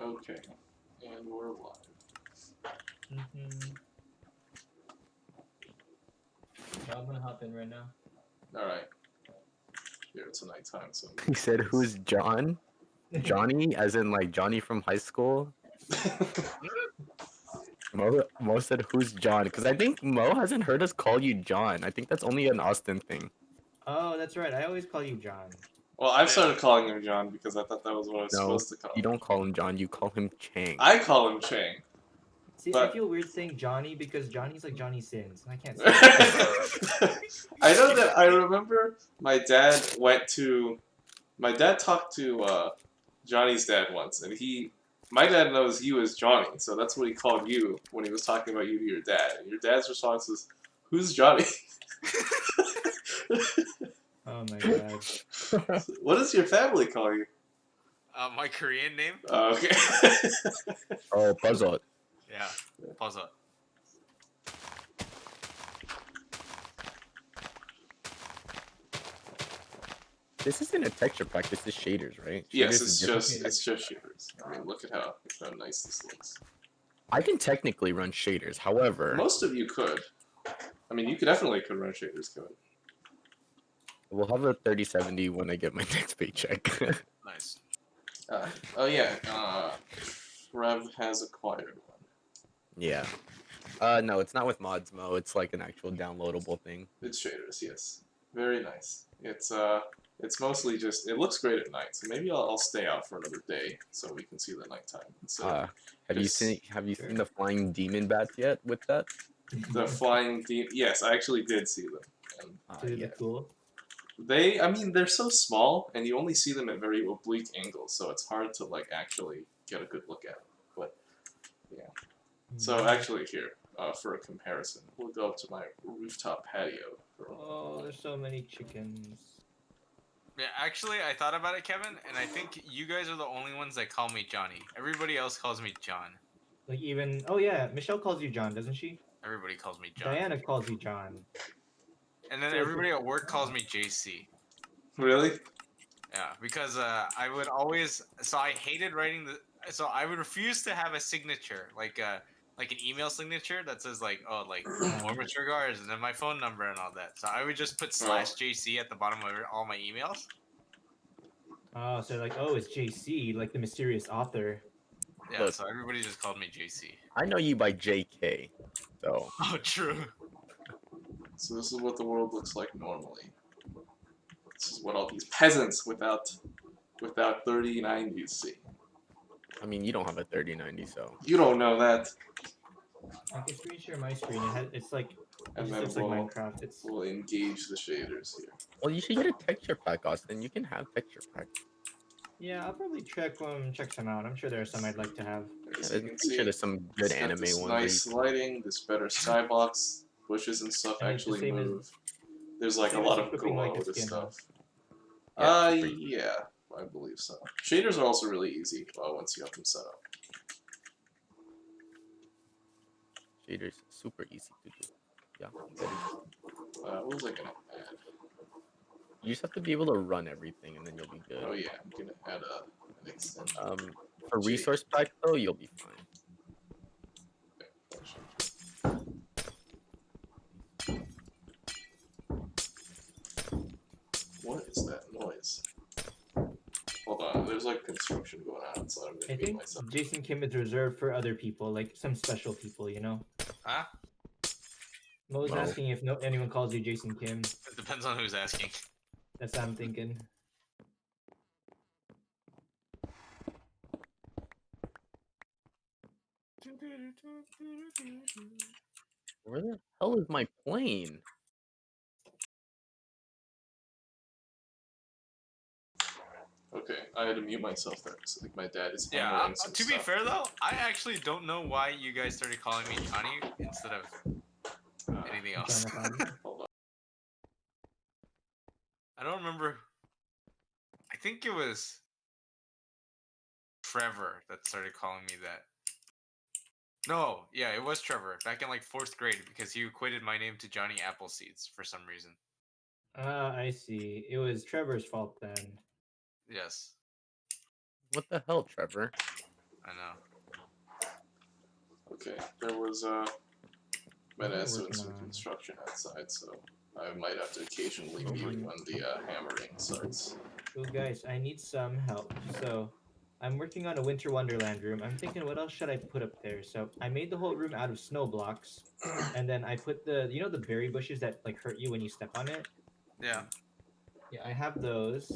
Okay, and we're live. I'm gonna hop in right now. Alright. Here, it's a nighttime, so... He said, "Who's John? Johnny, as in like Johnny from high school." Mo said, "Who's John?" Because I think Mo hasn't heard us call you John. I think that's only an Austin thing. Oh, that's right. I always call you John. Well, I've started calling him John because I thought that was what I was No, supposed to call you him. don't call him John. You call him Chang. I call him Chang. See, But- I feel weird saying Johnny because Johnny's like Johnny Sins, and I can't say that. I know that I remember my dad talked to Johnny's dad once, and my dad knows you as Johnny, so that's what he called you when he was talking about you to your dad. And your dad's response was, "Who's Johnny?" Oh my god. What does your family call you? My Korean name? Okay. Oh, puzzle. Yeah. Pause up. This isn't a texture pack. This is shaders, right? Yes, Shaders is different. it's just shaders. I mean, look at how nice this looks. I can technically run shaders. However, Most of you could. I mean, you definitely could run shaders, Kevin. we'll have a 3070 when I get my next paycheck. Nice. Oh yeah, Rev has acquired one. Yeah. No, it's not with mods, Mo. It's like an actual downloadable thing. It's shaders, yes. Very nice. It's mostly just, it looks great at night, so maybe I'll stay out for another day so we can see the nighttime. So Have you seen the flying demon bats yet with that? the flying yes, I actually did see them. And Dude, Yeah. cool. they're so small, and you only see them at very oblique angles, so it's hard to like actually get a good look at them. But yeah. So actually here, for a comparison, we'll go up to my rooftop patio. Oh, there's so many chickens. Yeah, actually, I thought about it, Kevin, and I think you guys are the only ones that call me Johnny. Everybody else calls me John. Like even oh yeah, Michelle calls you John, doesn't she? Everybody calls me John. Diana calls you John. And then So- everybody at work calls me JC. Really? Yeah, because I would always. So I hated writing the. So I would refuse to have a signature, like an email signature that says like, oh, like warmest regards, and then my phone number and all that. So I would just put /JC at the bottom of all my emails. Oh, so like oh, it's JC, like the mysterious author. Yeah, Look. so everybody just called me JC. I know you by JK, so Oh, true. So this is what the world looks like normally. This is what all these peasants without 3090s see. I mean you don't have a 3090, so You don't know that. I can screen share my screen. It's like And it's then just like Minecraft. It's we'll engage the shaders here. well you should get a texture pack, Austin. You can have texture pack. yeah, I'll probably check some out. I'm sure there are some I'd like to have. As Yeah, you can I'm see, sure there's some good it's got anime this ones. nice lighting, this better skybox, bushes and stuff And it's the actually same as- move. There's like a same lot as of equipping, like, glow a to skin, stuff. Yeah, super easy. Yeah, I believe so. Shaders are also really easy once you have them set up. Shaders super easy to do. Yeah. very easy. What was I gonna add? You just have to be able to run everything and then you'll be good. Oh yeah, I'm gonna add an extension. For resource pack though, you'll be fine. What is that noise? Hold on, there's like construction going on outside. I'm I gonna mute think myself. Jason Kim is reserved for other people, like some special people, you know. Huh? Mo was Well. asking if anyone calls you Jason Kim. It depends on who's asking. That's what I'm thinking. Where the hell is my plane? Okay, I had to mute myself there because I think my dad is Yeah, handling some to be stuff. fair though, I actually don't know why you guys started calling me Johnny instead of anything else. Jonathan. Hold on. I don't remember. I think it was Trevor that started calling me that. No, yeah, it was Trevor back in like 4th grade because he equated my name to Johnny Appleseeds for some reason. I see. It was Trevor's fault then. Yes, What the hell, Trevor? I Okay, there was What am I Menace doing working some on? construction outside, so I might have to occasionally Oh mute my- when the hammering starts. Oh guys, I need some help. So I'm working on a Winter Wonderland room. I'm thinking what else should I put up there? So I made the whole room out of snow blocks. And then I put the the berry bushes that like hurt you when you step on it? Yeah. Yeah, I have those.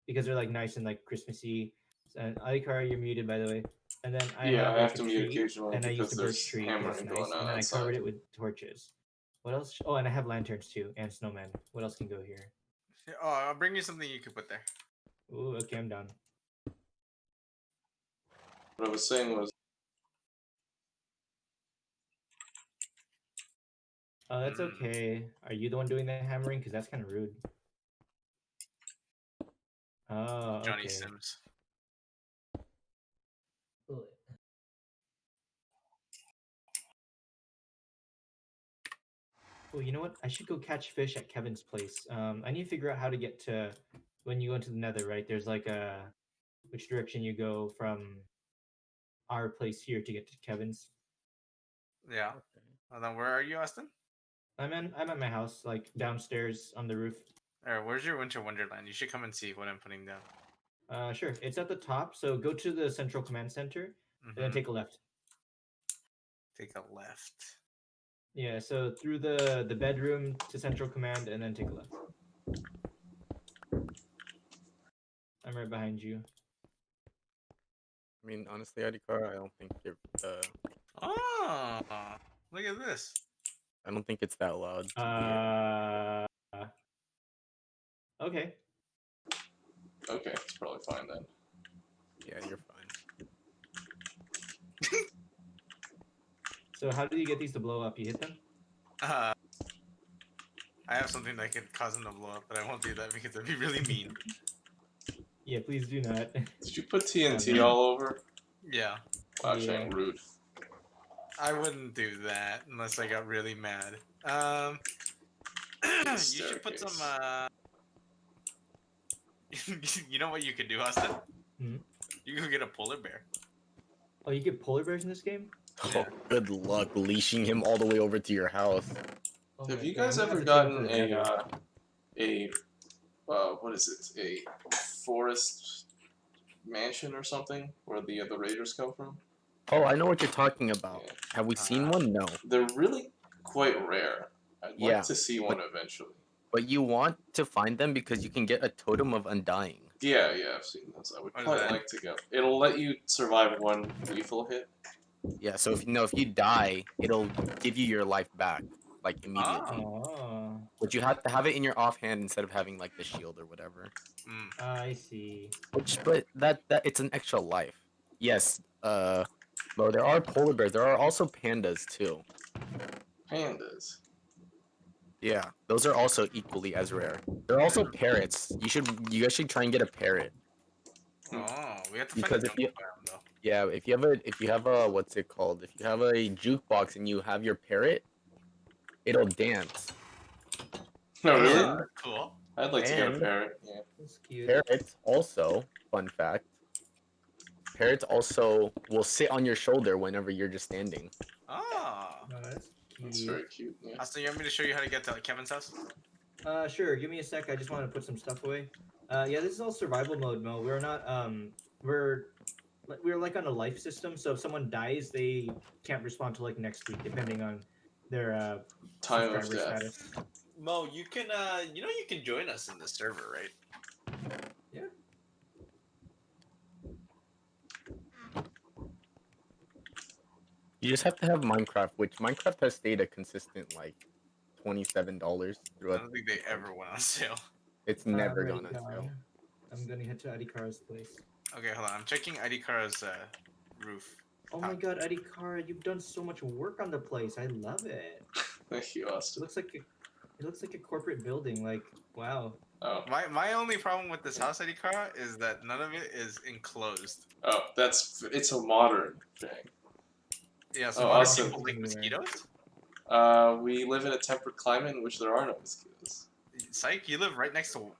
Because they're like nice and like Christmassy. And Alikara, you're muted by the way. And then I Yeah, have I like have a to mute tree, occasionally and I used because a birch there's tree because hammering it's going nice. on And then I outside. covered it with torches. What else? Oh, and I have lanterns too, and snowmen. What else can go here? Oh, I'll bring you something you could put there. Ooh, okay, I'm done. What I was saying was, Oh, that's Mm. okay. Are you the one doing the hammering? Because that's kind of rude. Oh, Johnny okay. Sims. Oh, you know what? I should go catch fish at Kevin's place. I need to figure out how to get to when you go into the Nether. Right? There's like a which direction you go from our place here to get to Kevin's. Yeah. And then where are you, Austin? I'm at my house, like downstairs on the roof. Alright, where's your Winter Wonderland? You should come and see what I'm putting down. Sure. It's at the top. So go to the central command center and then Mhm. take a left. Take a left. Yeah. So through the bedroom to central command and then take a left. I'm right behind you. I mean, honestly, Adikar, I don't think you're. Oh, look at this. I don't think it's that loud. to be here. Okay. okay, it's probably fine then. Yeah, you're fine. So how do you get these to blow up? You hit them? I have something that could cause them to blow up, but I won't do that because that'd be really mean. Yeah, please do not. Did you put TNT no. all over? Yeah. Wow, Yeah. Shang, rude. I wouldn't do that unless I got really mad. You should put some, you know what you could do, Austin? Hmm? You could get a polar bear. Oh, you get polar bears in this game? Yeah. Oh, good luck leashing him all the way over to your house. Oh Have my you God, guys I'm gonna ever have to take gotten them to the Nether. what is it? A forest mansion or something where the raiders come from? Oh, I know what you're talking about. Yeah. Have we seen Uh-huh. one? No. They're really quite rare. I'd Yeah, like to see one eventually. But you want to find them because you can get a totem of undying. Yeah, I've seen those. I would What is quite that? like to go. It'll let you survive one lethal hit. Yeah, so if you die, it'll give you your life back, like immediately. Oh, But you have to have it in your offhand instead of having like the shield or whatever. Mm. I see. But that it's an extra life. Yes, well there are polar bears. There are also pandas too. Pandas. Yeah, those are also equally as rare. There are also parrots. You guys should try and get a parrot. Oh, we have to Because find a if you- jungle biome though. Yeah, if you have a what's it called? If you have a jukebox and you have your parrot, it'll dance. No, really? And That's cool. I'd like to get a and- parrot. Yeah. That's cute. parrots also, fun fact, parrots also will sit on your shoulder whenever you're just standing. Oh. Oh, that's That's cute. very cute. Yeah. Austin, you want me to show you how to get to Kevin's house? Sure. Give me a sec. I just want to put some stuff away. Yeah, this is all survival mode, Mo. We're not. We're like on a life system. So if someone dies, they can't respond till like next week, depending on their Time of subscriber death. status. Mo, you can you can join us in the server, right? Yeah. You just have to have Minecraft, which Minecraft has stayed a consistent like $27 I throughout. don't think they ever went on sale. It's never I'm gone ready, on sale. John. I'm gonna head to Adikara's place. Okay, hold on. I'm checking ID Kara's roof. Oh my God, Adikara, you've done so much work on the place. I love it. Thank you, It Austin. looks like a corporate building. Like, wow. Oh, My only problem with this house, ID Kara, is that none of it is enclosed. it's a modern thing. Yeah, so Oh, why awesome. people like mosquitoes? We live in a temperate climate in which there are no mosquitoes. Psych, you live right next to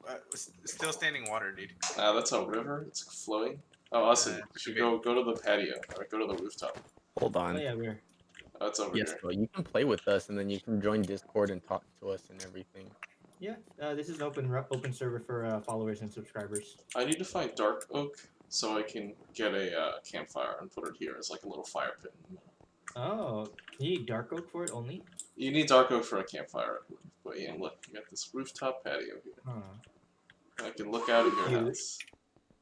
still standing water, dude. That's a river. It's flowing. Oh, Austin, Uh, you should okay. go to the patio or go to the rooftop. Hold Oh on. yeah, we're. Oh, it's over Yes, here. bro. You can play with us, and then you can join Discord and talk to us and everything. Yeah, this is an open server for followers and subscribers. I need to find dark oak so I can get a campfire and put it here as like a little fire pit. Oh, you need dark oak for it only? You need dark oak for a campfire, I believe. But yeah, look, you got this rooftop patio here. Huh. I can look out at your Cute. house.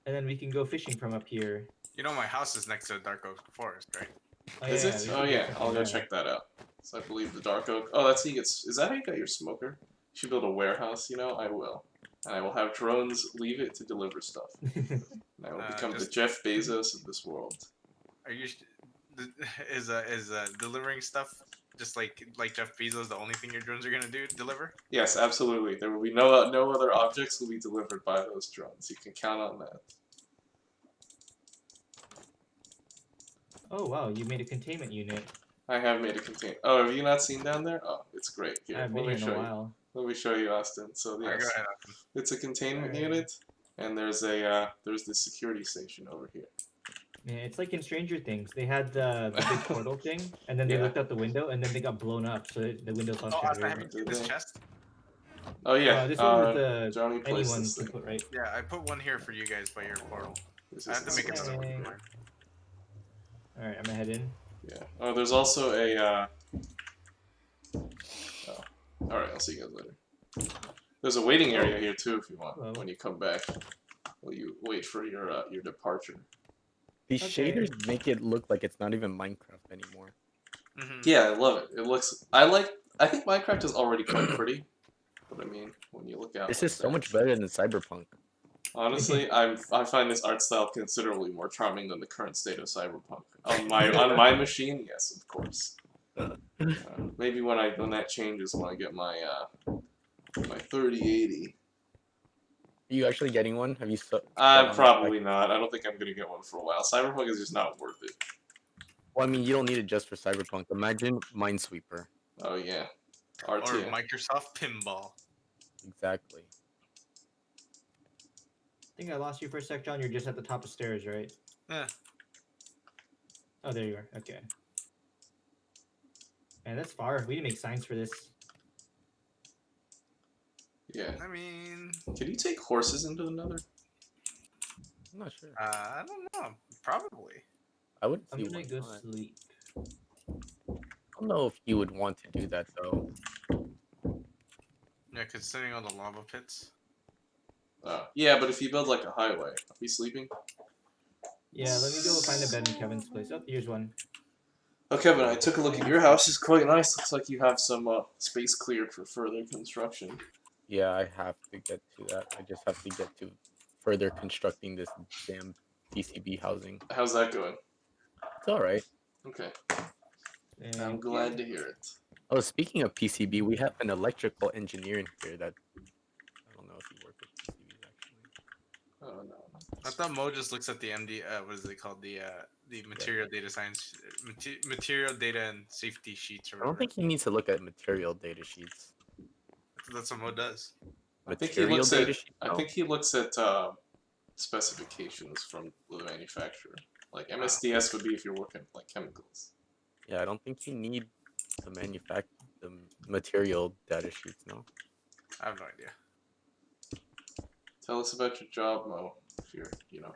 And then we can go fishing from up here. You know my house is next to a dark oak forest, right? Oh, Is yeah, it? we Oh should yeah, check I'll that go out. check that out. So I believe the dark oak. Oh, that's how you get. Is that how you got your smoker? You should build a warehouse. You know, I will, and I will have drones leave it to deliver stuff. And I will become the just- Jeff Bezos of this world. Are you? Is delivering stuff just like Jeff Bezos the only thing your drones are gonna do? Deliver? Yes, absolutely. There will be no other objects will be delivered by those drones. You can count on that. Oh wow, you made a containment unit. I have made a contain. Oh, have you not seen down there? Oh, it's great. Here, I haven't let been me here in show a you. while. Let me show you, Austin. So Alright, yes, go ahead. it's a containment Alright. unit, and there's a there's the security station over here. Yeah, it's like in Stranger Things. They had the big portal thing, and then they Yeah. looked out the window, and then they got blown up, so the windows all Oh, Austin, have shattered. you seen this Did they? chest? Oh yeah, This one with the Johnny placed anyone this can thing. put right. Yeah, I put one here for you guys by your portal. This I is have to the make security another one. Okay. for mine. All right, I'm gonna head in. Yeah. Oh, there's also a. Oh. All right. I'll see you guys later. There's a waiting area here too, if you want. Hello. When you come back, will you wait for your departure? These Okay. shaders make it look like it's not even Minecraft anymore. Mhm. Yeah, I love it. It looks. I think Minecraft is already quite pretty, but I mean, when you look out. This like is so that- much better than Cyberpunk. Honestly, I find this art style considerably more charming than the current state of Cyberpunk. On my machine, yes, of course. Maybe when that changes, when I get my 3080. Are you actually getting one? Have you? Probably not. I don't think I'm gonna get one for a while. Cyberpunk is just not worth it. Well, I mean, you don't need it just for Cyberpunk. Imagine Minesweeper. Oh yeah, Or RT. Microsoft Pinball. Exactly. I think I lost you for a sec, John. You're just at the top of stairs, right? Yeah. Oh, there you are. Okay. Man, that's far. We didn't make signs for this. Yeah. I mean, Can you take horses into the Nether? I'm not sure. I don't know. Probably. I wouldn't I'm see gonna why go not. sleep. I don't know if you would want to do that though. Yeah, considering all the lava pits. Yeah, but if you build like a highway, are we sleeping? Yeah, let me go find a bed in Kevin's place. Oh, here's one. Oh, Kevin, I took a look at your house. It's quite nice. Looks like you have some space cleared for further construction. Yeah, I have to get to that. I just have to get to further constructing this damn PCB housing. How's that going? It's all right. Okay, I'm Thank glad you. to hear it. Oh, speaking of PCB, we have an electrical engineer in here that I don't know if you work with PCBs actually. Oh no. I thought Mo just looks at the MD. What is it called? The material data science, material data and safety sheets or I whatever. don't think he needs to look at material data sheets. That's what Mo does. I think he Material looks data at. sheet? I No. think he looks at specifications from the manufacturer. Like MSDS would be if you're working with like chemicals. Yeah, I don't think you need the the material data sheets. No. I have no idea. Tell us about your job, Mo. If you're,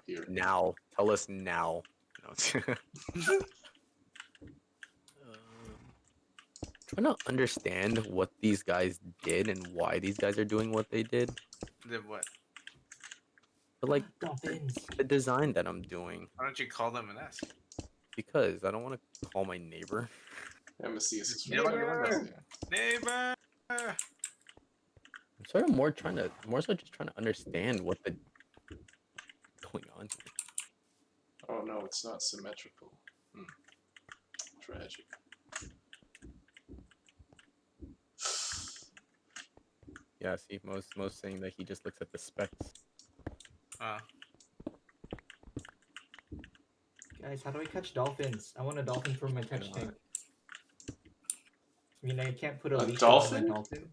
here. Now, tell us now. No. Trying to understand what these guys did and why these guys are doing what they did. Did what? But like Dolphins. the design that I'm doing, Why don't you call them and ask? because I don't want to call my neighbor. MSDS is You know what, Neighbor! Neighbor. I'm sort of more so just trying to understand what the going on here. Oh no, it's not symmetrical. Tragic. Yeah, see, most saying that he just looks at the specs. Guys, how do I catch dolphins? I want a dolphin for my touch tank. I mean, I can't put a A leash dolphin? on my dolphin.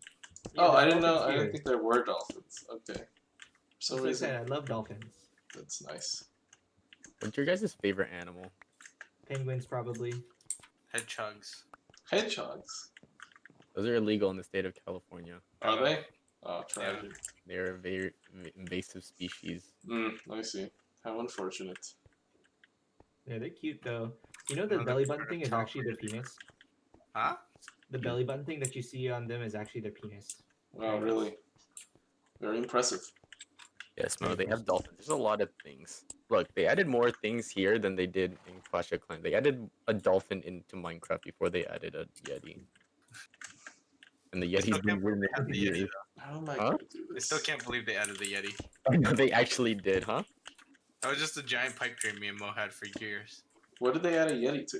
Oh, there's I didn't know. dolphins I here. didn't think there were dolphins. Okay. For some That's what I reason, said. I love dolphins. that's nice. What's your guys' favorite animal? Penguins, probably. Hedgehogs. Hedgehogs. Those are illegal in the state of California. Are Oh. they? Oh, tragic. They're a very invasive species. I see. How unfortunate. Yeah, they're cute though. You know the No, they're belly button part of thing is actually their penis. Huh? The belly button thing that you see on them is actually their penis. Wow, really? Very impressive. Yes, Mo, they have dolphins. There's a lot of things. Look, they added more things here than they did in Clash of Clans. They added a dolphin into Minecraft before they added a Yeti. And the I still Yeti's been can't believe ruined they had the for Yeti. years. How am I Huh? gonna do I this? still can't believe they added the Yeti. I know they actually did, huh? That was just a giant pipe dream me and Mo had for years. What did they add a Yeti to?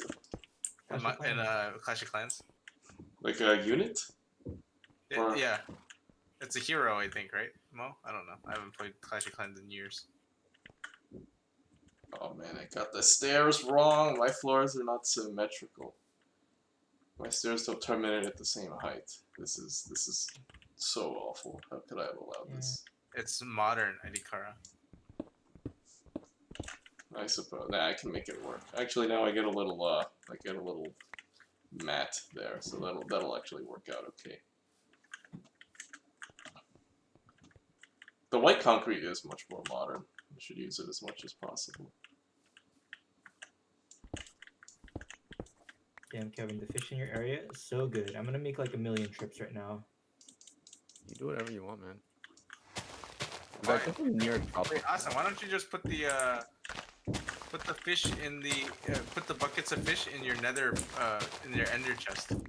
In, Clash of in Clans. Clash of Clans. Like a unit? Or- Yeah. It's a hero, I think, right, Mo? I don't know. I haven't played Clash of Clans in years. Oh man, I got the stairs wrong. My floors are not symmetrical. My stairs don't terminate at the same height. This is so awful. How could I have allowed this? It's modern, Idikara. I suppose. Nah, I can make it work. Actually, now I get a little mat there, so that'll actually work out okay. The white concrete is much more modern. I should use it as much as possible. Damn, Kevin, the fish in your area is so good. I'm gonna make like 1,000,000 trips right now. You do whatever you want, man. Why- I think in New York, Wait, Austin, why don't you just put the fish in the put the buckets of fish in your in your ender chest, and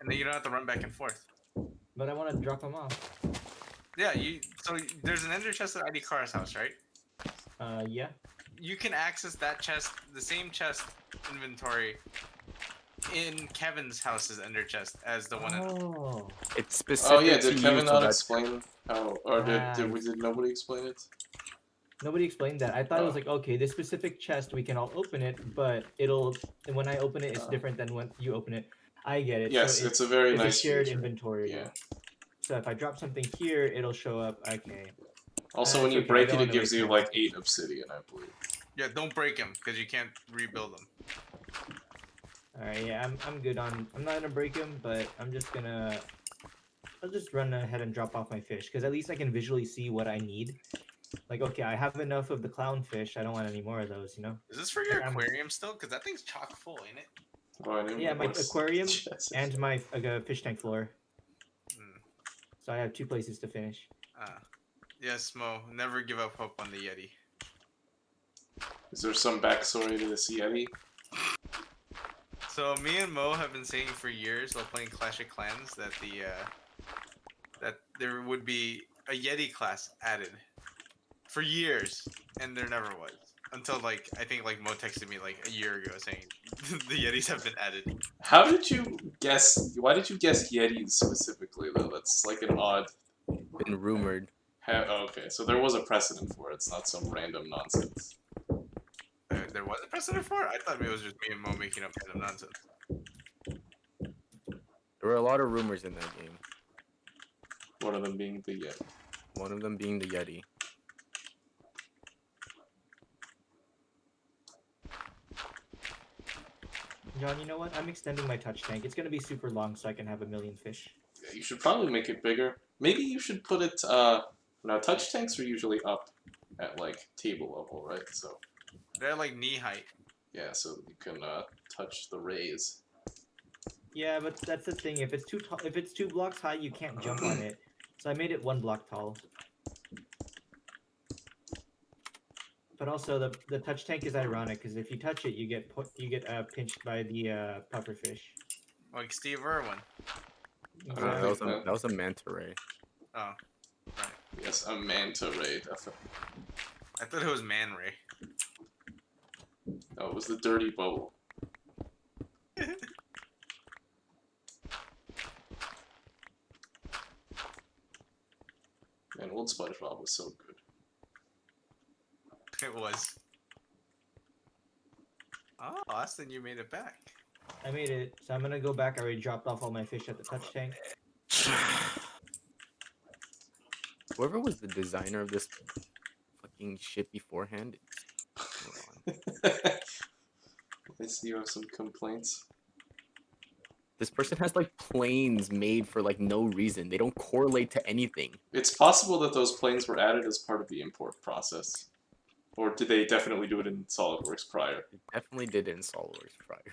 then you don't have to run back and forth. But I want to drop them off. Yeah, so there's an ender chest at Idikara's house, right? Yeah. You can access that chest, the same chest inventory, in Kevin's house's ender chest as the one. Oh. it's specific. Oh yeah, to did you, Kevin so not that's- explain how, or did nobody explain it? Nobody explained that. I thought it was Oh. like, okay, this specific chest, we can all open it, but and when I open it, it's Oh. different than when you open it. I get it. Yes, so it's a very it's nice a shared feature. inventory. Yeah. So if I drop something here, it'll show up. Okay. Also, when it's you okay, I break don't it, it wanna gives waste you my like time. 8 obsidian, I believe. Yeah, don't break them because you can't rebuild them. All right. Yeah, I'm good on. I'm not gonna break him, but I'm just gonna. I'll just run ahead and drop off my fish because at least I can visually see what I need. Like, okay, I have enough of the clownfish. I don't want any more of those. You know. Is this for your I'm- aquarium still? Because that thing's chock full, ain't it? Oh, I didn't Yeah, my realize- aquarium Jesus. and my fish tank floor. Hmm. So I have 2 places to finish. Yes, Mo. Never give up hope on the Yeti. Is there some backstory to this Yeti? So me and Mo have been saying for years while playing Clash of Clans that that there would be a Yeti class added for years, and there never was until like I think like Mo texted me like a year ago saying the Yetis have been added. How did you guess? Why did you guess Yetis specifically though? That's like an odd. been rumored. Oh, okay, so there was a precedent for it. It's not some random nonsense. There was a precedent for it. I thought it was just me and Mo making up random nonsense. There were a lot of rumors in that game. One of them being the Yeti. One of them being the Yeti. John, you know what? I'm extending my touch tank. It's gonna be super long, so I can have 1,000,000 fish. Yeah, you should probably make it bigger. Maybe you should put it. Now touch tanks are usually up at like table level, right? So They're like knee height. yeah, so you can touch the rays. Yeah, but that's the thing. If it's too tall, if it's 2 blocks high, you can't jump on it. So I made it 1 block tall. But also the touch tank is ironic because if you touch it, you get pinched by the pufferfish. Like Steve Irwin. I don't That think was that was a manta ray. Oh, right. Yes, a manta ray, definitely. I thought it was Man Ray. No, it was the dirty bubble. Man, old SpongeBob was so good. It was. Oh, Austin, you made it back. I made it, so I'm gonna go back. I already dropped off all my fish at the touch tank. Whoever was the designer of this fucking shit beforehand. Hold on. see you have some complaints. This person has like planes made for like no reason. They don't correlate to anything. It's possible that those planes were added as part of the import process. Or did they definitely do it in SolidWorks prior? They definitely did it in SolidWorks prior.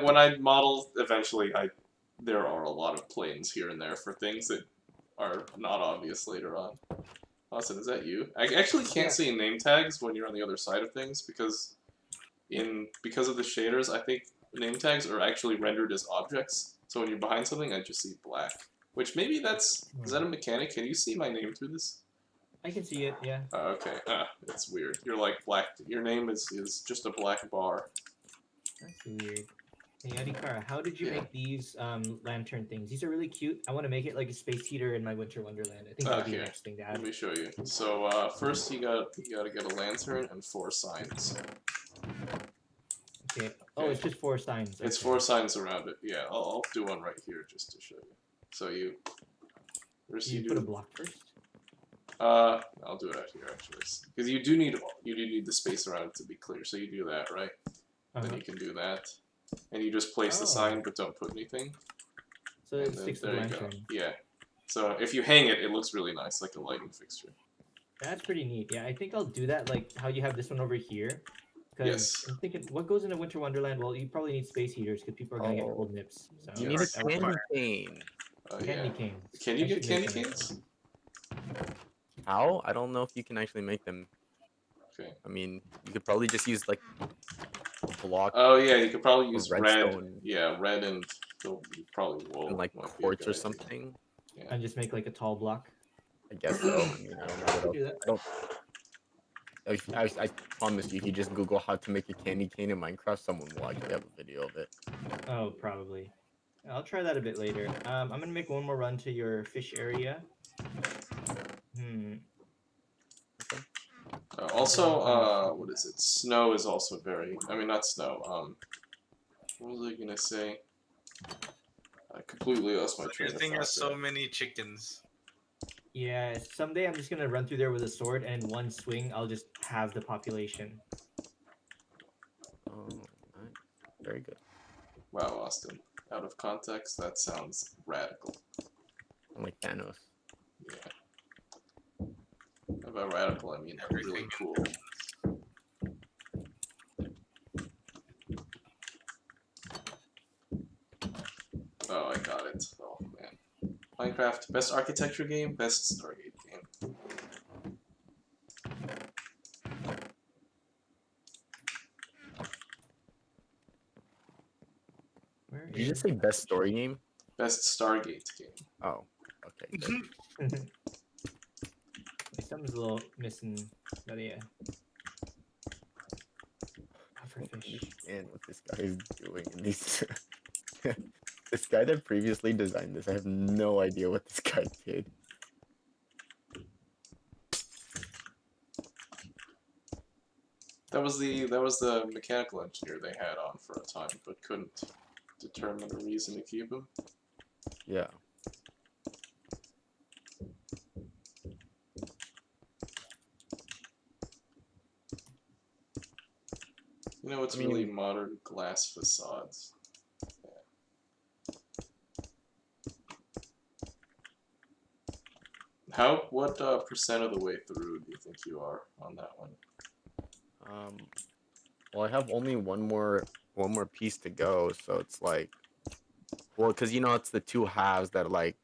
When I model, eventually, there are a lot of planes here and there for things that are not obvious later on. Austin, is that you? I actually can't Yeah. see name tags when you're on the other side of things because of the shaders, I think name tags are actually rendered as objects. So when you're behind something, I just see black. Which maybe is that a mechanic? Can you see my name through this? I can see it. Yeah. Okay. It's weird. You're like black. Your name is just a black bar. That's weird. Hey, Adikara, how did you Yeah. make these lantern things? These are really cute. I want to make it like a space heater in my winter wonderland. I think that would be the Here. next thing to Let add. me show you. So first you gotta get a lantern and 4 signs. Okay. Oh, it's just 4 signs. It's okay. 4 signs around it. Yeah, I'll do one right here just to show you. So first You you put a do. block first. I'll do it out here actually, because you do need the space around it to be clear. So you do that, right? Then Uh-huh. you can do that, and you just place the Oh. sign, but don't put anything. So And it then sticks to the there you go. lantern. Yeah. So if you hang it, it looks really nice, like a lighting fixture. That's pretty neat. Yeah, I think I'll do that like how you have this one over here. Because Yes. I'm thinking, what goes in a winter wonderland? Well, you probably need space heaters because people are gonna get Oh. cold nips. So You Yes. need a that would candy work. cane. Candy Yeah. canes. Can you I get should make candy one of canes? those. How? I don't know if you can actually make them. Okay. I mean, you could probably just use like a block Oh yeah, you could probably use red. redstone Yeah, red and probably wool. and like might be a quartz good or idea. something. And just make like a tall block. I guess so. I mean, I don't know what else. Do that. I don't. I promise you, if you just Google how to make a candy cane in Minecraft, someone will actually have a video of it. Oh, probably. I'll try that a bit later. I'm gonna make one more run to your fish area. Also, what is it? Snow is also very. I mean, not snow. What was I gonna say? I completely lost my Your train of thing thought. has so there. many chickens. Yeah, someday I'm just gonna run through there with a sword, and in one swing, I'll just have the population. Oh, nice. Very good. Wow, Austin. Out of context, that sounds radical. I'm like Thanos. Yeah. By radical, I mean really Everything. cool. Oh, I got it. Oh man. Minecraft, best architecture game, best Stargate game. Where Did you just is say best story game? Best Stargate game. Oh, okay. Good. Something's a little missing, but yeah. Pufferfish. And what this guy is doing in these. This guy that previously designed this, I have no idea what this guy did. That was the mechanical engineer they had on for a time, but couldn't determine a reason to keep him. Yeah. You know, it's I mean- really modern glass facades. What percent of the way through do you think you are on that one? Well, I have only one more piece to go, so it's like, well, because you know it's the two halves that like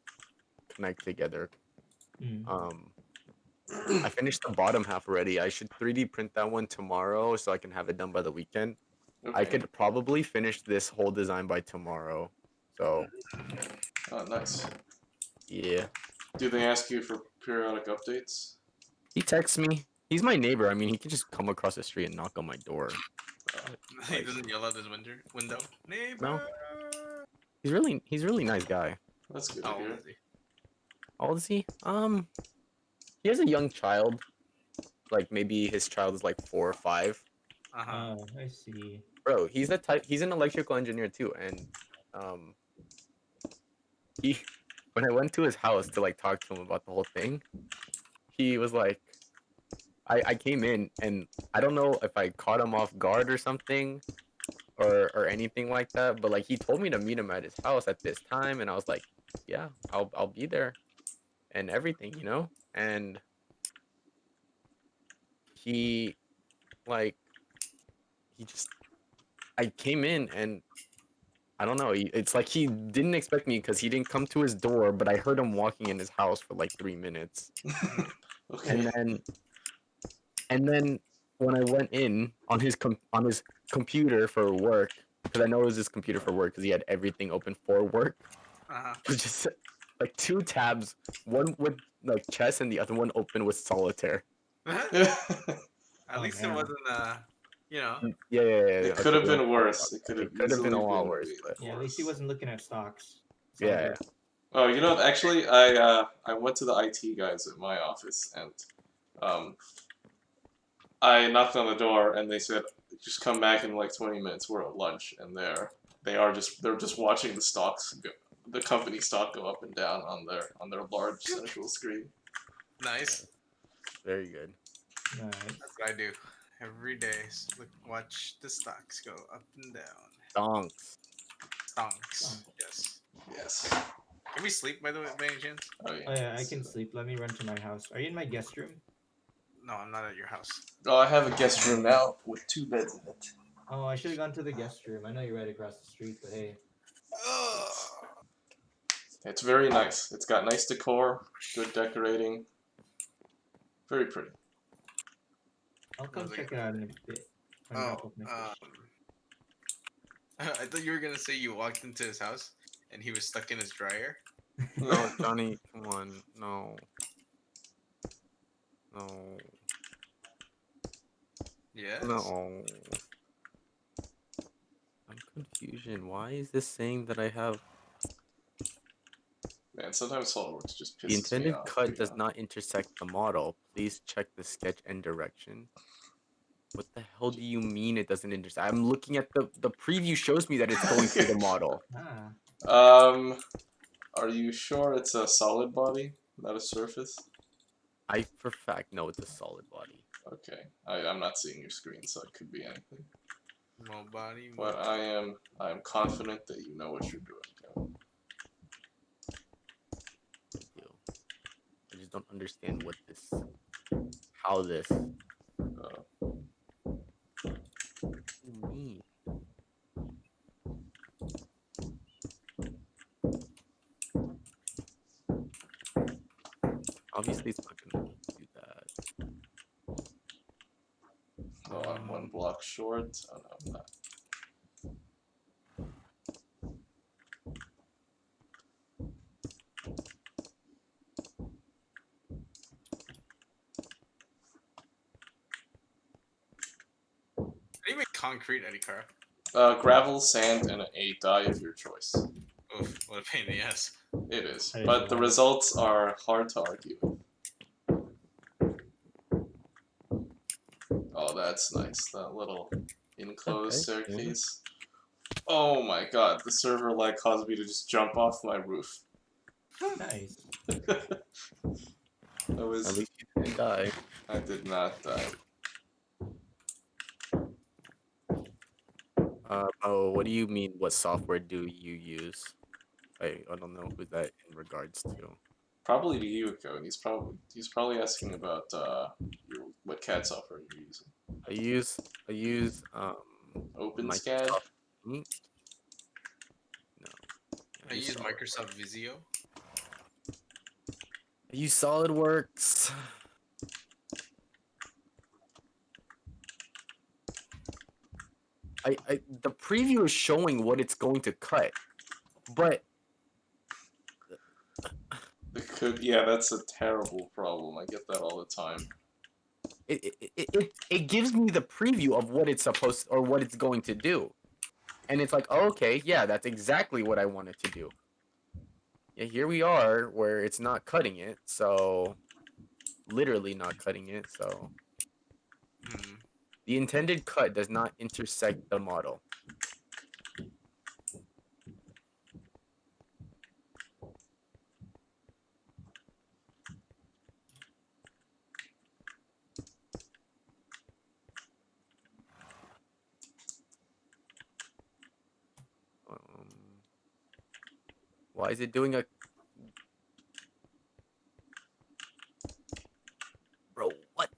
connect together. I finished the bottom half already. I should 3D print that one tomorrow so I can have it done by the weekend. I Okay. could probably finish this whole design by tomorrow. So Oh, nice. yeah. Do they ask you for periodic updates? He texts me. He's my neighbor. I mean, he can just come across the street and knock on my door. He doesn't yell out his window. Neighbor. No. He's really nice guy. That's good How to old hear. is he? How old is he? He has a young child. Like maybe his child is like 4 or 5. Uh-huh. Oh, I see. Bro, he's the type. He's an electrical engineer too, and he when I went to his house to like talk to him about the whole thing, he was like, I came in and I don't know if I caught him off guard or something or anything like that, but like he told me to meet him at his house at this time, and I was like, yeah, I'll be there and everything, you know? And he like he just I came in and I don't know. It's like he didn't expect me because he didn't come to his door, but I heard him walking in his house for like 3 minutes, Okay. and then when I went in on on his computer for work, because I know it was his computer for work because he had everything open for work. Uh-huh. It was just like two tabs, one with like chess and the other one open with solitaire. At Oh, least it man. wasn't you know. Yeah. It could Okay, have we don't been talk worse. about It could that. have It could have been easily a lot been worse, way but Yeah, at least he worse. wasn't looking at stocks. Solid yeah. work. Oh, you know, actually, I went to the IT guys at my office and I knocked on the door and they said just come back in like 20 minutes. We're at lunch and they're just watching the stocks go, the company stock go up and down on their large central screen. Nice. Very good. Nice. That's what I do every day. Look, watch the stocks go up and down. Donks. Stonks. Yes. Yes. Can we sleep by the way, by any chance? Oh yeah. Oh yeah, I let's can do that. sleep. Let me run to my house. Are you in my guest room? No, I'm not at your house. Oh, I have a guest room now with 2 beds in it. Oh, I should have gone to the guest room. I know you're right across the street, but hey. It's very nice. It's got nice decor, good decorating. Very pretty. I'll come Was it- check it out in a bit. When I drop Oh, off my fish. I thought you were gonna say you walked into his house and he was stuck in his dryer. No, Johnny, come on. No. No. Yes. No. I'm confusion. Why is this saying that I have Man, sometimes SolidWorks just pisses the me intended off. cut does not intersect the model? Please check the sketch and direction. What the hell do you mean it doesn't intersect? I'm looking at the preview shows me that it's going through the model. Ah. Are you sure it's a solid body, not a surface? I for fact know it's a solid body. Okay, I'm not seeing your screen, so it could be anything. Mo body. But I am confident that you know what you're doing. Kevin. Thank you. I just don't understand what this, how this. What do you mean? Obviously, it's not gonna do that. Oh, I'm 1 block short. Oh no, I'm not. How do you make concrete, Eddie Cara? Gravel, sand, and a dye of your choice. Oof, what a pain in the ass. It is, That is but a the lot. results are hard to argue with. Oh, that's nice. That little enclosed Okay, yeah. staircase. Oh my god, the server like caused me to just jump off my roof. Nice. That was. At least you didn't die. I did not die. Oh, what do you mean? What software do you use? I don't know who that in regards to. Probably to Yuko, and he's probably asking about what CAD software you're using. I use OpenSCAD. Microsoft Paint. No. I use SolidWorks. Microsoft Visio. I use SolidWorks. The preview is showing what it's going to cut, but Yeah, that's a terrible problem. I get that all the time. it gives me the preview of what it's supposed or what it's going to do, and it's like, oh, okay, yeah, that's exactly what I wanted to do. Yeah, here we are where it's not cutting it, so literally not cutting it. So the intended cut does not intersect the model. Why is it doing a? Bro, what?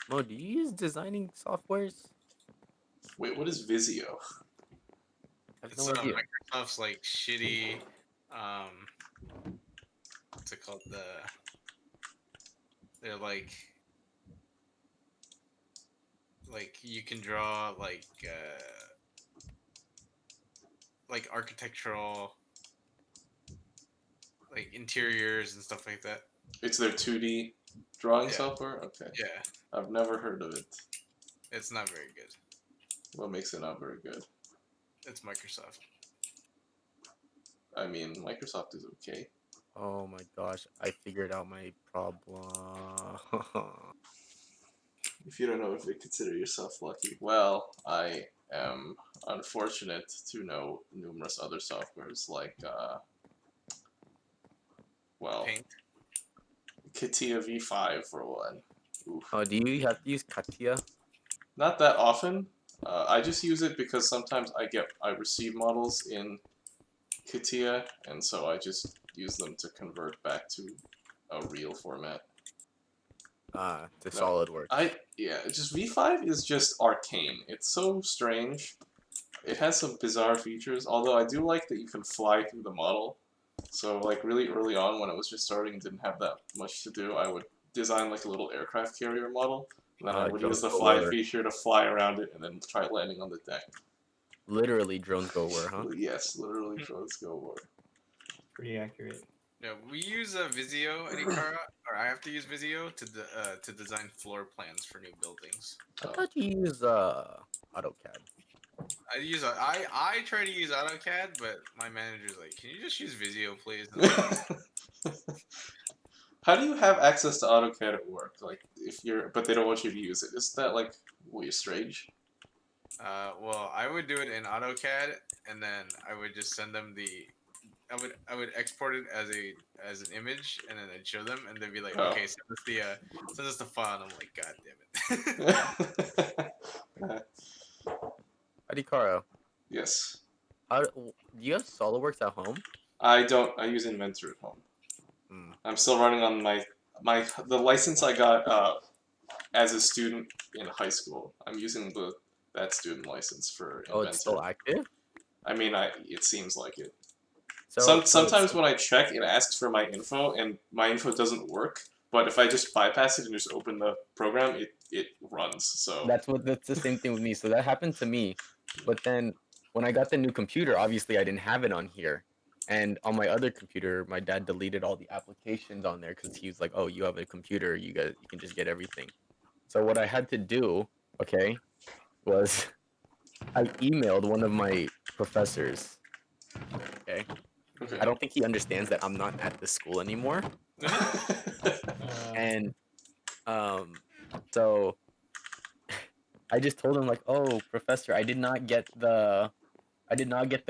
Mo, do you use designing softwares? Wait, what is Visio? I have It's no idea. Microsoft's like shitty. What's it called? They're like you can draw like architectural like interiors and stuff like that. It's their 2D drawing Yeah. software? Okay. Yeah, I've never heard of it. it's not very good. What makes it not very good? It's Microsoft. I mean, Microsoft is okay. Oh my gosh, I figured out my problem. If you don't know if you consider yourself lucky, well, I am unfortunate to know numerous other softwares like, well, Paint. CATIA V5 for one. Oof. Oh, do you have to use Katia? Not that often. I just use it because sometimes I receive models in CATIA, and so I just use them to convert back to a real format. To No. SolidWorks. Just V5 is just arcane. It's so strange. It has some bizarre features, although I do like that you can fly through the model. So like really early on when I was just starting and didn't have that much to do, I would design like a little aircraft carrier model, and then I would use the Drones fly Go Where. feature to fly around it and then try landing on the deck. Literally drones go where, huh? Yes, literally drones go war. Pretty accurate. No, we use Visio at Ikara, or I have to use Visio to design floor plans for new buildings. I thought you use AutoCAD. I try to use AutoCAD, but my manager's like, "Can you just use Visio, please?" And I'm like, How do you have access to AutoCAD at work? Like, but they don't want you to use it. Isn't that like weird, strange? well, I would do it in AutoCAD, and then I would just send them I would export it as an image, and then I'd show them, and they'd be like, Oh. "Okay, send us the file." And I'm like, "God damn it!" Adikaro, Yes. do you have SolidWorks at home? I don't. I use Inventor at home. Hmm. I'm still running on the license I got as a student in high school. I'm using that student license for Inventor. Oh, it's still active? I mean, it seems like it. So Sometimes when I check, it asks for my info, and my info doesn't work. But if I just bypass it and just open the program, it runs. So that's the same thing with me. So that happened to me. But then when I got the new computer, obviously I didn't have it on here. And on my other computer, my dad deleted all the applications on there because he was like, "Oh, you have a computer, you can just get everything." So what I had to do, okay, was I emailed one of my professors. Okay. okay. I don't think he understands that I'm not at the school anymore. And so I just told him like, "Oh, professor, I did not get the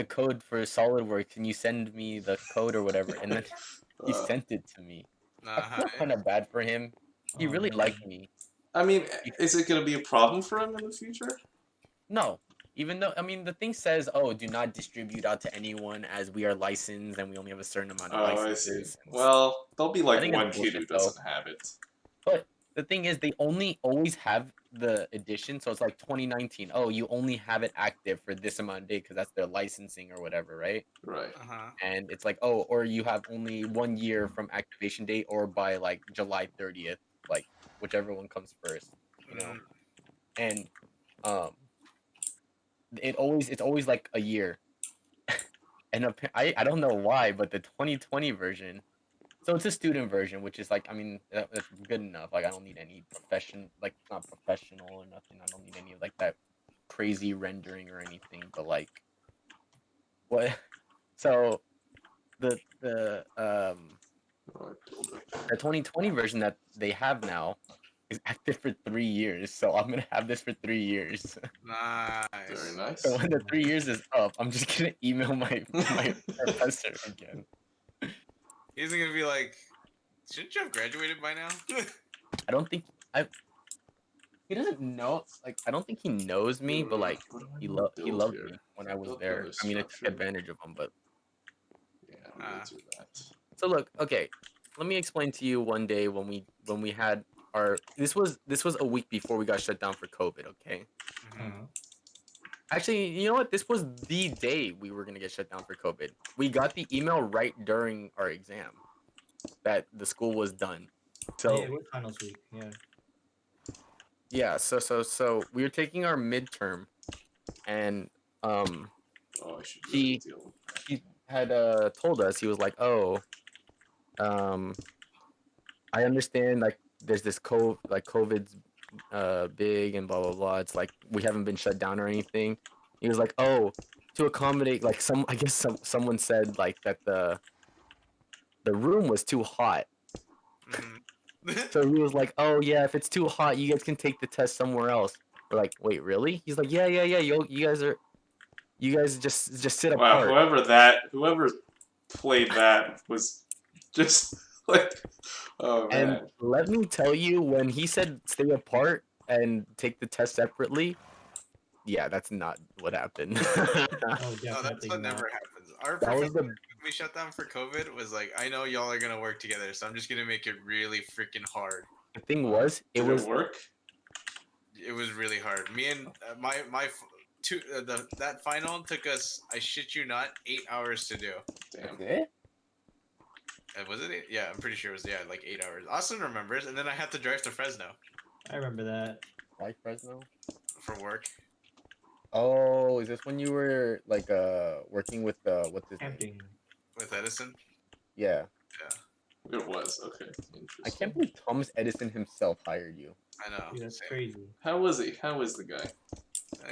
code for SolidWorks. Can you send me the code or whatever?" And then he sent it to me. I feel kind of bad for him. He really liked me. I mean, is it gonna be a problem for him in the future? No, even though the thing says, "Oh, do not distribute out to anyone as we are licensed and we only have a certain amount of Oh, I licenses." see. Well, there'll be I like think it's one kid who bullshit, though. doesn't have it. But the thing is, they only always have the edition, so it's like 2019. Oh, you only have it active for this amount of days because that's their licensing or whatever, right? Right. And it's like, oh, or you have only 1 year from activation date or by like July 30th, like whichever one comes first, you know. And it's always like a year. And I don't know why, but the 2020 version. So it's a student version, which is like, that's good enough. Like, I don't need any not professional or nothing. I don't need any of like that crazy rendering or anything. But like, what? So the Oh, I pulled it. 2020 version that they have now is active for 3 years. So I'm gonna have this for 3 years. Nice. Very nice. So when the 3 years is up, I'm just gonna email my professor again. He's gonna be like, "Shouldn't you have graduated by now?" I don't think he doesn't know. Like, I don't think he knows me, but like, What do I he not he build loved here? me when I was Build there. another I mean, I took structure. advantage of him, but Yeah, we'll do that. so look, okay. Let me explain to you one day when we had our this was a week before we got shut down for COVID. Okay. Mhm. Actually, you know what? This was the day we were gonna get shut down for COVID. We got the email right during our exam that the school was done. So Yeah, it was finals week. Yeah. yeah, so we were taking our midterm, and um Oh, I should really he deal with that. he had told us, he was like, oh, um I understand, like, there's this COVID's big and blah blah blah. It's like we haven't been shut down or anything. He was like, oh, to accommodate, like, I guess someone said like that the room was too hot. Mhm. So he was like, oh yeah, if it's too hot, you guys can take the test somewhere else. We're like, wait, really? He's like, yeah. You guys just sit Wow, apart. whoever played that was just like, oh And man. let me tell you, when he said stay apart and take the test separately, yeah, that's not what happened. Oh, No, that's definitely what not. never happens. Our That was professor the when we shut down for COVID was like, I know y'all are gonna work together, so I'm just gonna make it really freaking hard. the thing was, it Did was it work? It was really hard. Me and that final took us, I shit you not, 8 hours to do. Damn. it. Was it 8? Yeah, I'm pretty sure it was like 8 hours. Austin remembers, and then I had to drive to Fresno I remember that. Why Fresno? for work. Oh, is this when you were like working with what's his name? Camping. With Edison. Yeah. It was, okay. I Interesting. can't believe Thomas Edison himself hired you. I know. Dude, that's same. crazy. How was he? How is the guy?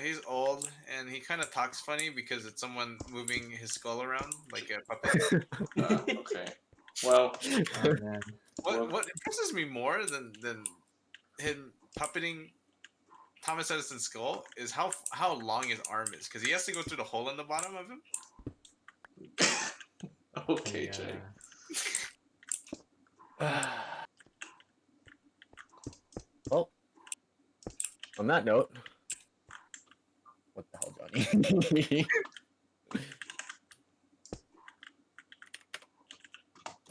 He's old and he kind of talks funny because it's someone moving his skull around like a puppet. Okay. Well, Oh man. What impresses me more than him puppeting Thomas Edison's skull is how long his arm is, because he has to go through the hole in the bottom of him. okay, Yeah. Jay. Well, on that note, what the hell, Johnny?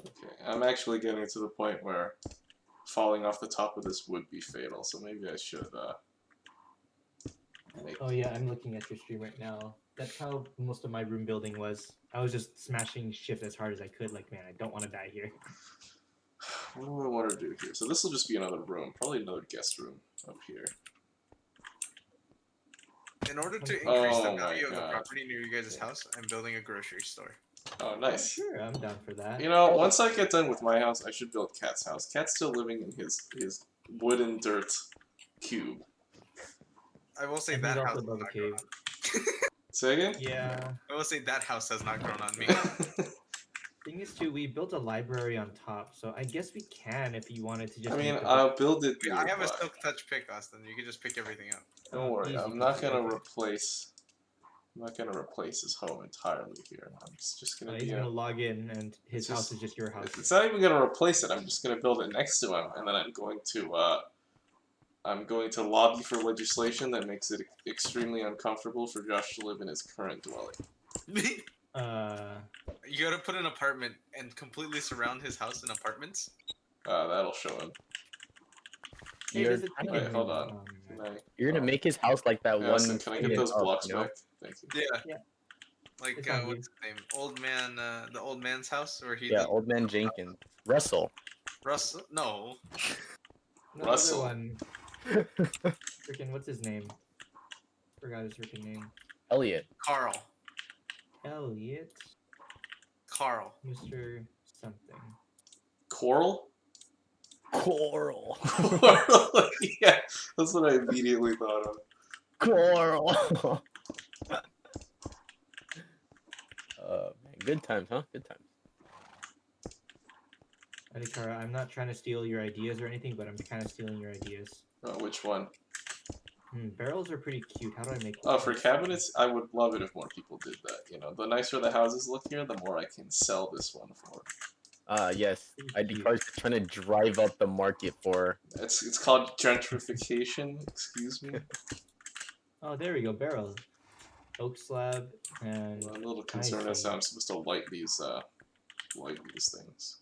Okay, I'm actually getting to the point where falling off the top of this would be fatal, so maybe I should make. Oh yeah, I'm looking at your stream right now. That's how most of my room building was. I was just smashing shift as hard as I could. Like, man, I don't want to die here. What do I want to do here? So this will just be another room, probably another guest room up here. In order to increase Oh the my value of the God. property near you guys' house, I'm building a grocery store. Oh, nice. Sure, I'm down for that. You know, once I get done with my house, I should build Cat's house. Cat's still living in his wooden dirt cube. I will say And that he's house also has above a not grown cave. on. Say again? Yeah. I will say that house has not grown on me. Thing is, too, we built a library on top, so I guess we can if you wanted to just. I mean, make a I'll build it I have a nearby. silk touch pick, Austin. You can just pick everything up. Don't worry, easy I'm not peasy, gonna okay. replace. I'm not gonna replace his home entirely here. I'm just gonna He's be. gonna log in, and his It's house just- is just your house. It's not even gonna replace it. I'm just gonna build it next to him, and then I'm going to lobby for legislation that makes it extremely uncomfortable for Josh to live in his current dwelling. You gotta put an apartment and completely surround his house in apartments. That'll show him. Hey, You're there's a trying Wait, chicken. hold on. Man. Can I, You're gonna oh, make his house like that Madison, one. can I thing get those up, blocks you know? back? Thank you. Yeah. Yeah. Like It's on what's his name? Old man, the old man's house where he Yeah, did old man Jenkins. Russell. Russell. No, No, Russell. Other one. Freaking, what's his name? Forgot his freaking name. Elliot. Carl. Elliot, Carl. Mr. Something. Coral? Coral. Coral. Yeah, that's what I immediately thought of. Coral. Man, good times, huh? Good times. Adikara, I'm not trying to steal your ideas or anything, but I'm kind of stealing your ideas. Which one? Barrels are pretty cute. How do I make Oh, this for nice? cabinets, I would love it if more people did that. You know, the nicer the houses look here, the more I can sell this one for. Yes. ID cards are trying to drive up the market for. It's called gentrification. Excuse me. Oh, there we go. Barrel, oak slab, and I'm a little concerned as see. to how I'm supposed to light these things.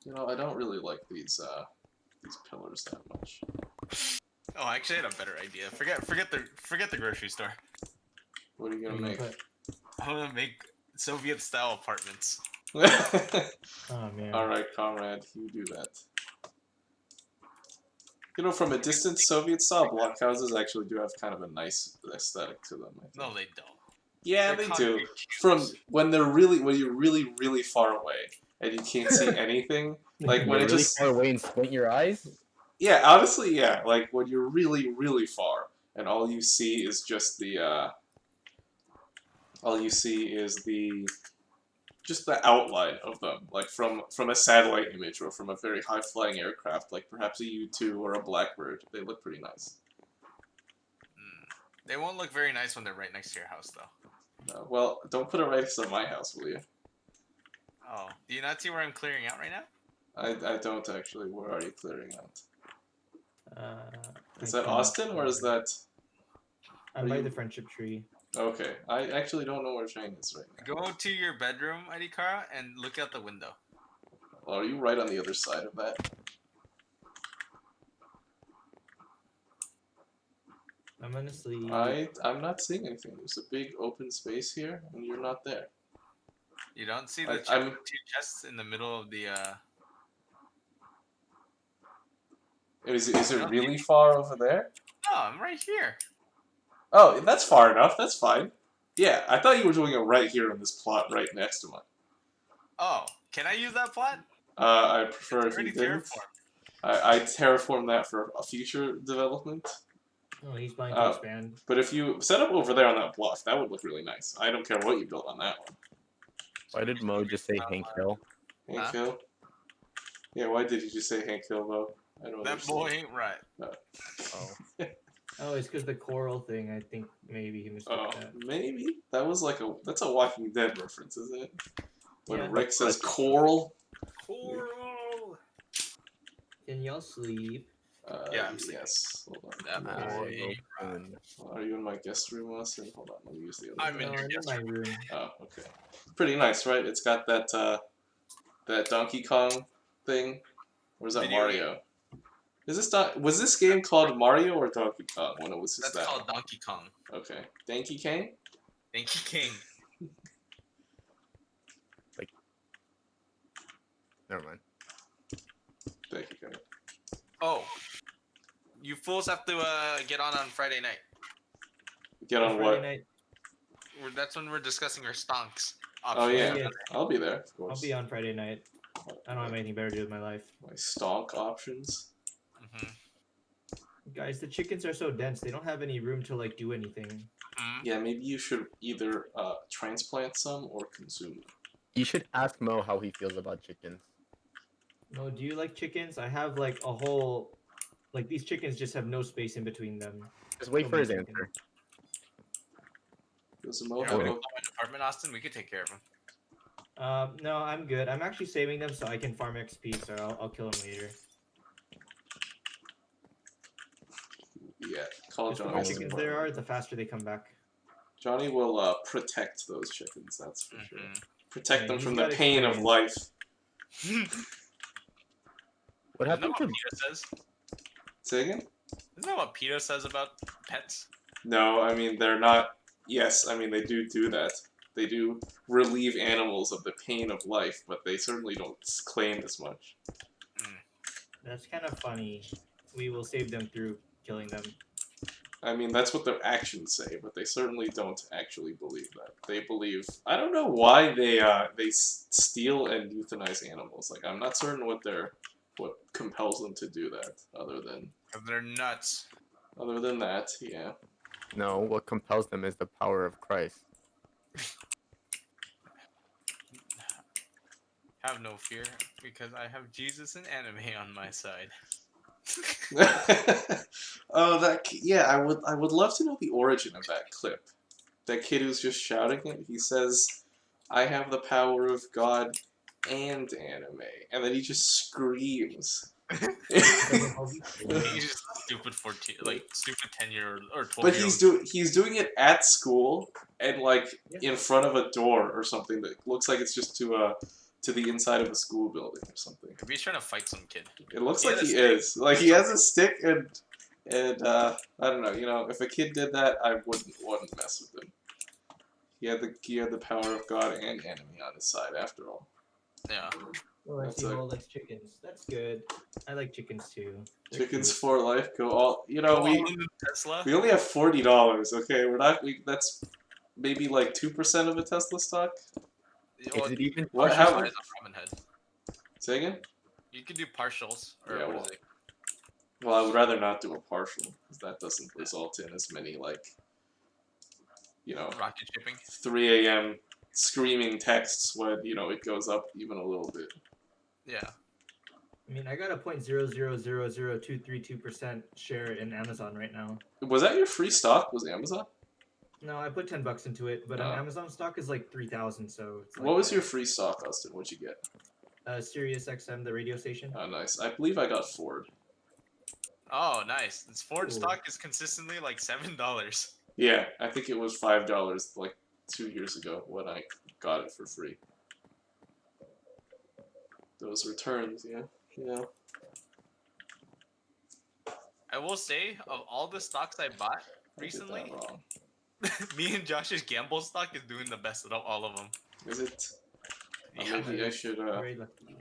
You know, I don't really like these pillars that much. Oh, I actually had a better idea. Forget the grocery store. What are you What gonna do you make? put? I'm gonna make Soviet style apartments. Oh man. Alright, comrade, you do that. You know, from a distance, Soviet-style blockhouses actually do have kind of a nice aesthetic to them, I think. No, they don't. Yeah, They're they do. concrete From cubes. when you're really, really far away and you can't see anything, like when You're it really just far away and squint your eyes. yeah, honestly, yeah, like when you're really, really far and all you see is just just the outline of them, like from a satellite image or from a very high flying aircraft, like perhaps a U-2 or a Blackbird. They look pretty nice. They won't look very nice when they're right next to your house, though. Well, don't put it right next to my house, will you? Oh, do you not see where I'm clearing out right now? I don't actually. Where are you clearing out? Is I that cannot Austin or is tell. that? I'm are by you- the friendship tree. Okay, I actually don't know where Shane is right now. Go to your bedroom, Adikara, and look out the window. Well, are you right on the other side of that? I'm gonna sleep. I'm not seeing anything. There's a big open space here, and you're not there. You don't see the I'm- two chests in the middle of the. Is it really far over there? No, I'm right here. Oh, that's far enough. That's fine. Yeah, I thought you were doing it right here in this plot right next to mine. Oh, can I use that plot? I prefer if Already you didn't. terraformed. I terraform that for a future development. Oh, he's planning to Oh. expand. But if you set up over there on that bluff, that would look really nice. I don't care what you built on that one. Why did Mo just say Hank Hill? Hank Huh? Hill? Yeah, why did you just say Hank Hill, though? I don't That understand. boy ain't right. Oh. Oh, it's because the coral thing. I think maybe he mistook Oh, that. maybe? That was like that's a Walking Dead reference, isn't it? When Yeah. Rick says coral. Coral. Can y'all sleep? Yeah, I'm sleeping. yes. Hold That on. boy ain't Are you in my guest room, Austin? Hold on, let me use the other I'm one. in No, your I'm guest my room. Oh, okay. Pretty nice, right? It's got that that Donkey Kong thing. Or is that Video Mario? Is this was this game called Mario or Donkey Kong when it was just That's that? called Donkey Kong. Okay. Donkey Kong? Donkey King. Never mind. Donkey Kong. Oh, you fools have to get on Friday night. Get on Friday what? night. That's when we're discussing our stonks. Oh yeah. Yeah. I'll be there, of I'll course. be on Friday night. I don't have anything better to do with my life. My stonk options. hmm Guys, the chickens are so dense. They don't have any room to like do anything. Yeah, maybe you should either transplant some or consume them. You should ask Mo how he feels about chickens. No, do you like chickens? I have like a whole, like these chickens just have no space in between them. Just wait So for his many answer. Does the You Mo want have me to a- call my department, Austin? We could take care of him. No, I'm good. I'm actually saving them so I can farm XP. So I'll kill them later. Yeah, call Just the Johnny. more chickens there are, the faster they come back. Johnny will protect those chickens, that's for sure. Protect Yeah, them he's from the got pain of life. What Isn't that happened what to PETA says? Say again? Isn't that what PETA says about pets? No, I mean, they're not. Yes, I mean, they do that. They do relieve animals of the pain of life, but they certainly don't claim as much. That's kind of funny. We will save them through killing them. I mean, that's what their actions say, but they certainly don't actually believe that. They believe. I don't know why they steal and euthanize animals. Like, I'm not certain what compels them to do that, other than They're nuts. that, yeah. No, what compels them is the power of Christ. Have no fear, because I have Jesus and anime on my side. Oh, yeah. I would love to know the origin of that clip. That kid who's just shouting it. He says, I have the power of God and anime, and then he just screams. He's just stupid 14, like stupid 10-year or 12 But year he's doing it at school and like Yeah. in front of a door or something that looks like it's just to the inside of a school building or something. Maybe he's trying to fight some kid. It looks He like had a he stick. is. Like he has a stick and I don't know, if a kid did that I wouldn't mess with him. He had the power of God and anime on his side after all. Yeah. Oh, I That's see a- Mo likes chickens. That's good. I like chickens too. They're Chickens cute. for life go all Go we all in the Tesla. we only have $40, okay? That's maybe like 2% of a Tesla stock. Well, Is it even What partial how size on Robinhood. say again? You could do partials or Yeah, what well, is it? Well, I would rather not do a partial because that doesn't result in as many like Rocket shipping. 3 a.m. screaming texts when it goes up even a little bit. Yeah. I mean, I got a 0.0000232% share in Amazon right now. Was that your free stock? Was Amazon? No, I put $10 into it, but Oh. Amazon stock is like 3,000. So it's like, What was your free stock, Austin? What'd you get? Sirius XM, the radio station? Oh, nice. I believe I got Ford. Oh, nice. This Ford Ooh. stock is consistently like $7. Yeah, I think it was $5 like 2 years ago when I got it for free. Those returns, yeah. I will say, of all the stocks I bought I did that recently, wrong. me and Josh's gamble stock is doing the best out of all of them. Is it? Yeah. Maybe I should. Very lucky.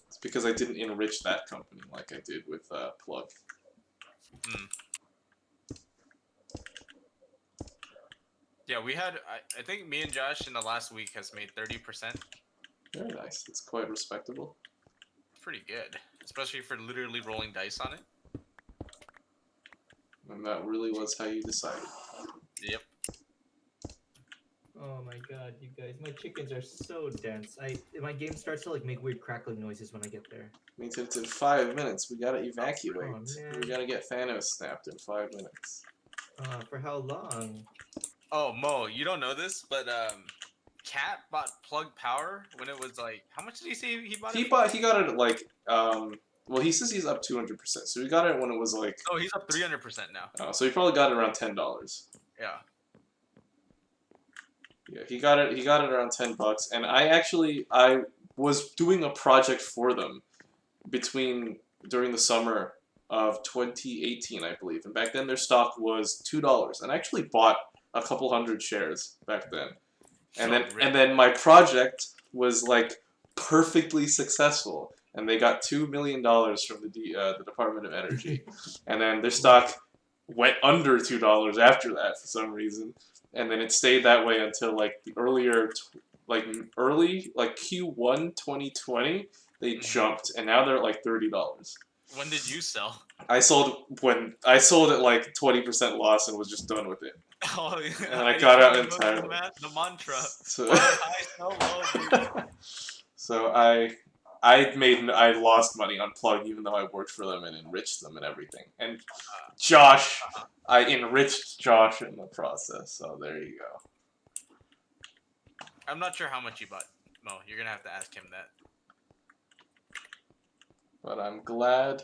It's because I didn't enrich that company like I did with Plug. Yeah, we had. I think me and Josh in the last week has made 30%. Very nice. It's quite respectable. Pretty good, especially for literally rolling dice on it. And that really was how you decided. Yep. Oh my god, you guys, my chickens are so dense. My game starts to like make weird crackling noises when I get there. Means it's in 5 minutes. We gotta evacuate. Oh, man. We gotta get Thanos snapped in 5 minutes. For how long? Oh, Mo, you don't know this, but Cat bought Plug Power when it was like, how much did he say he bought it? He got it at like well, he says he's up 200%. So he got it when it was like Oh, he's up 300% now. so he probably got it around $10. Yeah. Yeah, he got it around $10, and I was doing a project for them during the summer of 2018, I believe. And back then their stock was $2. And I actually bought a couple hundred shares back then. And then my project was like perfectly successful, and they got $2 million from the Department of Energy. And then their stock went under $2 after that for some reason. And then it stayed that way until like the early Q1 2020, they jumped, and now they're at like $30. When did you sell? I sold at like 20% loss and was just done with it. Oh, yeah. And I got out just remembered entirely. The mantra. So, Buy high, sell low, dude. so I lost money on Plug even though I worked for them and enriched them and everything. And Josh, I enriched Josh in the process. So there you go. I'm not sure how much you bought, Mo. You're gonna have to ask him that. But I'm glad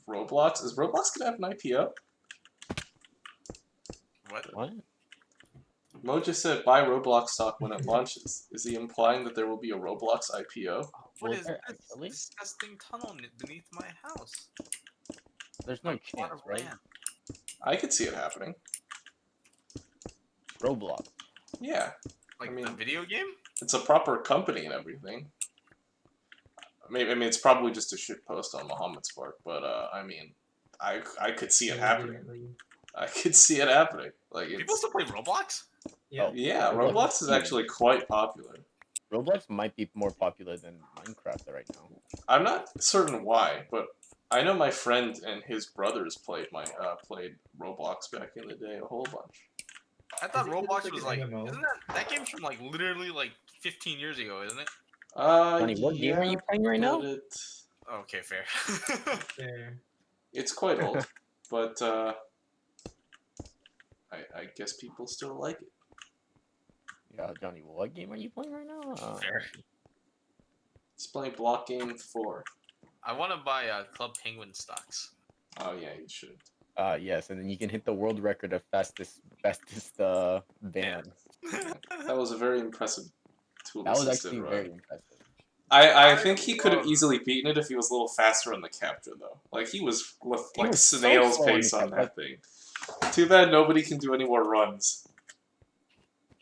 Roblox is gonna have an IPO. What? What? Mo just said buy Roblox stock when it launches. Is he implying that there will be a Roblox IPO? What Was is there this actually? disgusting tunnel beneath my house? There's no A plot chance, of right? land. I could see it happening. Roblox. Yeah, Like I mean- the video game? it's a proper company and everything. I mean, it's probably just a shit post on Muhammad Spark, but I mean, I could see it happening. I could see it happening. Like People it's still play Roblox? Yeah. Oh. yeah, Roblox Roblox is is huge. actually quite popular. Roblox might be more popular than Minecraft right now. I'm not certain why, but I know my friend and his brothers played Roblox back in the day a whole bunch. I thought Is it Roblox like was an like, MMO? isn't that game's from like literally like 15 years ago, isn't it? Honey, what game are yeah, you playing right now? but Okay, fair. Fair. it's quite old, but I guess people still like it. Yeah, Johnny, what game are you playing right now? Fair. Let's play Block Game 4. I want to buy Club Penguin stocks. Oh yeah, you should. Yes, and then you can hit the world record of fastest ban. That was a very impressive tool That was assisted actually run. very impressive. I I think he could have love- easily beaten it if he was a little faster on the capture though. Like he was with He like was so snail's slow on the pace on capture. that thing. Too bad nobody can do any more runs.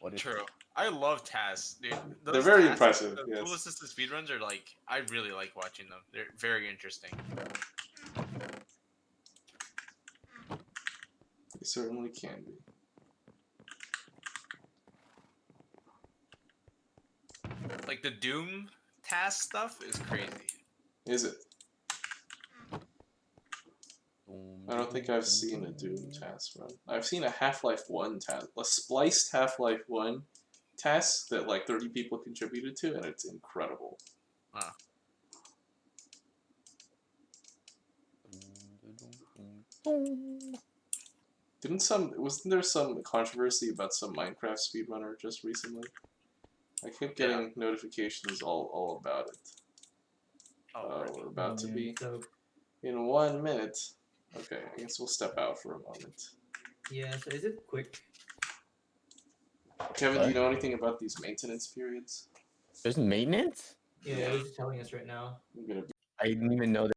What is True. I love TAS, dude. They're Those very TAS, impressive, The yes. tool assisted speedruns are like, I really like watching them. They're very interesting. They certainly can be. Like the Doom TAS stuff is crazy. Is it? I don't think I've seen a Doom task run. I've seen a Half-Life 1 task, a spliced Half-Life 1 task that like 30 people contributed to, and it's incredible. Wasn't there some controversy about some Minecraft speedrunner just recently? I kept getting notifications all about it. Oh, really? We're about to be So in 1 minute. Okay, I guess we'll step out for a moment. yeah, so is it quick? Kevin, do you What? know anything about these maintenance periods? There's maintenance? Yeah, Yeah. it was just telling us right now. I'm gonna be I didn't even know that.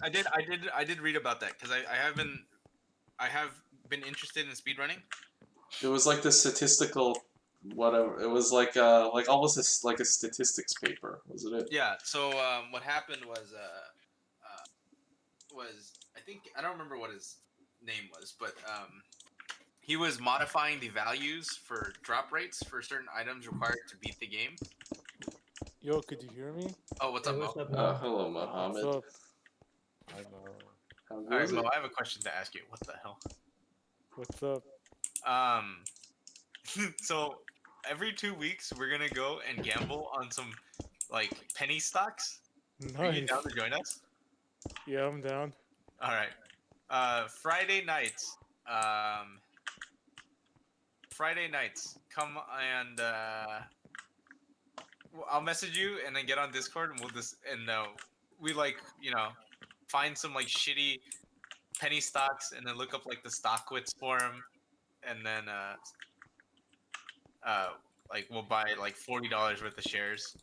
I did read about that because I have been interested in speedrunning. It was like the statistical, whatever. It was like almost like a statistics paper, wasn't it? Yeah. So what happened was I think I don't remember what his name was, but he was modifying the values for drop rates for certain items required to beat the game. Yo, could you hear me? Oh, what's Hey, up, Mo? what's up, Mo? Hello, What's Mohammed. up? I know. How All right, goes Mo. it? I have a question to ask you. What the hell? What's up? So every 2 weeks we're gonna go and gamble on some like penny stocks. Are you Nice. down to join us? Yeah, I'm down. All right. Friday nights. Friday nights. Come and I'll message you and then get on Discord and we'll just we find some like shitty penny stocks and then look up like the StockWits forum and then like we'll buy like $40 worth of shares.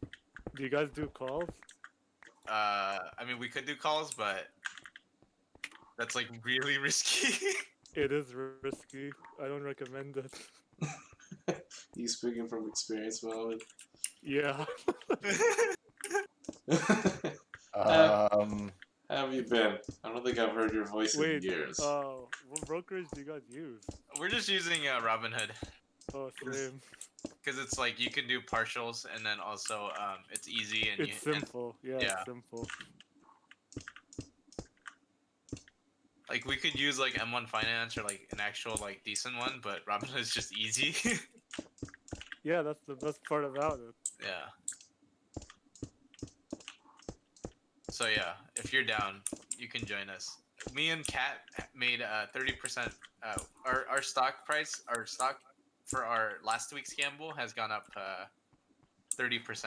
Do you guys do calls? I mean we could do calls, but that's like really risky. It is risky. I don't recommend it. You speaking from experience, Mohammed? Yeah. How have you been? I don't think I've heard your voice in Wait. years. What brokerage do you guys use? We're just using Robinhood Oh, same. because it's like you can do partials and then also it's easy and It's simple. Yeah, yeah. it's simple. like we could use like M1 Finance or like an actual like decent one, but Robinhood is just easy. Yeah, that's the best part about it. Yeah. So yeah, if you're down, you can join us. Me and Kat made 30%. Our stock price, our stock for our last week's gamble has gone up 30%.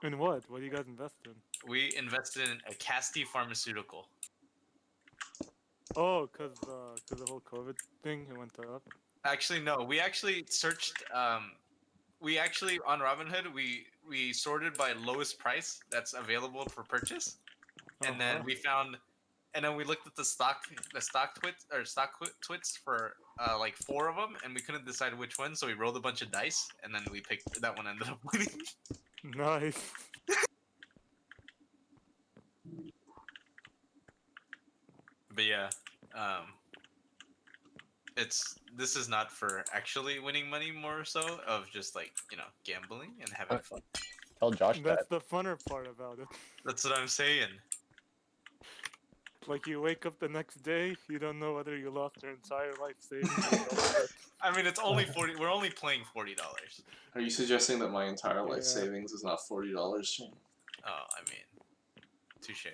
In what? What do you guys invest in? We invested in a Casti Pharmaceutical. Oh, cause the whole COVID thing, it went up. Actually, no. We actually searched. We actually on Robinhood we sorted by lowest price that's available for purchase, and then Uh-huh. we found, and then we looked at the stock twits for like 4 of them, and we couldn't decide which one, so we rolled a bunch of dice, and then we picked that one. Ended up winning. Nice. But yeah, this is not for actually winning money, more so of just like gambling and having fun. Tell Josh That's that. the funner part about it. That's what I'm saying. Like you wake up the next day, you don't know whether you lost your entire life savings. or doubled it. I mean, it's only 40. We're only playing $40. Are you suggesting that my entire life Yeah. savings is not $40, Shane? Oh, I mean, touche.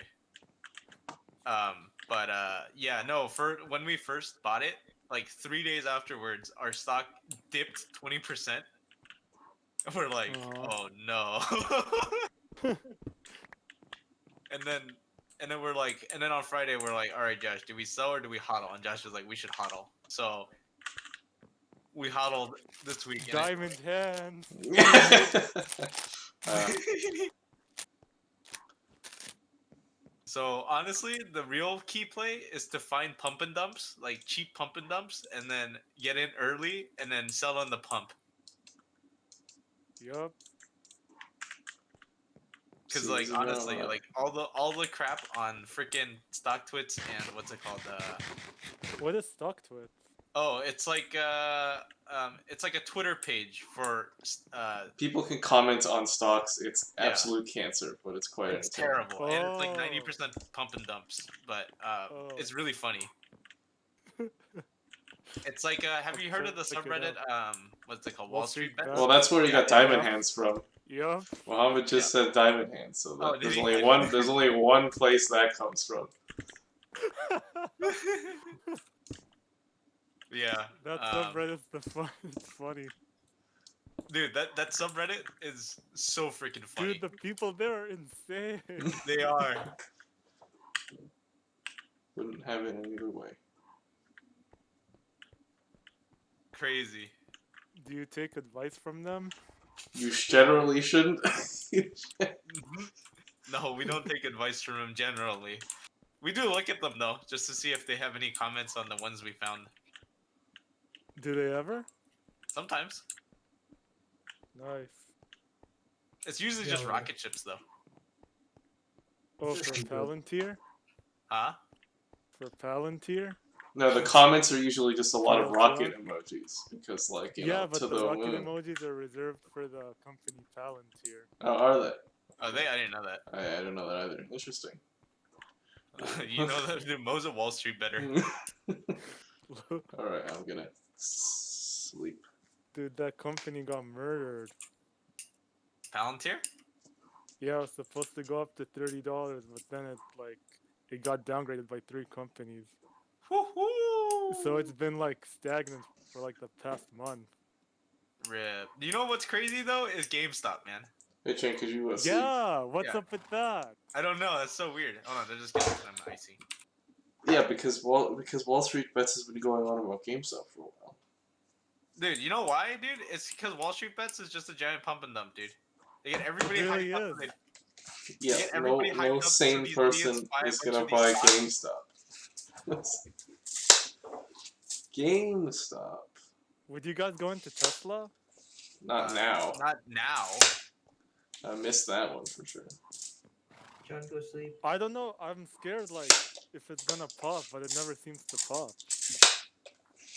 But yeah, no. For when we first bought it, like 3 days afterwards, our stock dipped 20%. We're like, Aw. oh no. and then we're like, and then on Friday we're like, all right, Josh, do we sell or do we hodl? And Josh was like, we should hodl. So we hodled this week. and Diamond hands. So honestly, the real key play is to find pump and dumps, like cheap pump and dumps, and then get in early and then sell on the pump. Yup. Because like honestly, like all the crap on freaking stock twits and what's it called? What is stock twit? Oh, it's like a Twitter page for People can comment on stocks. It's Yeah. absolute cancer, but it's quite it's entertaining. terrible and it's like Oh. 90% pump and dumps, but Oh. it's really funny. It's like have you heard of the Check it subreddit what's it called? Wall Wall Street Street Bets? Bets. Well, that's where you got Yeah. diamond hands from. Yup. Mohammed just said diamond hands, so that, Oh, did there's he? only one. There's only one place that comes from. Yeah. That subreddit's it's funny. Dude, that subreddit is so freaking funny. Dude, the people there are insane. They are. Wouldn't have it any other way. Crazy. Do you take advice from them? You generally shouldn't. No, we don't take advice from them generally. We do look at them though, just to see if they have any comments on the ones we found. Do they ever? Sometimes. Nice. It's usually Yeah, just well- rocket ships though. Oh, Just for keep it. Palantir? Huh? For Palantir? No, the comments are usually just a lot of Yeah, rocket emojis because, like, you Yeah, know, but to the the rocket moon. emojis are reserved for the company Palantir. Oh, are they? Oh, I didn't know that. I didn't know that either. Interesting. You know that dude, Mo's at Wall Street better. All right, I'm gonna sleep. Dude, that company got murdered. Palantir? Yeah, it was supposed to go up to $30, but then it got downgraded by 3 companies. Woohoo! So it's been like stagnant for like the past month. Rip. You know what's crazy though is GameStop, man. Hey, Chen, could you sleep? Yeah, what's Yeah. up with that? I don't know. That's so weird. Hold on, they're just getting some icy. Yeah, because Wall Street Bets has been going on about GameStop for a while. Dude, you know why, dude? It's because Wall Street Bets is just a giant pump and dump, dude. They get everybody really hyped up. is. and they- Yeah, get no, everybody hyped no up so sane these person idiots buy a is bunch gonna of these buy stocks. GameStop. GameStop. Would you guys go into Tesla? Not now. Not now. I missed that one for sure. John, go sleep. I don't know. I'm scared, like, if it's gonna pop, but it never seems to pop.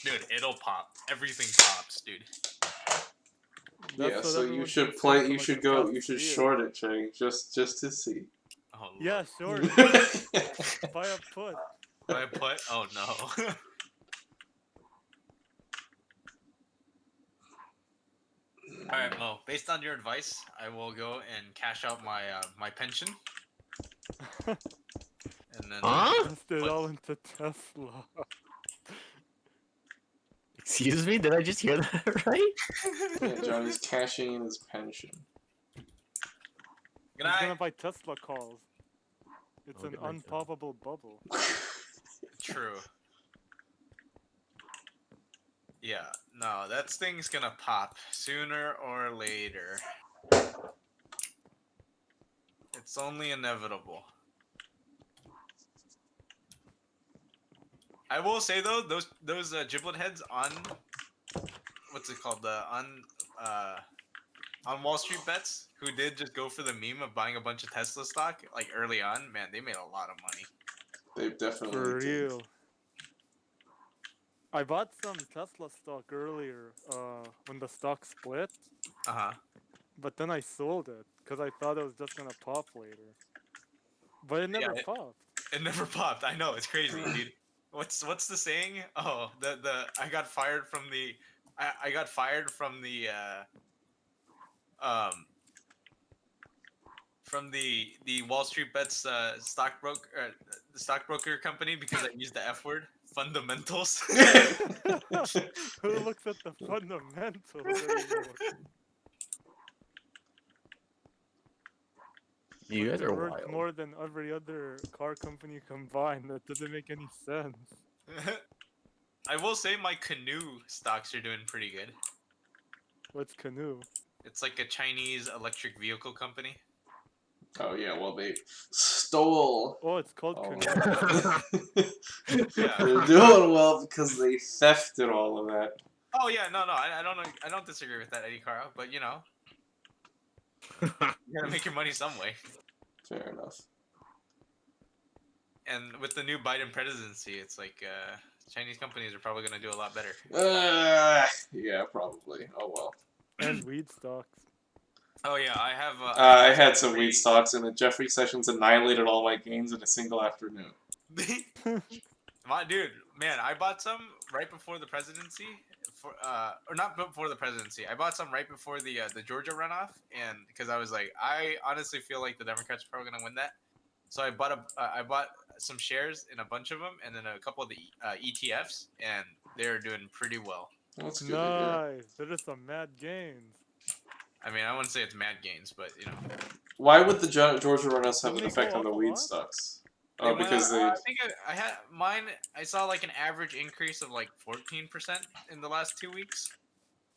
Dude, it'll pop. Everything pops, dude. Yeah, what so you everyone should keeps play. saying for, You like, should the go. past You should year. short it, Chang, just to see. Oh, Yeah, Lord. sure. Buy a put. I put? Oh no. Alright, Mo. Based on your advice, I will go and cash out my my pension. And then Huh? Invest it What? all into Tesla. Excuse me? Did I just hear that right? Yeah, Johnny's cashing in his pension. Good He's gonna night. buy Tesla calls. It's Oh, an good night, John. unpoppable bubble. True. Yeah, no, that thing's gonna pop sooner or later. It's only inevitable. I will say though, those giblet heads on what's it called, the on Wall Street bets, who did just go for the meme of buying a bunch of Tesla stock like early on, man, they made a lot of money. They definitely For did. real. I bought some Tesla stock earlier, when the stock split, Uh huh. but then I sold it because I thought it was just gonna pop later. But it never it- popped. It never popped. I know, it's crazy, dude. What's the saying? Oh, the I got fired from the I got fired from the um from the Wall Street Bets the stockbroker company because I used the F word, fundamentals. Who looks at the fundamentals anymore? You guys It are worth wild. more than every other car company combined. That doesn't make any sense. I will say my Canoe stocks are doing pretty good. What's Canoe? It's like a Chinese electric vehicle company. Oh yeah, well they stole. Oh, it's called all Canoe. of it. Yeah. They're doing well because they thefted all of that. Oh yeah, no, I don't know. I don't disagree with that, Eddie Caro. But you know, you gotta make your money some way. Fair enough. And with the new Biden presidency, it's like Chinese companies are probably gonna do a lot better. Yeah, probably. Oh well. And weed stocks. Oh yeah, I have. I had some weed stocks, and Jeffrey Sessions annihilated all my gains in a single afternoon. My dude, man, I bought some right before the presidency, or not before the presidency. I bought some right before the Georgia runoff, and because I was like, I honestly feel like the Democrats are probably gonna win that. So I bought some shares in a bunch of them, and then a couple of the ETFs, and they're doing pretty well. That's good to hear. Nice. There are some mad gains. I mean, I wouldn't say it's mad gains, but you know. Why would the Georgia runoffs have Didn't an they effect go on the up a weed lot? stocks? They Oh, went because up- they. I think I had mine. I saw like an average increase of like 14% in the last 2 weeks.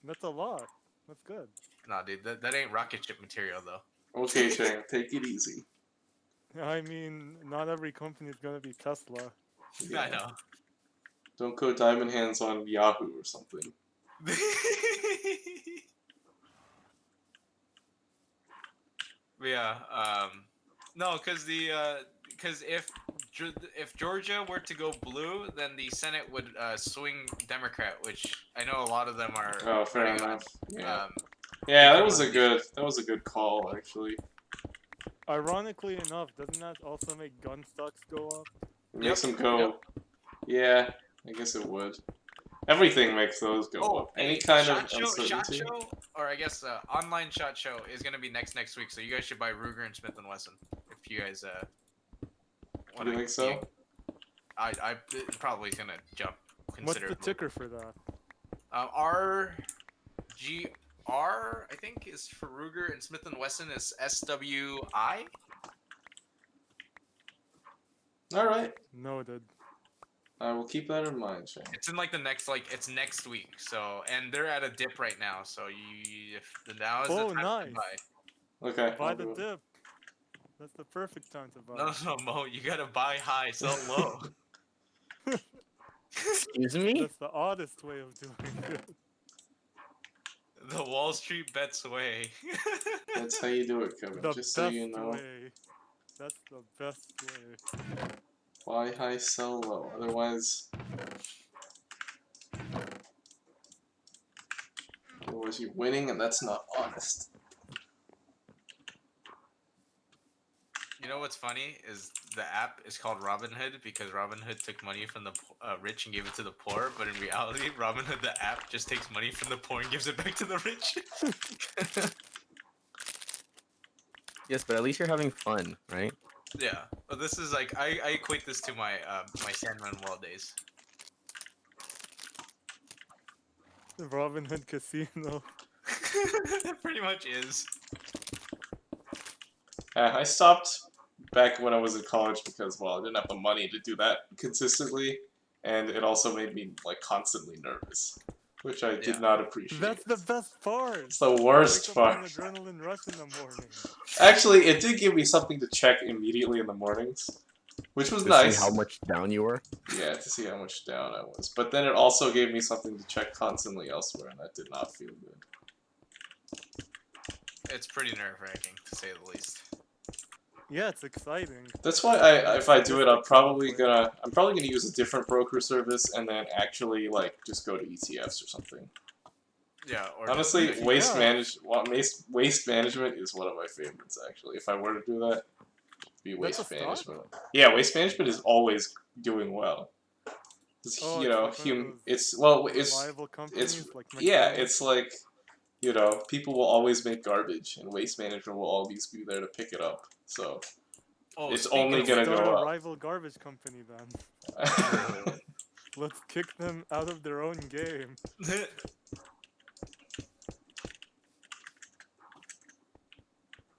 That's a lot. That's good. Nah, dude, that ain't rocket ship material though. Okay, Chang, take it easy. I mean, not every company is gonna be Tesla. I know. Don't go diamond hands on Yahoo or something. But yeah, no, because if Georgia were to go blue, then the Senate would swing Democrat, which I know a lot of them are. Oh, fair running on. enough. Yeah, Um, yeah, that was a good call actually. Ironically enough, doesn't that also make gun stocks go up? It makes Yep, them go. Yeah, I guess it would. Everything makes those go oh, up. Any hey, kind Shot of uncertainty. Show, or I guess online Shot Show is gonna be next week, so you guys should buy Ruger and Smith and Wesson if you guys want You think so? I it probably gonna jump What's considerably. the ticker for that? RGR, I think, is for Ruger, and Smith and Wesson is SWI. All right, Noted. I will keep that in mind, Shane. It's in like it's next week. So, and they're at a dip right now. So if the now is Oh, the time nice. to buy. Okay. Buy I'll the do it. dip. That's the perfect time to buy. No, Mo, you gotta buy high, sell low. Excuse me? That's the oddest way of doing it. The Wall Street bets way. That's how you do it, Kevin. The Just so you know. way. That's the best way. Buy high, sell low. Otherwise, you're winning, and that's not honest. You know what's funny is the app is called Robinhood because Robinhood took money from the rich and gave it to the poor, but in reality, Robinhood the app just takes money from the poor and gives it back to the rich. Yes, but at least you're having fun, right? Yeah, but this is like I equate this to my my San Manuel days. The Robin Hood Casino. It pretty much is. I stopped back when I was in college because, well, I didn't have the money to do that consistently, and it also made me like constantly nervous, which I did Yeah. not appreciate. That's the best part. It's the worst Wake up part. on adrenaline rush in the morning. Actually, it did give me something to check immediately in the mornings, which was To nice. see how much down you were. Yeah, to see how much down I was. But then it also gave me something to check constantly elsewhere, and that did not feel good. It's pretty nerve wracking to say the least. Yeah, it's exciting. That's why if I do it, I'm probably gonna use a different broker service and then actually like just go to ETFs or something. Yeah. Or Honestly, just- waste management is one of my favorites. Actually, if I were to do that, it'd be That's waste a stock? management. Yeah, waste management is always doing well. It's, Oh, you it's know, like one of those it's Reliable companies like yeah, McDonald's. it's like, you know, people will always make garbage, and waste management will always be there to pick it up. So Oh, it's speaking only of- gonna Start go a up. rival garbage company then. Let's kick them out of their own game.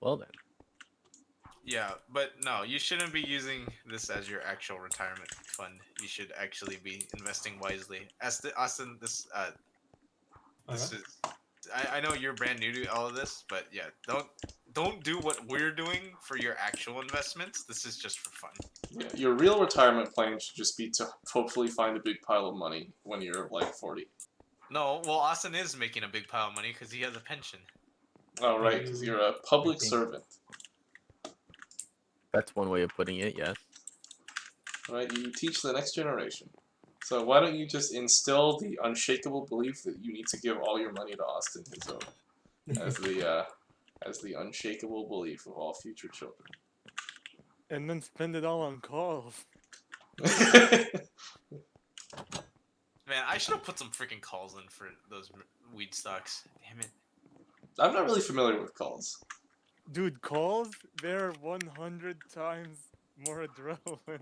Well then. Yeah, but no, you shouldn't be using this as your actual retirement fund. You should actually be investing wisely. Austin, this is. I know you're brand new to all of this, but yeah, don't do what we're doing for your actual investments. This is just for fun. Yeah, your real retirement plan should just be to hopefully find a big pile of money when you're like 40. No, well, Austin is making a big pile of money because he has a pension. Oh, right, because you're a public think- servant. That's one way of putting it, yes. Right, you teach the next generation. So why don't you just instill the unshakable belief that you need to give all your money to Austin his own as the unshakable belief of all future children. And then spend it all on calls. Man, I should have put some freaking calls in for those weed stocks. Damn it. I'm not really familiar with calls. Dude, calls, they're 100 times more adrenaline.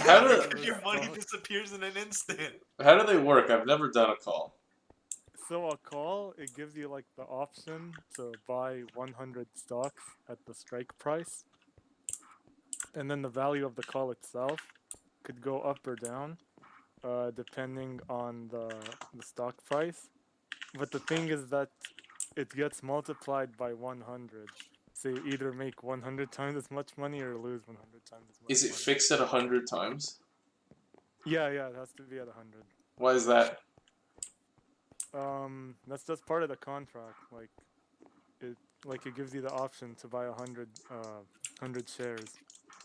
How do- Your money disappears in an instant. How do they work? I've never done a call. So a call, it gives you like the option to buy 100 stocks at the strike price. And then the value of the call itself could go up or down, depending on the stock price. But the thing is that it gets multiplied by 100. So you either make 100 times as much money or lose 100 times as much Is it money. fixed at 100 times? Yeah, it has to be at 100. Why is that? That's just part of the contract. It gives you the option to buy 100 shares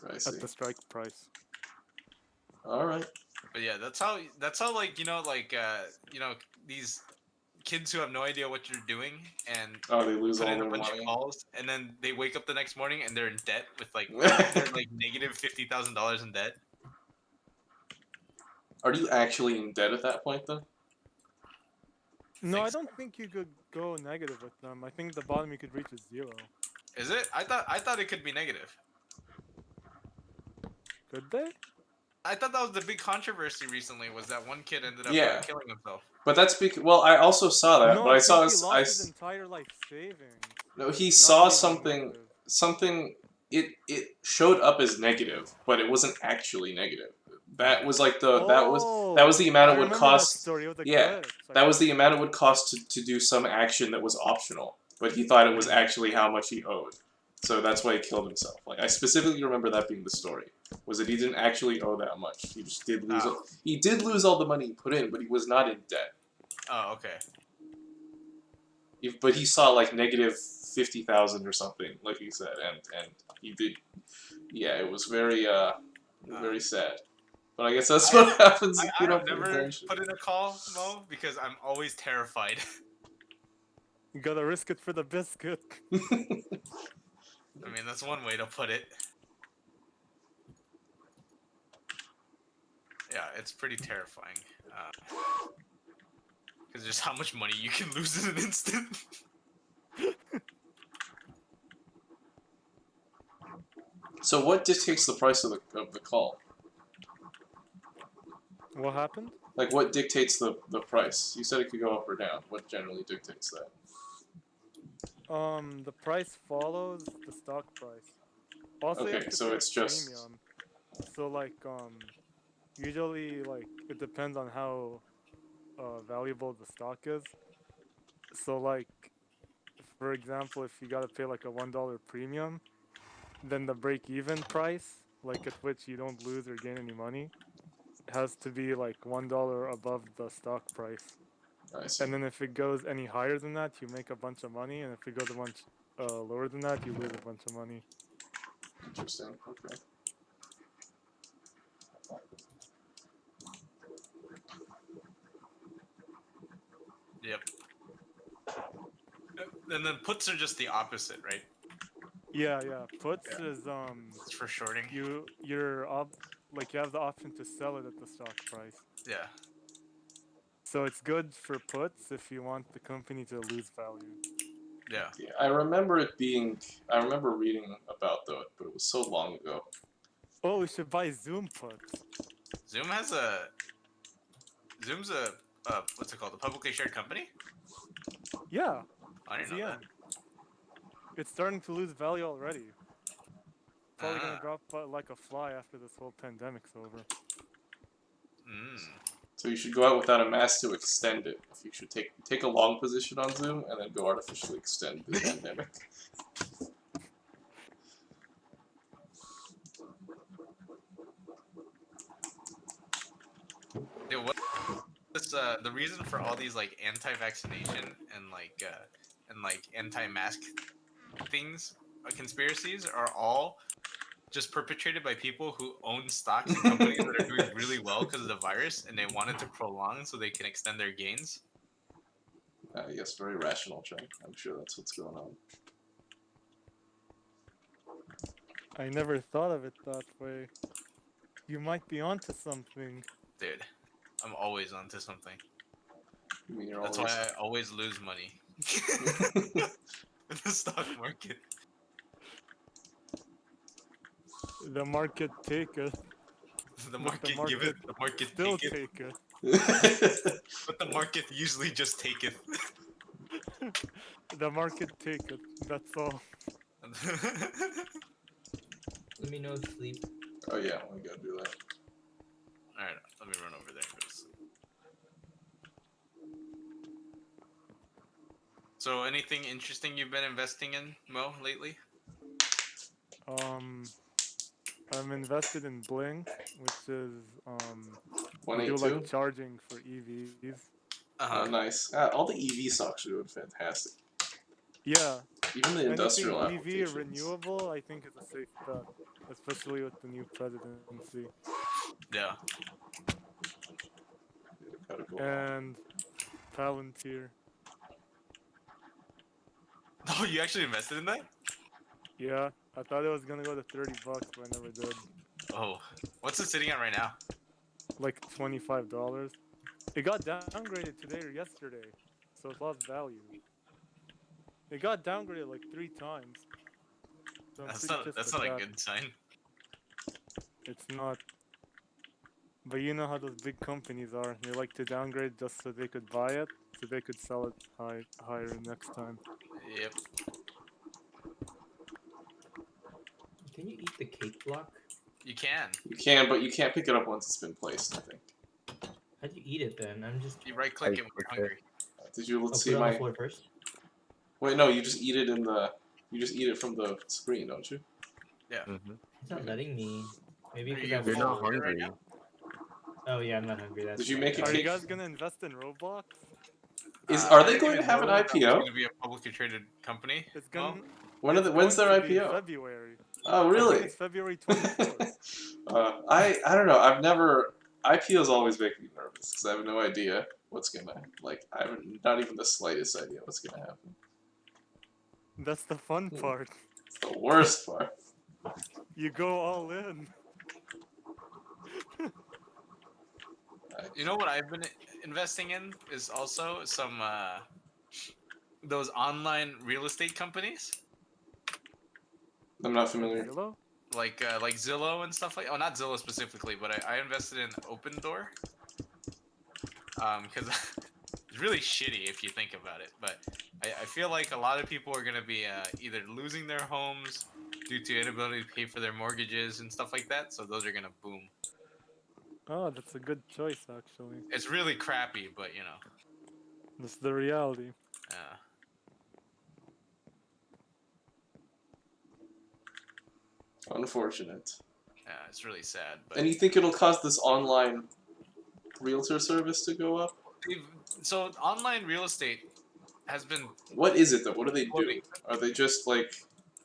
I see. at the strike price. All right. But yeah, that's how like these kids who have no idea what you're doing and Oh, they lose put all in a their bunch money. of calls and then they wake up the next morning and they're in debt with like negative $50,000 in debt. Are you actually in debt at that point, though? No, Think I so. don't think you could go negative with them. I think the bottom you could reach is 0. Is it? I thought it could be negative. Could they? I thought that was the big controversy recently was that one kid ended up Yeah. killing himself. But that's because, well, I also saw that, No, but I saw think he lost I his entire life savings. no, he Not saw even something negative. something it showed up as negative, but it wasn't actually negative. That was like that was the amount I it would remember cost. That story. It was a yeah, glitch. That was the amount it would cost to do some action that was optional, but he thought it was actually how much he owed. So that's why he killed himself. Like I specifically remember that being the story. Was that he didn't actually owe that much. He just did lose. Oh. He did lose all the money he put in, but he was not in debt. Oh, okay. But he saw like negative 50,000 or something, like he said, and he did. Yeah, it was very sad. But I guess that's what happens if you don't pay never attention. put in a call, Mo, because I'm always terrified. You gotta risk it for the biscuit. I mean, that's one way to put it. Yeah, it's pretty terrifying. Because just how much money you can lose in an instant. So what dictates the price of the call? What happened? Like what dictates the price? You said it could go up or down. What generally dictates that? The price follows the stock price. Also, you have Okay, to so pay a it's just premium. So like usually like it depends on how valuable the stock is. So like for example, if you gotta pay like a $1 premium, then the break-even price, like at which you don't lose or gain any money, has to be like $1 above the stock price. I see. And then if it goes any higher than that, you make a bunch of money, and if it goes a bunch lower than that, you lose a bunch of money. Interesting. Okay. Yep. And then puts are just the opposite, right? Yeah, yeah. Puts Yeah. is It's for shorting. like you have the option to sell it at the stock price. Yeah. So it's good for puts if you want the company to lose value. Yeah. Yeah, I remember it being. I remember reading about that, but it was so long ago. Oh, we should buy Zoom puts. Zoom's a what's it called? A publicly shared company? Yeah, I didn't know ZM. It's starting to lose value already. Probably gonna Ah. drop like a fly after this whole pandemic's over. that. Mm. So you should go out without a mask to extend it. If you should take a long position on Zoom and then go artificially extend the pandemic. Dude, what this the reason for all these like anti-vaccination and like anti-mask things, conspiracies are all just perpetrated by people who own stocks in companies that are doing really well because of the virus, and they wanted to prolong so they can extend their gains. Yes, very rational, Chen. I'm sure that's what's going on. I never thought of it that way. You might be onto something. Dude, I'm always onto something. I mean, you're That's always. why I always lose money in the stock market. The market taketh, The but market, give it, the market still take it, taketh. but the market usually just taketh. The market taketh. That's all. Let me know if sleep. Oh yeah, we gotta do that. Alright, let me run over there and go to sleep. So, anything interesting you've been investing in, Mo, lately? I'm invested in Blink, which is they do 182. like charging for EVs. Oh, nice. All the EV stocks are doing fantastic. Yeah, Even the industrial anything EV or applications. renewable, I think is a safe bet, especially with the new presidency. Yeah. Gotta go on. And Palantir. Oh, you actually invested in that? Yeah, I thought it was gonna go to $30, but I never did. Oh. What's it sitting at right now? Like $25. It got downgraded today or yesterday, so it lost value. It got downgraded like 3 times. So I'm That's pretty not, pissed that's at not a that. good sign. It's not. But you know how those big companies are. They like to downgrade just so they could buy it, so they could sell it higher next time. Yep. Can you eat the cake block? You can. You can, but you can't pick it up once it's been placed. I think. How'd you eat it then? I'm just. You right click I it when you're click it. hungry. Did you I'll put see it on the my? floor first. Wait, no. You just eat it in the. You just eat it from the screen, don't you? Mm-hmm. It's not letting me. Maybe Are because you I'm You're not full right hungry. now? Oh yeah, I'm not hungry. That's Did you why. make a Are you cake? guys gonna invest in Roblox? Are I they didn't going to even have an know that was IPO? going to be a publicly traded company. It's Well, gonna. When's It's their going to be in IPO? February. Oh, I really? think it's February 24th. I don't know. I've never IPOs always make me nervous because I have no idea what's gonna like. I have not even the slightest idea what's gonna happen. That's the fun part. It's the worst part. You go all in. you know what I've been investing in is also some those online real estate companies I'm not familiar. Zillow? like Zillow and stuff like. Oh, not Zillow specifically, but I invested in Open Door. Because it's really shitty if you think about it. But I feel like a lot of people are gonna be either losing their homes due to inability to pay for their mortgages and stuff like that. So those are gonna boom. Oh, that's a good choice, actually. It's really crappy, but you know, That's the reality. uh, Unfortunate. it's really sad. But And you think it'll cause this online realtor service to go up? so online real estate has been What is it though? What do they do? floating. Are they just like,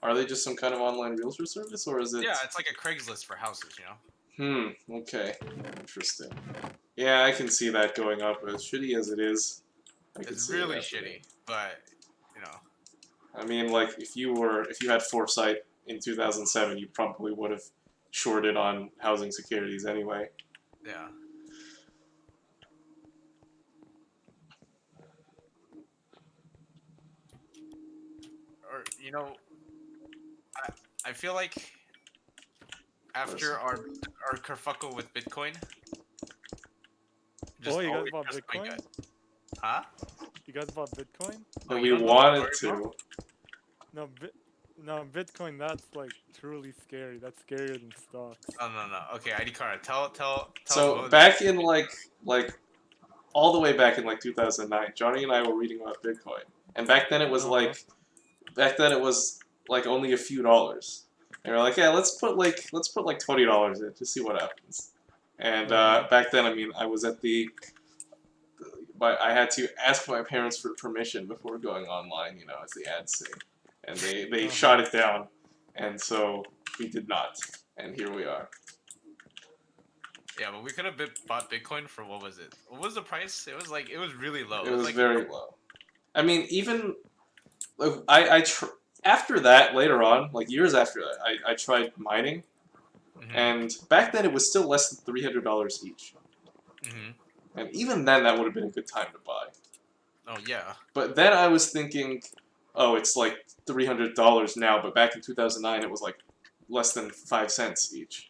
are they just some kind of online realtor service, or is it? Yeah, it's like a Craigslist for houses, you know. Okay. Interesting. Yeah, I can see that going up. As shitty as it is, I can It's see it really happening. shitty, but you know, I mean, like if you had foresight in 2007, you probably would have shorted on housing securities anyway. yeah. Or you know, I feel like after our kerfuckle with Bitcoin, Oh, you guys always bought trust my Bitcoin? gut. Huh? You guys bought Bitcoin? And you we don't know the wanted story, to. No, no, Bitcoin. That's like truly scary. That's scarier than stocks. No. Okay, ID card. Tell. So Mo back in like all the way back in like 2009, Johnny and I were reading about Bitcoin, and back then it was Uh-huh. like only a few dollars. And we're like, yeah, let's put like $20 in to see what happens. And back then, I mean, I was at but I had to ask my parents for permission before going online, you know, as the ads say, and they shot it down, and so we did not, and here we are. Yeah, but we could have bought Bitcoin for what was it? What was the price? It was really low. It was like very low. I mean, even like, after that, later on, like years after that, I tried mining, and back then it was still less than $300 each. And even then, that would have been a good time to buy. Oh yeah. But then I was thinking, oh, it's like $300 now, but back in 2009, it was like less than 5 cents each.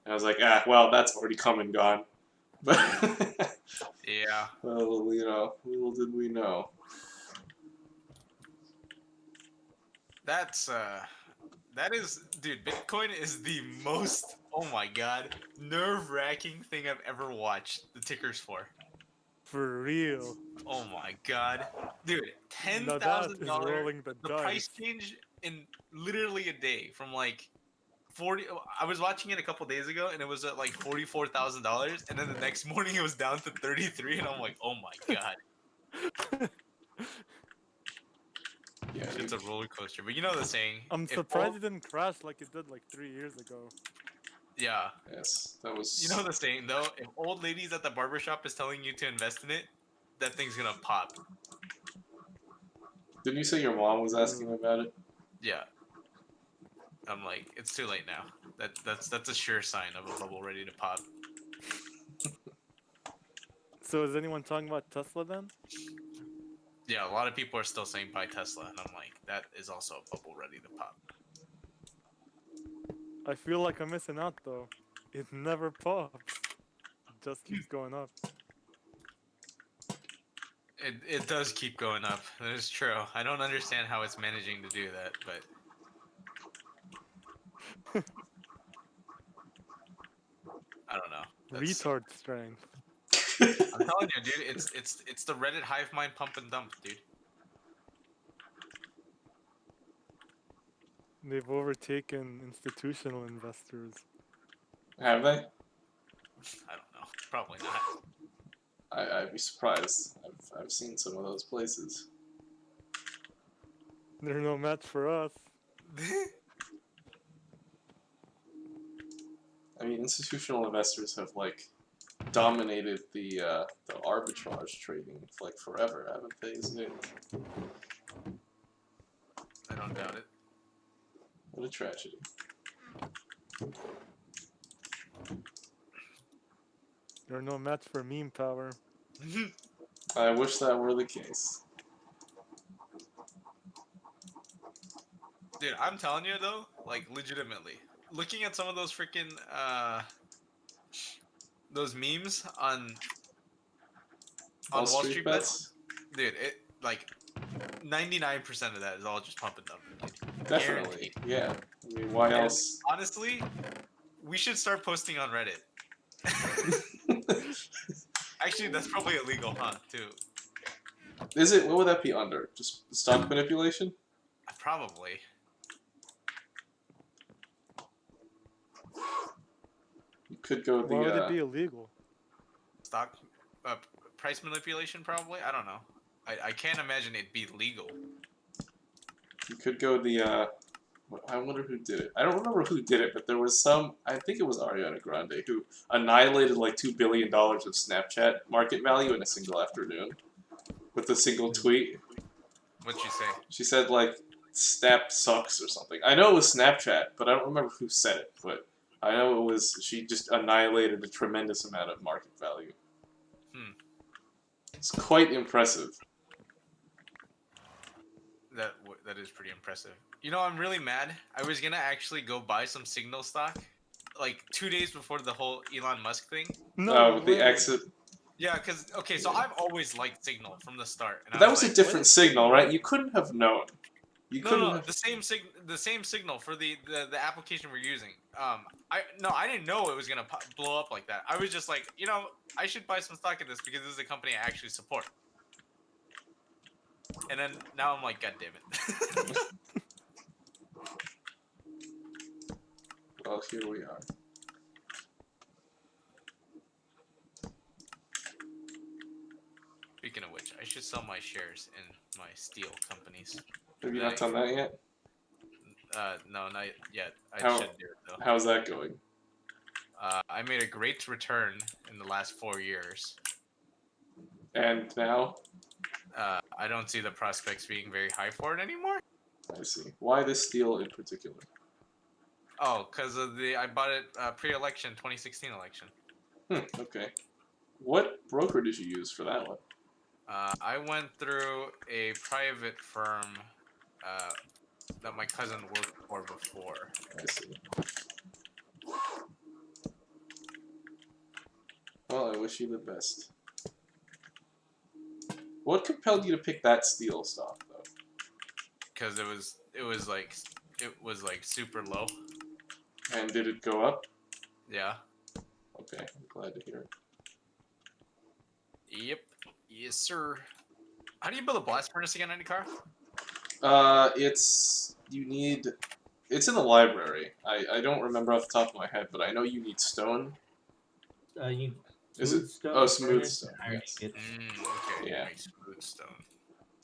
And I was like, well, that's already come and gone. But Yeah. well, you know, little did we know. That is, dude, Bitcoin is the most, oh my god, nerve-wracking thing I've ever watched the tickers for. For real. Oh my god. Dude, Now that is $10,000, rolling the the dice. price change in literally a day from like 40, I was watching it a couple days ago and it was at like $44,000 and then the next morning it was down to 33 and I'm like, oh my god. Yeah, It's a roller coaster, but you know the saying. I'm if surprised old- it didn't crash like it did like 3 years ago. Yeah. yes, that was. You know the saying though, if old ladies at the barbershop is telling you to invest in it, that thing's gonna pop. Didn't you say your mom was asking about it? Yeah. I'm like, it's too late now. That's a sure sign of a bubble ready to pop. So is anyone talking about Tesla then? Yeah, a lot of people are still saying buy Tesla, and I'm like, that is also a bubble ready to pop. I feel like I'm missing out though. It never pops. It just keeps going up. It does keep going up. That is true. I don't understand how it's managing to do that, but I don't know. That's- Retard strength. I'm telling you, dude, it's the Reddit hive mind pump and dump, dude. They've overtaken institutional investors. Have they? I don't know. Probably not. I'd be surprised. I've seen some of those places. They're no match for us. I mean, institutional investors have like dominated the arbitrage trading like forever, haven't they? Isn't it? I don't doubt it. What a tragedy. They're no match for meme power. I wish that were the case. Dude, I'm telling you though, like legitimately, looking at some of those freaking those memes on Wall Street bets, dude, it like 99% of that is all just pumping up. Definitely. Yeah. I mean, why And else? honestly, we should start posting on Reddit. Actually, that's probably illegal, huh? Too. Is it? What would that be under? Just stock manipulation? Probably. You could go Why would the. it be illegal? Stock price manipulation, probably. I don't know. I can't imagine it'd be legal. You could go the. I wonder who did it. I don't remember who did it, but there was some. I think it was Ariana Grande who annihilated like $2 billion of Snapchat market value in a single afternoon with a single tweet. What'd you say? She said like Snap sucks or something. I know it was Snapchat, but I don't remember who said it. But I know it was. She just annihilated a tremendous amount of market value. It's quite impressive. That is pretty impressive. You know, I'm really mad. I was gonna actually go buy some Signal stock, like 2 days before the whole Elon Musk thing. No, The way. exit. Yeah, cause okay, so I've always liked Signal from the start. And But I that was a like, different signal, right? You couldn't have known. You No, couldn't no, have. the same signal for the application we're using. I didn't know it was gonna blow up like that. I was just like, you know, I should buy some stock in this because this is a company I actually support. And then now I'm like, God damn it. Well, here we are. Speaking of which, I should sell my shares in my steel companies. Have you not done that yet? No, not yet. I How- should do it though. How's that going? I made a great return in the last 4 years. And now? I don't see the prospects being very high for it anymore. I see. Why this steel in particular? Oh, because of I bought it pre-election, 2016 election. Okay. What broker did you use for that one? I went through a private firm that my cousin worked for before. I see. Well, I wish you the best. What compelled you to pick that steel stock, though? Because it was like super low. And did it go up? Yeah. Okay, I'm glad to hear it. Yep. Yes, sir. How do you build a blast furnace again on your car? It's in the library. I don't remember off the top of my head, but I know you need stone. You Is it? stone, Oh, smooth furnace, stone. iron Yes. ingots. Okay. Yeah. Makes smooth stone.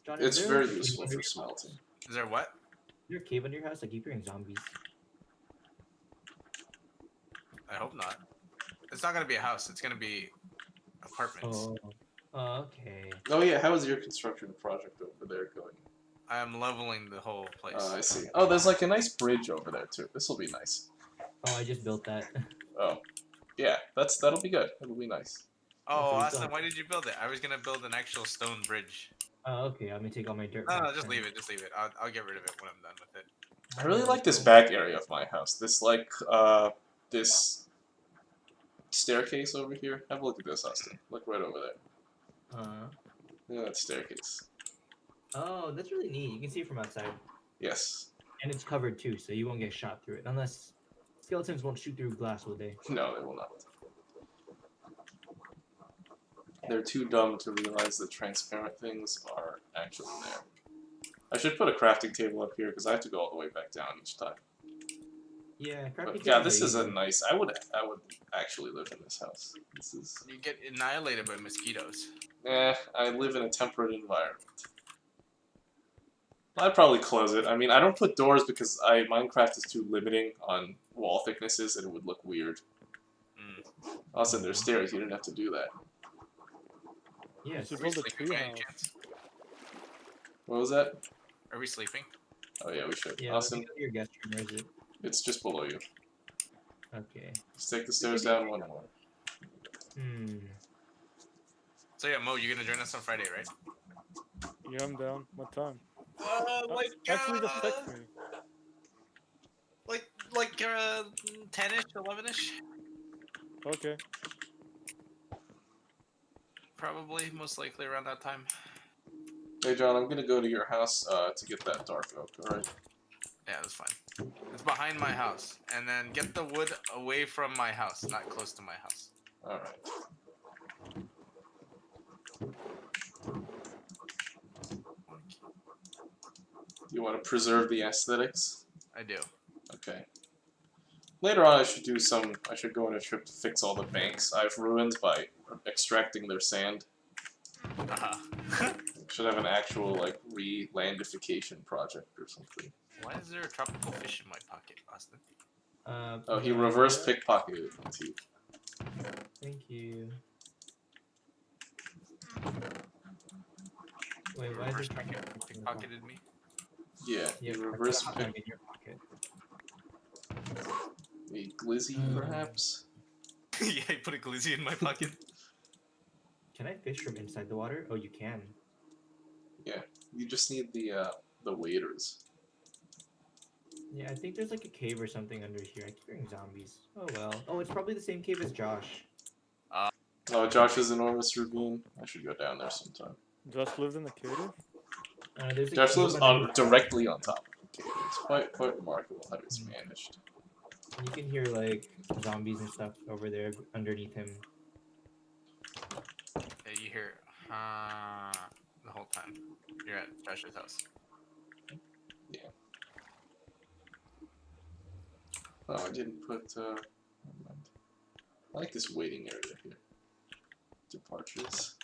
John, is It's there very a cave useful under for your smelting. house? Is there what? Is there a cave under your house? I keep hearing zombies. I hope not. It's not gonna be a house. It's gonna be apartments. Okay. Oh yeah, how is your construction project over there going? I'm leveling the whole place. I see. Oh, there's like a nice bridge over there too. This will be nice. Oh, I just built that. Oh, yeah, that'll be good. It'll be nice. Oh, so you still Austin, have- why did you build it? I was gonna build an actual stone bridge. Oh, okay. I'm gonna take all my dirt. No, back just then. leave it. Just leave it. I'll get rid of it when I'm done with it. I really like this back area of my house. This this staircase over here. Have a look at this, Austin. Look right over there. Look at that staircase. Oh, that's really neat. You can see it from outside, Yes. and it's covered too, so you won't get shot through it. Unless skeletons won't shoot through glass, will they? No, they will not. They're too dumb to realize that transparent things are actually there. I should put a crafting table up here because I have to go all the way back down each time. Yeah, crappy But yeah, kitchens this are is a easy. nice. I would actually live in this house. This is. You get annihilated by mosquitoes. I live in a temperate environment. I'd probably close it. I mean, I don't put doors because Minecraft is too limiting on wall thicknesses and it would look weird. Mm. Also, there's stairs. You didn't have to do that. Yes. should Are we build a sleeping tree by any house. chance? What was that? Are we sleeping? Oh yeah, we should. Yeah, let me Austin, go to your guest room. Where is it? it's just below you. Okay. Just take the stairs down one more. Hmm. So yeah, Mo, you're gonna join us on Friday, right? Yeah, I'm down. What time? uh, Actually, just text me. like 10ish, 11ish, Okay. probably, most likely around that time. Hey John, I'm gonna go to your house to get that dark oak. All right. Yeah, that's fine. It's behind my house, and then get the wood away from my house, not close to my house. All right. You want to preserve the aesthetics? I do. Okay. Later on, I should do some. I should go on a trip to fix all the banks I've ruined by extracting their sand. Should have an actual like re-landification project or something. Why is there a tropical fish in my pocket, Austin? Oh, he yeah, reverse yeah. pickpocketed my teeth. Thank you. Wait, why is Reverse this pickpocketed me? Yeah, he Yeah, reverse I'm pick in your pocket. a glizzy, perhaps. Yeah, I put a glizzy in my pocket. Can I fish from inside the water? Oh, you can. You just need the waders. Yeah, I think there's like a cave or something under here. I keep hearing zombies. Oh well. Oh, it's probably the same cave as Josh. Oh, Josh's enormous ravine. I should go down there sometime. Josh lives in the cave. There's a Josh cave lives underneath- directly on top of the cave. It's quite remarkable how it's managed. You can hear like zombies and stuff over there underneath him. Yeah, you hear the whole time. You're at Josh's house. Oh, I didn't put. Never mind. I like this waiting area here. Departures.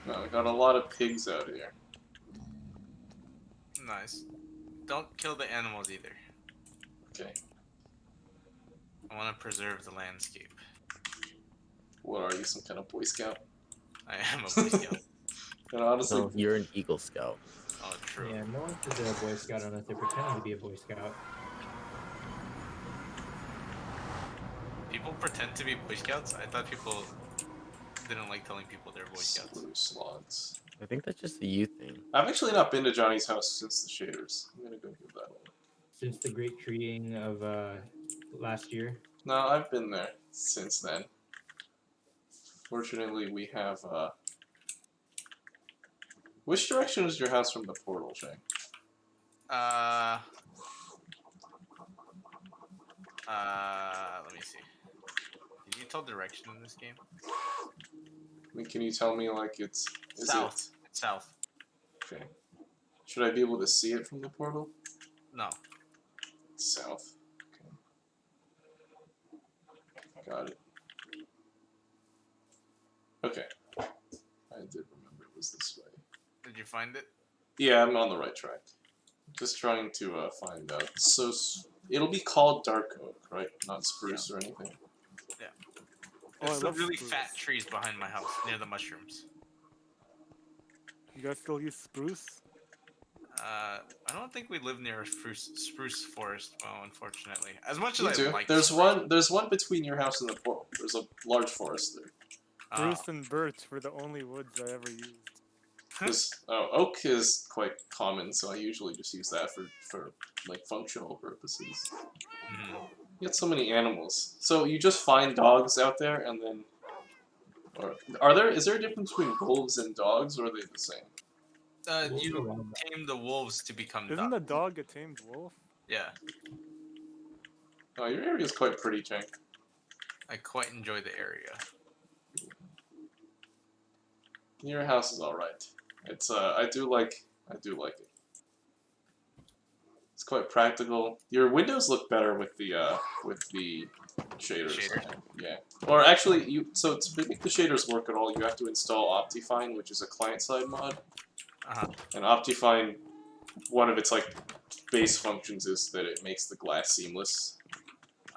No, I got a lot of pigs out here. Nice. Don't kill the animals either. Okay. I want to preserve the landscape. What are you, some kind of Boy Scout? I am a Boy Scout. And honestly, No, you're an Eagle Scout. Oh, true. Yeah, no one says they're a Boy Scout unless they're pretending to be a Boy Scout. People pretend to be Boy Scouts? I thought people didn't like telling people they're Boy Scouts. spruce logs. I think that's just a you thing. I've actually not been to Johnny's house since the shaders. I'm gonna go give that one. Since the great treeing of last year. No, I've been there since then. Fortunately, we have. Which direction is your house from the portal, Shane? Let me see. Did you tell direction in this game? I mean, can you tell me like it's South. It's south. it okay? Should I be able to see it from the portal? No. South. Okay. Got it. Okay. I did remember it was this way. Did you find it? Yeah, I'm on the right track. Just trying to find out. So it'll be called dark oak, right? Not spruce or anything. Oh, I It's the love really spruce. fat trees behind my house, near the mushrooms. You guys still use spruce? I don't think we live near a spruce forest, well, unfortunately. As much as You I do. like There's spruce. one between your house and the portal. There's a large forest there. Spruce and birch were the only woods I ever used. Oak is quite common, so I usually just use that for like functional purposes. Mhm. You get so many animals. So you just find dogs out there, and then, or is there a difference between wolves and dogs, or are they the same? Wolves You are wild. tame the wolves to become Isn't dogs. a dog a tamed wolf? Yeah. Oh, your area is quite pretty, Chang. I quite enjoy the area. Your house is all right. It's I do like it. It's quite practical. Your windows look better with the shaders. Shaders? Yeah. Or actually, to make the shaders work at all, you have to install Optifine, which is a client-side mod. Uh-huh. And Optifine, one of its like base functions is that it makes the glass seamless.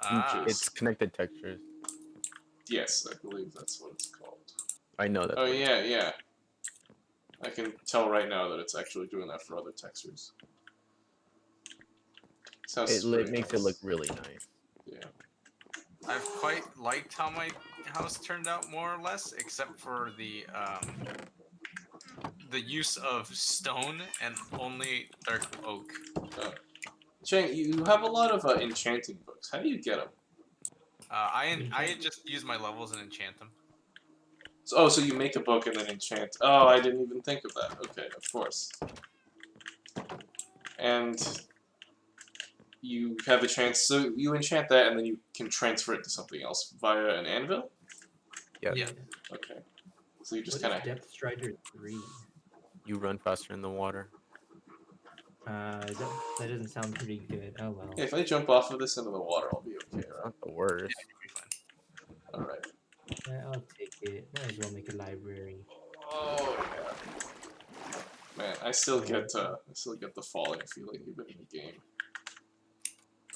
Ah, It's connected textures. Yes, I believe that's what it's called. I know that. Oh yeah. I can tell right now that it's actually doing that for other textures. Sounds It makes it look really nice. Yeah. I've quite liked how my house turned out more or less, except for the use of stone and only dark oak. Chang, you have a lot of enchanting books. How do you get them? I just use my levels and enchant them. So you make a book and then enchant. Oh, I didn't even think of that. Okay, of course. And you have a chance, so you enchant that and then you can transfer it to something else via an anvil? Yeah. Yeah. Okay. So you just What kind is of... Depth Strider 3? You run faster in the water. That doesn't sound pretty good. Oh well. If I jump off of this into the water, I'll be okay, It's right? not the worst. It'll be fine. Alright. Yeah, I'll take it. Might as well make a library. Oh, yeah. Man, I still get the falling feeling even in the game.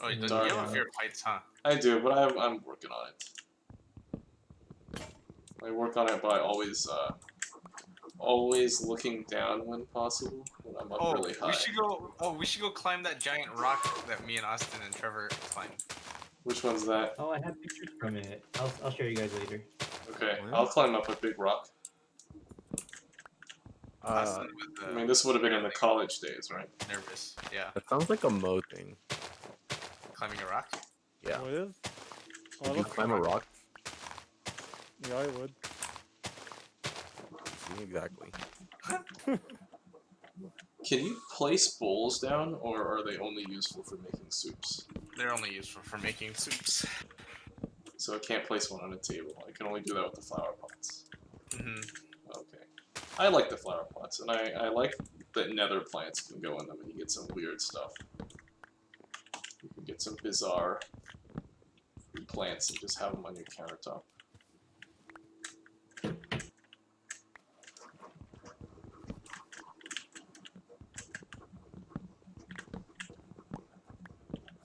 Oh, you Dark. have a fear of heights, huh? I do, but I'm working on it. I work on it by always looking down when possible when I'm up really high. we should go climb that giant rock that me and Austin and Trevor climbed. Which one's that? Oh, I have pictures from it. I'll show you guys later. Okay, What? I'll climb up a big rock. Austin was I mean, this would have been in the college days, right? nervous. Yeah, That sounds like a Mo thing. climbing a rock. Yeah. What is? Oh, Would you that's climb a rock? Yeah, I would. See, exactly. Can you place bowls down, or are they only useful for making soups? They're only useful for making soups. So I can't place one on a table. I can only do that with the flower pots. Hmm. Okay. I like the flower pots, and I like that nether plants can go in them and you get some weird stuff. You can get some bizarre plants and just have them on your countertop.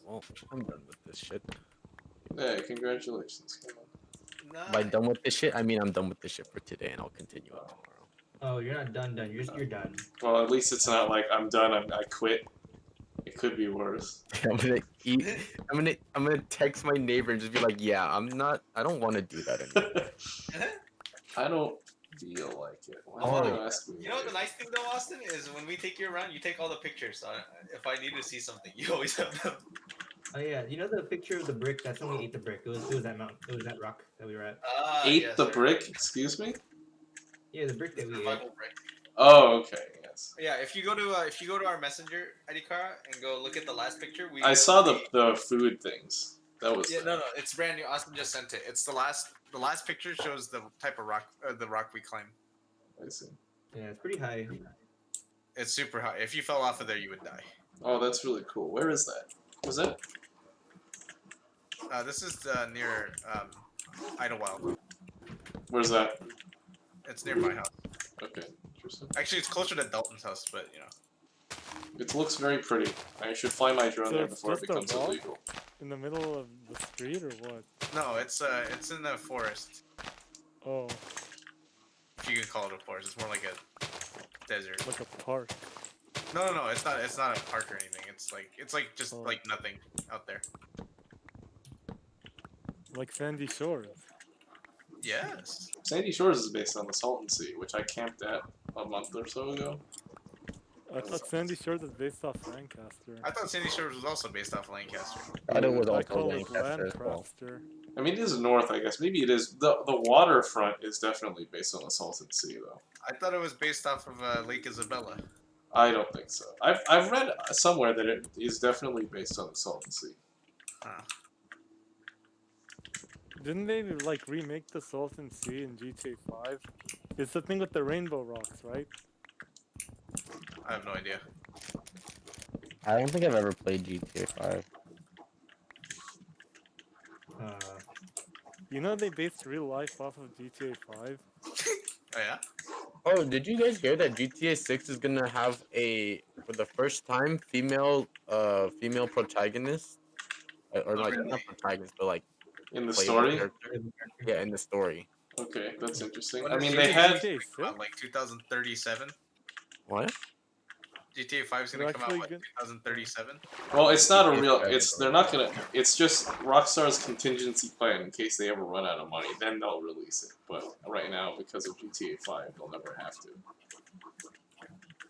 Well, I'm done with this shit. Yeah, congratulations. Come on. By done with this shit, I mean I'm done with this shit for today, and I'll continue it tomorrow. Oh, you're not done. You're done. Well, at least it's not like I'm done. I quit. It could be worse. I'm gonna eat. I'm gonna text my neighbor and just be like, yeah, I don't want to do that anymore. I don't feel like it. Why Oh. don't you ask me? You know what the nice thing though, Austin, is when we take you around, you take all the pictures. So if I need to see something, you always have them. Oh yeah, you know the picture of the brick? That's when we ate the brick. It was that mountain. It was that rock that we were at. Ate yes, the sir. brick? Excuse me? Yeah, the brick that we ate. Survival brick. Oh, okay. Yes. Yeah, if you go to our messenger, Adikara, and go look at the last picture, I saw the food things. That was. Yeah, no, it's brand new. Austin just sent it. It's the last picture shows the type of rock, the rock we climb. I see. Yeah, it's pretty high. It's super high. If you fell off of there, you would die. Oh, that's really cool. Where is that? Was that? This is near Idlewild. Where's that? It's near my house. Okay, interesting. Actually, it's closer to Dalton's house, but you know. It looks very pretty. I should fly my drone So there it's before it just a becomes rock? illegal. In the middle of the street or what? No, it's in the forest. Oh, If you can call it a forest, it's more like a desert. like a park. No, it's not. It's not a park or anything. It's like just Oh. like nothing out there. Like Sandy Shores. Yes. Sandy Shores is based on the Salton Sea, which I camped at a month or so ago. I thought Sandy Shores is based off Lancaster. I thought Sandy Shores was also based off Lancaster. I thought it was I also call it Lancaster as well. Lancaster. I mean, it is north, I guess. Maybe it is. The waterfront is definitely based on the Salton Sea, though. I thought it was based off of Lake Isabella. I don't think so. I've read somewhere that it is definitely based on the Salton Sea. Huh. Didn't they like remake the Salton Sea in GTA 5? It's the thing with the rainbow rocks, right? I have no idea. I don't think I've ever played GTA 5. Uh, You know they based real life off of GTA 5? Oh yeah. Oh, did you guys hear that GTA 6 is gonna have for the first time, female protagonist? Or Oh like, really? not protagonist, but like In the playable story? character? Yeah, in the story. Okay, that's interesting. When I is mean, GTA they had. 6 GTA gonna come out, 6? like 2037. What? GTA 5 is They're gonna come out actually what, good. 2037. Well, it's not a GTA real. 5 It's is they're not gonna. It's just Rockstar's contingency plan in case they ever run out of money. Then they'll release it. But right now, because of GTA 5, they'll never have to.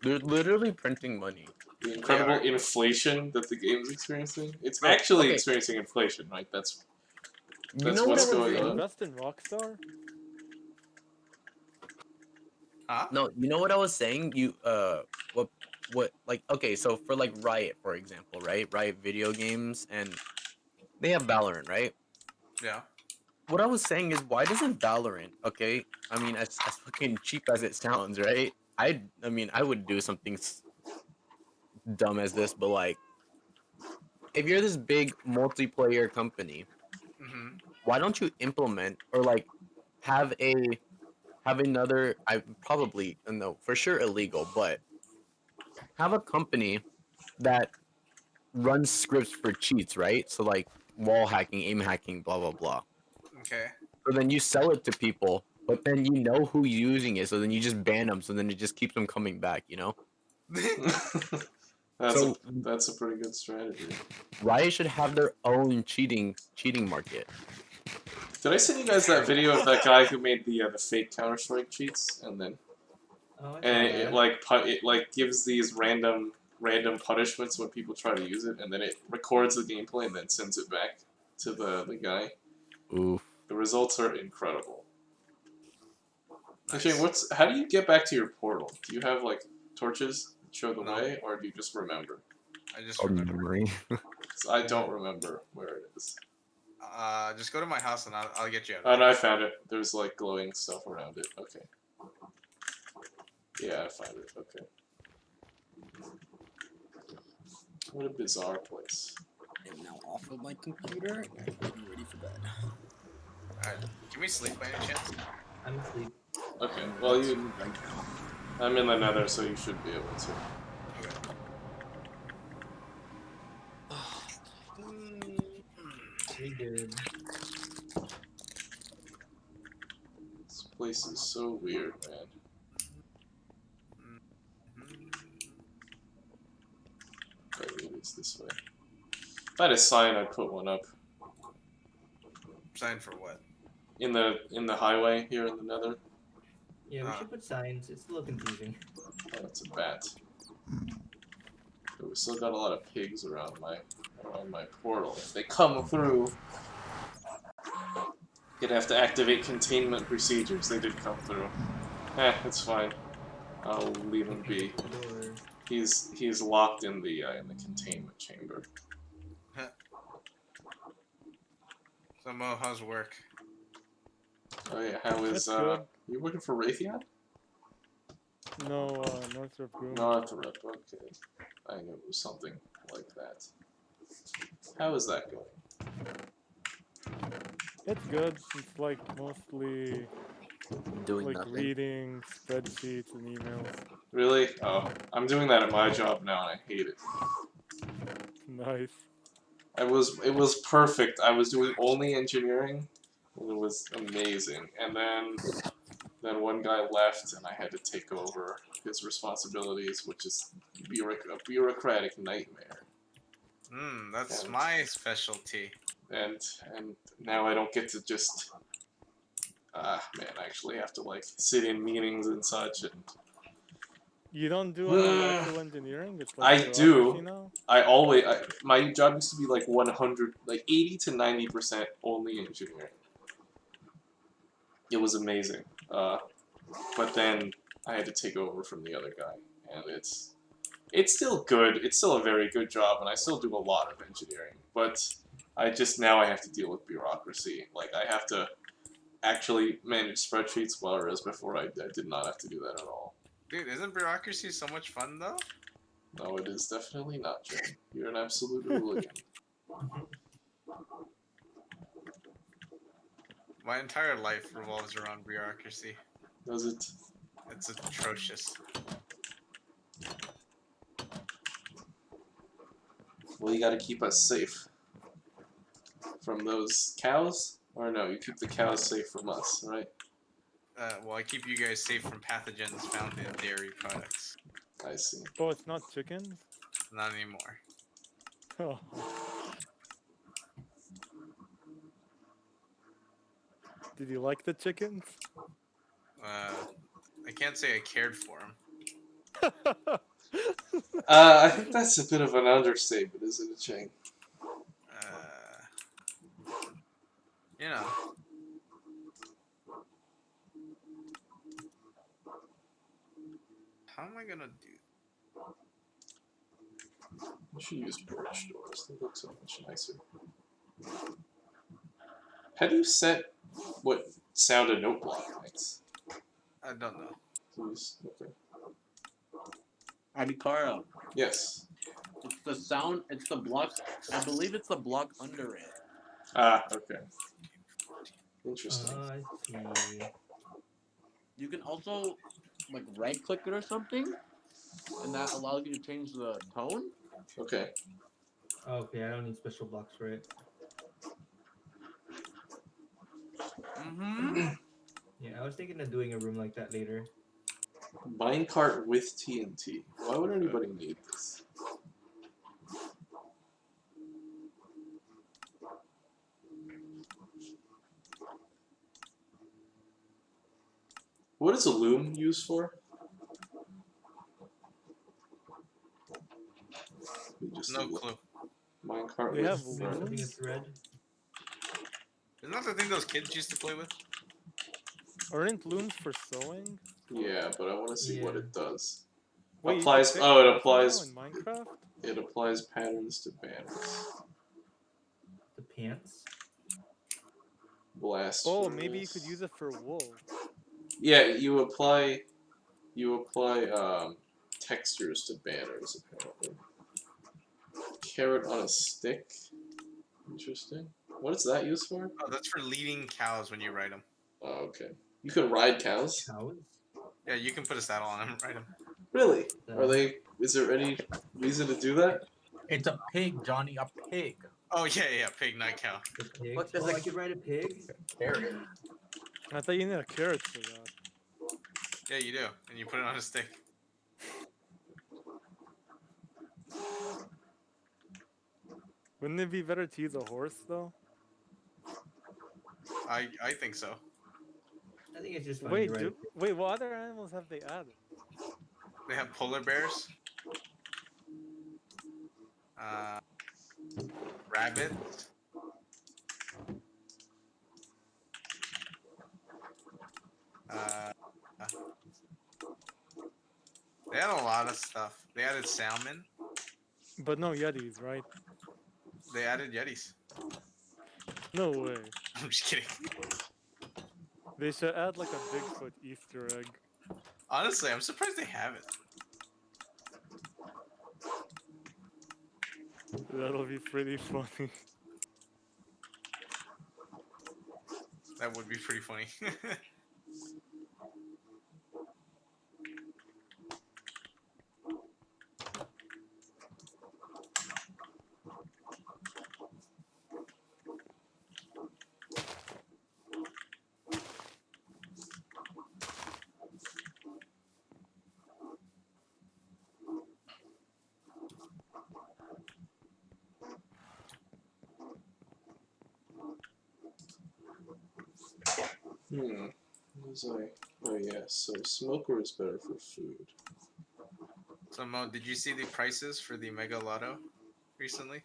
They're literally printing money. The incredible are. inflation that the game's experiencing. It's Bro, actually okay. experiencing inflation, right? That's You That's know what what's I was going They on. saying? invest in Rockstar? Huh? No, you know what I was saying? What like okay, so for like Riot, for example, right? Riot video games and they have Valorant, right? Yeah. What I was saying is why doesn't Valorant, okay? I mean as fucking cheap as it sounds, right? I mean I would do something dumb as this, but like if you're this big multiplayer company, Mm-hmm. why don't you implement or like have another I probably no for sure illegal, but have a company that runs scripts for cheats, right? So like wall hacking, aim hacking, blah blah blah. Okay. So then you sell it to people, but then you know who's using it, so then you just ban them, so then it just keeps them coming back, you know? So that's a pretty good strategy. Riot should have their own cheating market. Did I send you guys that video of that guy who made the fake Counter Strike cheats and then oh, I and saw it that. like it like gives these random punishments when people try to use it, and then it records the gameplay and then sends it back to the guy. Oof. The results are incredible. Nice. Actually, how do you get back to your portal? Do you have like torches that show the No. way, or do you just remember? I just remember. Memory. 'Cause I don't remember where it is. Just go to my house and I'll get you out. Oh no, I found it. There's like glowing stuff around it. Okay. Yeah, I found it. Okay. What a bizarre place. I'm now off of my computer and getting ready for bed. Alright. Can we sleep by any chance? I'm asleep. Okay. Well, you. Right now. I'm in the Nether, so you should be able to. We good. This place is so weird, man. Okay, maybe it's this way. If I had a sign, I'd put one up Sign for what? in the highway here in the Nether. Yeah, we should put signs. It's a little confusing. Oh, that's a bat. But we still got a lot of pigs around my portal. If they come through, you'd have to activate containment procedures. They did come through. It's fine. I'll leave him be. Door. He's locked in the containment chamber. So Mo, how's work? Oh yeah, how is That's good. you working for Raytheon? No, Northrop Grumman. Northrop, okay. I knew it was something like that. How is that going? It's good. It's like mostly Doing like nothing. reading spreadsheets and emails. Really? Oh, I'm doing that at my job now and I hate it. Nice. It was perfect. I was doing only engineering, and it was amazing. And then one guy left, and I had to take over his responsibilities, which is a bureaucratic nightmare. That's Yeah. my specialty. And now I don't get to just man, I actually have to like sit in meetings and such. And You don't do actual engineering? It's I like do. bureaucracy now? My job used to be like 100, like 80 to 90% only engineering. It was amazing. But then I had to take over from the other guy, and it's still good. It's still a very good job, and I still do a lot of engineering. But I just now I have to deal with bureaucracy. Like I have to actually manage spreadsheets, whereas before I did not have to do that at all. Dude, isn't bureaucracy so much fun though? No, it is definitely not, Jim. You're an absolute hooligan. My entire life revolves around bureaucracy. Does it? It's atrocious. Well, you gotta keep us safe from those cows? Or no, you keep the cows safe from us, right? Well, I keep you guys safe from pathogens found in dairy products. I see. Oh, it's not chickens? Not anymore. Oh. Did you like the chickens? I can't say I cared for them. I think that's a bit of an understatement, isn't it, Chang? You know. How am I gonna do? You should use porch doors. They look so much nicer. How do you set what sound a note block makes? I don't know. Please. Okay. Adikara. Yes. It's the sound. It's the block. I believe it's the block under it. Ah, okay. Interesting. I see. You can also like right click it or something, and that allows you to change the tone. Okay. Okay, I don't need special blocks for it. Mm-hmm. Yeah, I was thinking of doing a room like that later. Minecart with TNT. Why would anybody need this? What is a loom used for? We just No do clue. Minecart They with have thread. Something a looms? thread. Isn't that the thing those kids used to play with? Aren't looms for sewing? Yeah, but I want to see what Yeah. it does. Wait, you Applies- can pick oh, it patterns applies- now in Minecraft? It applies patterns to banners. The pants. Blast. Oh, maybe you could furnace. use it for wool. Yeah, you apply textures to banners apparently. Carrot on a stick. Interesting. What is that used for? Oh, that's for leading cows when you ride them. Oh, okay. You can ride cows. Cows. Yeah, you can put a saddle on them and ride them. Really? The Are they? Is there any reason to do that? It's a pig, Johnny, a pig. Oh yeah, pig, not cow. The pig. What is Oh, a- I could ride a pig. Carrot. I thought you needed carrots for that. Yeah, you do, and you put it on a stick. Wouldn't it be better to use a horse though? I think so. I think it's just fun Wait, to ride. wait, what other animals have they added? They have polar bears. Rabbits. They had a lot of stuff. They added salmon. But no Yetis, right? They added yetis. No way. I'm just kidding. They should add like a Bigfoot Easter egg. Honestly, I'm surprised they haven't. That'll be pretty funny. That would be pretty funny. What was I? Oh yeah. So smoker is better for food. So Mo, did you see the prices for the Mega Lotto recently?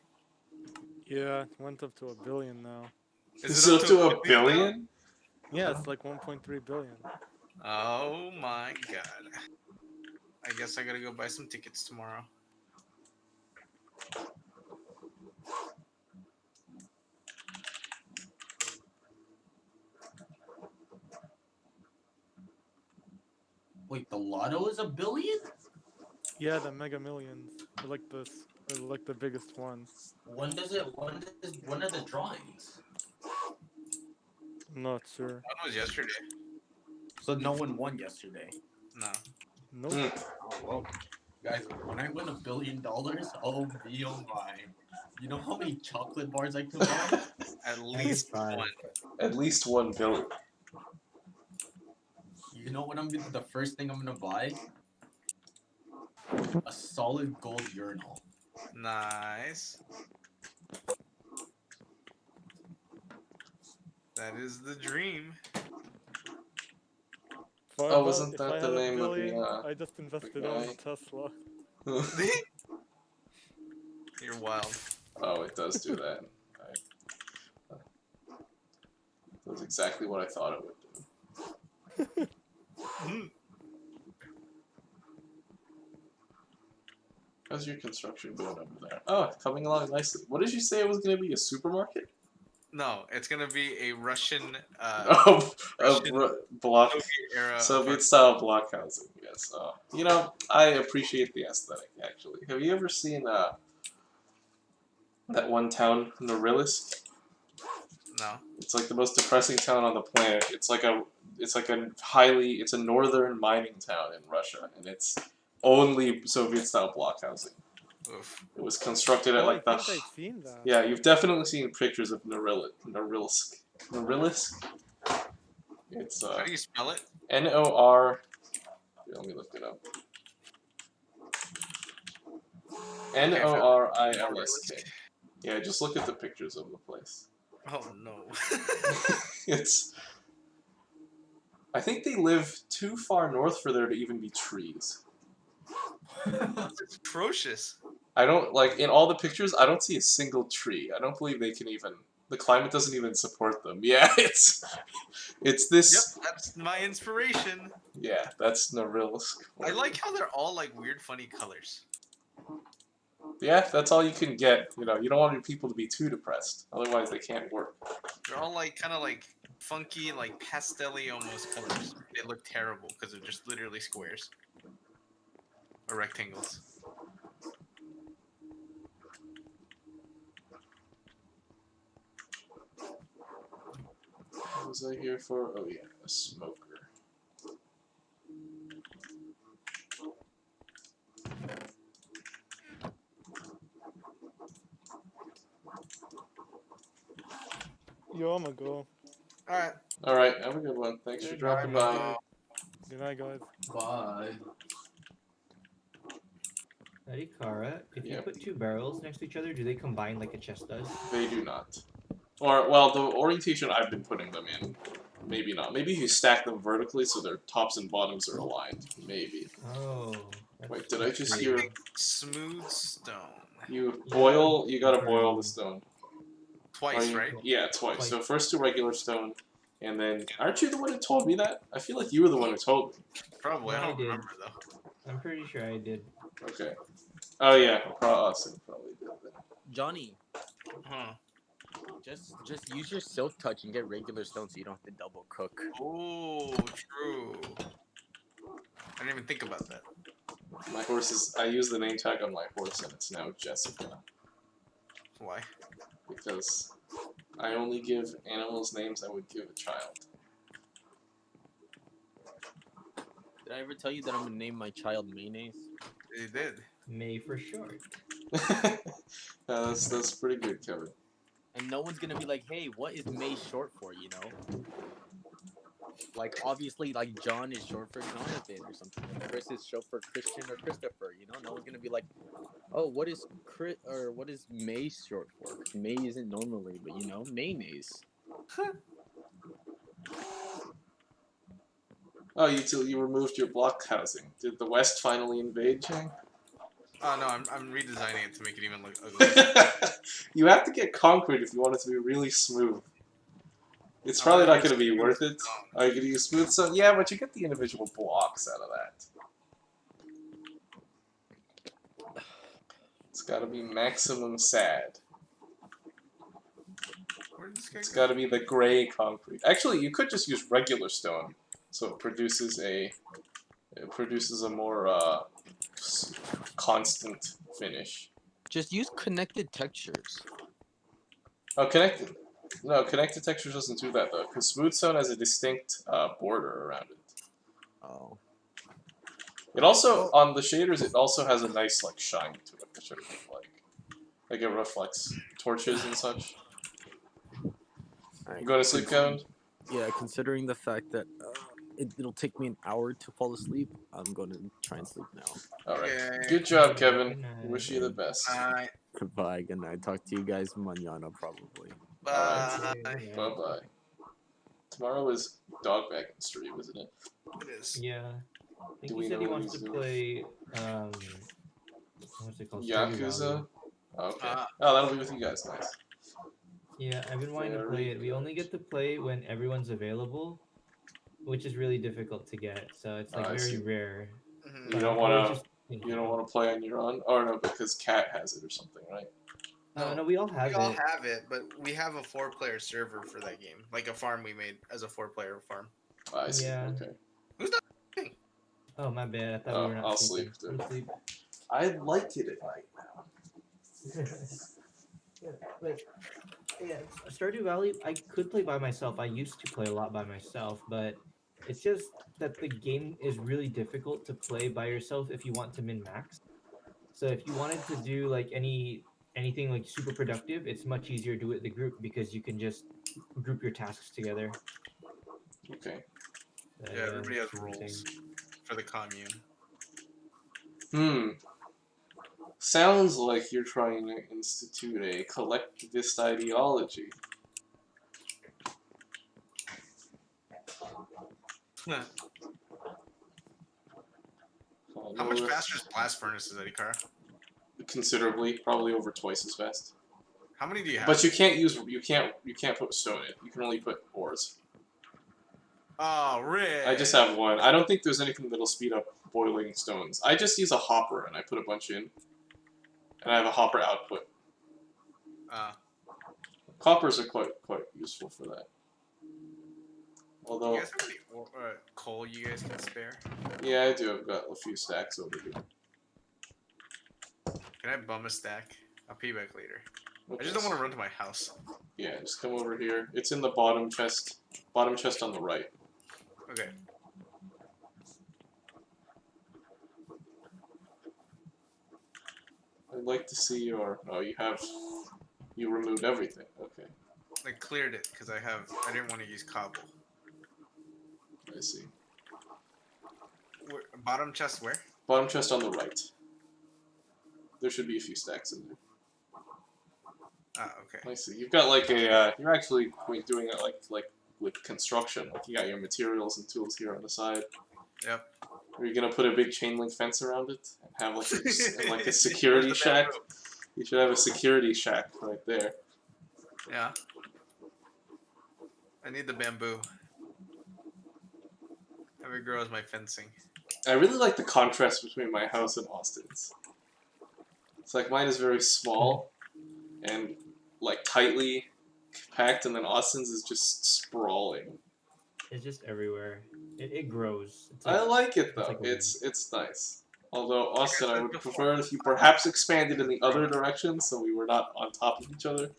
Yeah, it went up to $1 billion now. Is it up to a billion? Yeah, it's like 1.3 billion. Oh my god. I guess I gotta go buy some tickets tomorrow. Wait, the lotto is 1 billion? Yeah, the Mega Millions. They're like they're like the biggest ones. When are the drawings? I'm not sure. One was yesterday. So no one won yesterday. No. Nope. Oh well, guys, when I win $1 billion, oh me, oh my! You know how many chocolate bars I can buy? At least fine. one. At least 1 billion. You know what the first thing I'm gonna buy? A solid gold urinal. Nice. That is the dream. If I Oh, had- wasn't if that I the had name of $1 the, billion, I just invested all in guy? Tesla. You're wild. Oh, it does do that. That's exactly what I thought it would do. How's your construction going over there? Oh, coming along nicely. What did you say it was going to be? A supermarket? No, it's gonna be a Russian, Oh, Russian block. Soviet era. Soviet style block housing, yes. You know, I appreciate the aesthetic, actually. Have you ever seen that one town, Norilsk? No. It's like the most depressing town on the planet. It's like a northern mining town in Russia, and it's only Soviet style block housing. Oof. It was constructed at Oh, like I the think I've seen that. yeah. You've definitely seen pictures of Norilsk. Norilsk. It's How do you spell it? Nor. Let me look it up. Norilsk. Yeah, just look at the pictures of the place. Oh no. It's. I think they live too far north for there to even be trees. It's atrocious. I don't like in all the pictures. I don't see a single tree. I don't believe they can even. The climate doesn't even support them. Yeah, it's this. Yep, that's my inspiration. Yeah, that's Norilsk. I like how they're all like weird, funny colors. Yeah, that's all you can get. You know, you don't want your people to be too depressed. Otherwise, they can't work. They're all like kind of like funky, like pastel-y almost colors. They look terrible because they're just literally squares or rectangles. What was I here for? Oh yeah, a smoker. Yo, I'ma go. All right. All right, have a good one. Thanks for Good dropping night, by. Good night, guys. Bye. Hey, Kara, if you Yep. put 2 barrels next to each other, do they combine like a chest does? They do not. Or well, the orientation I've been putting them in, maybe not. Maybe if you stack them vertically so their tops and bottoms are aligned. Maybe. Oh. that's Wait, did I just pretty- hear Smooth stone. you Yeah. boil? You gotta Okay. boil the stone. Twice, Are you- right? Yeah, twice. Twice. So first to regular stone, and then aren't you the one who told me that? I feel like you were the one who told me. Probably. No, I I don't did. remember though. I'm pretty sure I did. Okay. Oh yeah, Austin probably did that. Johnny, Huh. just use your silk touch and get regular stone so you don't have to double cook. Oh, true. I didn't even think about that. My horse is. I use the name tag on my horse, and it's now Jessica Why? because I only give animals names I would give a child. Did I ever tell you that I'm gonna name my child Mayonnaise? It did. May for short. That's pretty good, Kevin. And no one's gonna be like, hey, what is May short for, you know? Like, obviously, like, John is short for Jonathan or something. Chris is short for Christian or Christopher, you know? No one's gonna be like, oh, what is May short for? 'Cause May isn't normally, but, you know, mayonnaise. Oh, you removed your block housing. Did the West finally invade, Chang? Oh no, I'm redesigning it to make it even look ugly. You have to get concrete if you want it to be really smooth. It's probably not going to be worth it. Are you going to use smooth stone? Yeah, but you get the individual blocks out of that. It's got to be maximum sad. Where did this guy It's go? got to be the gray concrete. Actually, you could just use regular stone, so it produces a It produces a more constant finish. Just use connected textures. Oh, connected. No, connected textures doesn't do that though, because smooth stone has a distinct border around it. Oh. It also on the shaders. It also has a nice like shine to it, which I really like it reflects torches and such. Alright, You going to sleep, Kevin? Yeah, considering the fact that it'll take me an hour to fall asleep, I'm going to try and sleep now. All right. Okay. Good job, Kevin. Good night. Wish you the best. Bye. Goodbye, good night. Talk to you guys manana probably. Bye. Yeah. Bye bye. Tomorrow is dog bagging stream, isn't it? It is. Yeah. I think Do he we said know he what wants he's to doing? play what's it called? Stardew Valley. Yakuza. Okay. Ah. Oh, that'll be with you guys. Nice. Yeah, I've been wanting to play Very it. We only get to play when everyone's available, which is really difficult to get. So it's like I very see. rare. Mhm. You But don't I'm always wanna- just thinking- You don't want to play on your own? Oh no, because Cat has it or something, right? No, we all have We all it. have it, but we have a 4-player server for that game, like a farm we made as a 4-player farm. I see. Yeah. Okay. Oh my bad. I thought Oh, we were not I'll sleeping. sleep, I'm then. asleep. I'd like it at night now. Yeah, but yeah, Stardew Valley, I could play by myself. I used to play a lot by myself, but it's just that the game is really difficult to play by yourself if you want to min max. So if you wanted to do like anything like super productive, it's much easier to do it with the group because you can just group your tasks together. Okay. Yeah, everybody has it's really rules insane. for the commune. Sounds like you're trying to institute a collectivist ideology. How much faster is blast furnaces, Eddie Car? Considerably, probably over twice as fast. How many do you have? But you can't put stone in. You can only put ores. Oh, Rick. I just have one. I don't think there's anything that'll speed up boiling stones. I just use a hopper and I put a bunch in. And I have a hopper output. Coppers are quite useful for that. Do Although, you guys have any coal you guys can spare? yeah, I do. I've got a few stacks over here. Can I bum a stack? I'll pay you back later. I Okay, just don't want to run to my house. Yeah, just come over here. It's in the bottom chest. Bottom chest on the right. Okay. I'd like to see your. Oh, you removed everything. Okay, I cleared it because I didn't want to use cobble. I see. Bottom chest where? Bottom chest on the right. There should be a few stacks in there. Ah, okay. I see. You've got like a. You're actually doing it like with construction. Like you got your materials and tools here on the side. Yep. Are you gonna put a big chain link fence around it and have like a security Where's the shack? bamboo? You should have a security shack right there. Yeah. I need the bamboo. Every girl is my fencing. I really like the contrast between my house and Austin's. It's like mine is very small and like tightly packed, and then Austin's is just sprawling. It's just everywhere. It grows. It's I like it it's though. like a It's nice. Although Austin, I would prefer if you perhaps expanded in the other direction, so we were not on top of each other.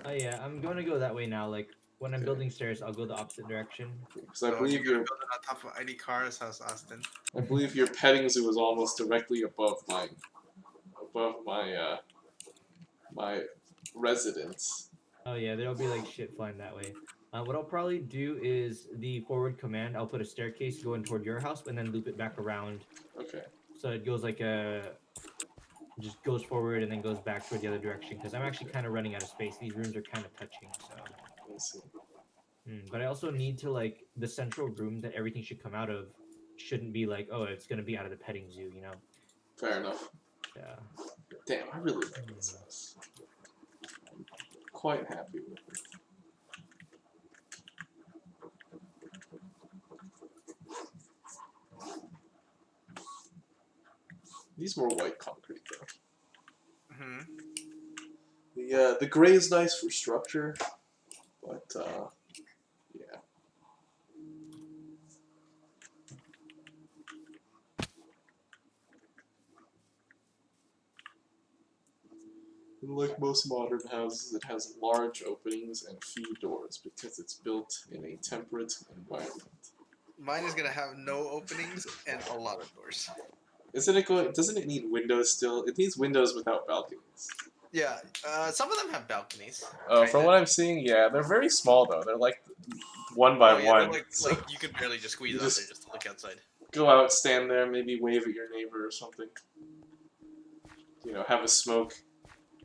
Oh yeah, I'm going to go that way now. Like when I'm Okay. building stairs, I'll go the opposite direction. Because I So believe you're your gonna build it on top of Eddie Carr's house, Austin. petting zoo is almost directly above mine, above my my residence. Oh yeah, there'll be like shit flying that way. What I'll probably do is the forward command. I'll put a staircase going toward your house and then loop it back around, Okay. so it goes like just goes forward and then goes back toward the other direction. Because I'm actually kind of running out of space. These rooms are kind of touching. So, Let's see. but I also need to like the central room that everything should come out of. Shouldn't be like, oh, it's gonna be out of the petting zoo, you know? Fair enough. Yeah. Damn, I really like this house. I'm quite happy with it. These more white concrete though. Hmm. The gray is nice for structure, but yeah. Like most modern houses, it has large openings and few doors because it's built in a temperate environment. Mine is gonna have no openings and a lot of doors. Isn't it going? Doesn't it need windows still? It needs windows without balconies. Yeah, some of them have balconies. From kinda. what I'm seeing, yeah, they're very small though. They're like one by Oh, yeah, they're one. So like you could barely just squeeze you out just- there just to look outside. go out, stand there, maybe wave at your neighbor or something. You know, have a smoke,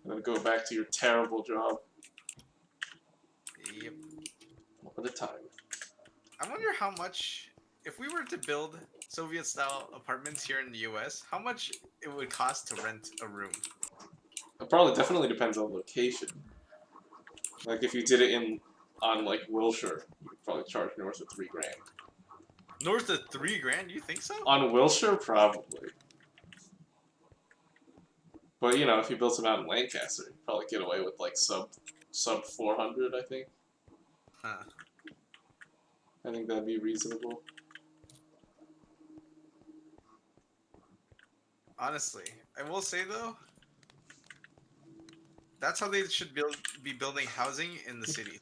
and then go back to your terrible job. Yep. What a time. I wonder how much, if we were to build Soviet-style apartments here in the U.S., how much it would cost to rent a room. It probably definitely depends on location. Like if you did it on like Wilshire, you could probably charge north of $3 grand. North of $3 grand? You think so? On Wilshire, probably. But you know, if you built them out in Lancaster, you'd probably get away with like sub 400, I think. Huh. I think that'd be reasonable. Honestly, I will say though, that's how they should be building housing in the city.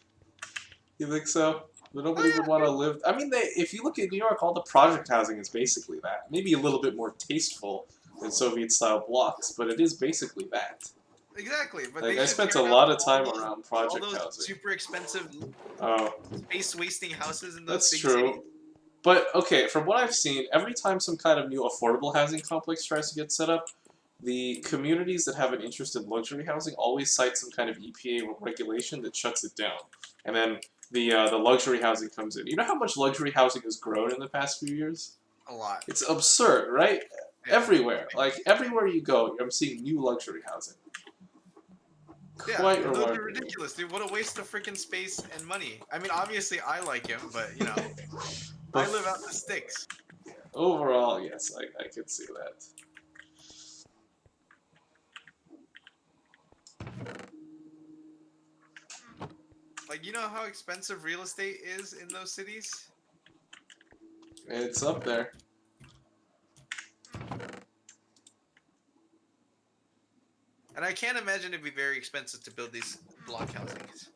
You think so? But nobody would want to live. I mean, if you look at New York, all the project housing is basically that. Maybe a little bit more tasteful than Soviet-style blocks, but it is basically that. Exactly, but Like they I should spent a tear down lot of all time those- around all project those housing. super expensive, Oh, space-wasting houses in those that's big true. cities. But okay, from what I've seen, every time some kind of new affordable housing complex tries to get set up, the communities that have an interest in luxury housing always cite some kind of EPA regulation that shuts it down, and then the luxury housing comes in. You know how much luxury housing has grown in the past few years? A lot. It's absurd, right? Yeah. Everywhere, like everywhere you go, I'm seeing new luxury housing. Yeah, Quite those are remarkable. ridiculous, dude. What a waste of freaking space and money. I mean, obviously I like him, but you know, I live out the sticks. Overall, yes, I could see that. Like, you know how expensive real estate is in those cities? It's up there. And I can't imagine it'd be very expensive to build these block housings.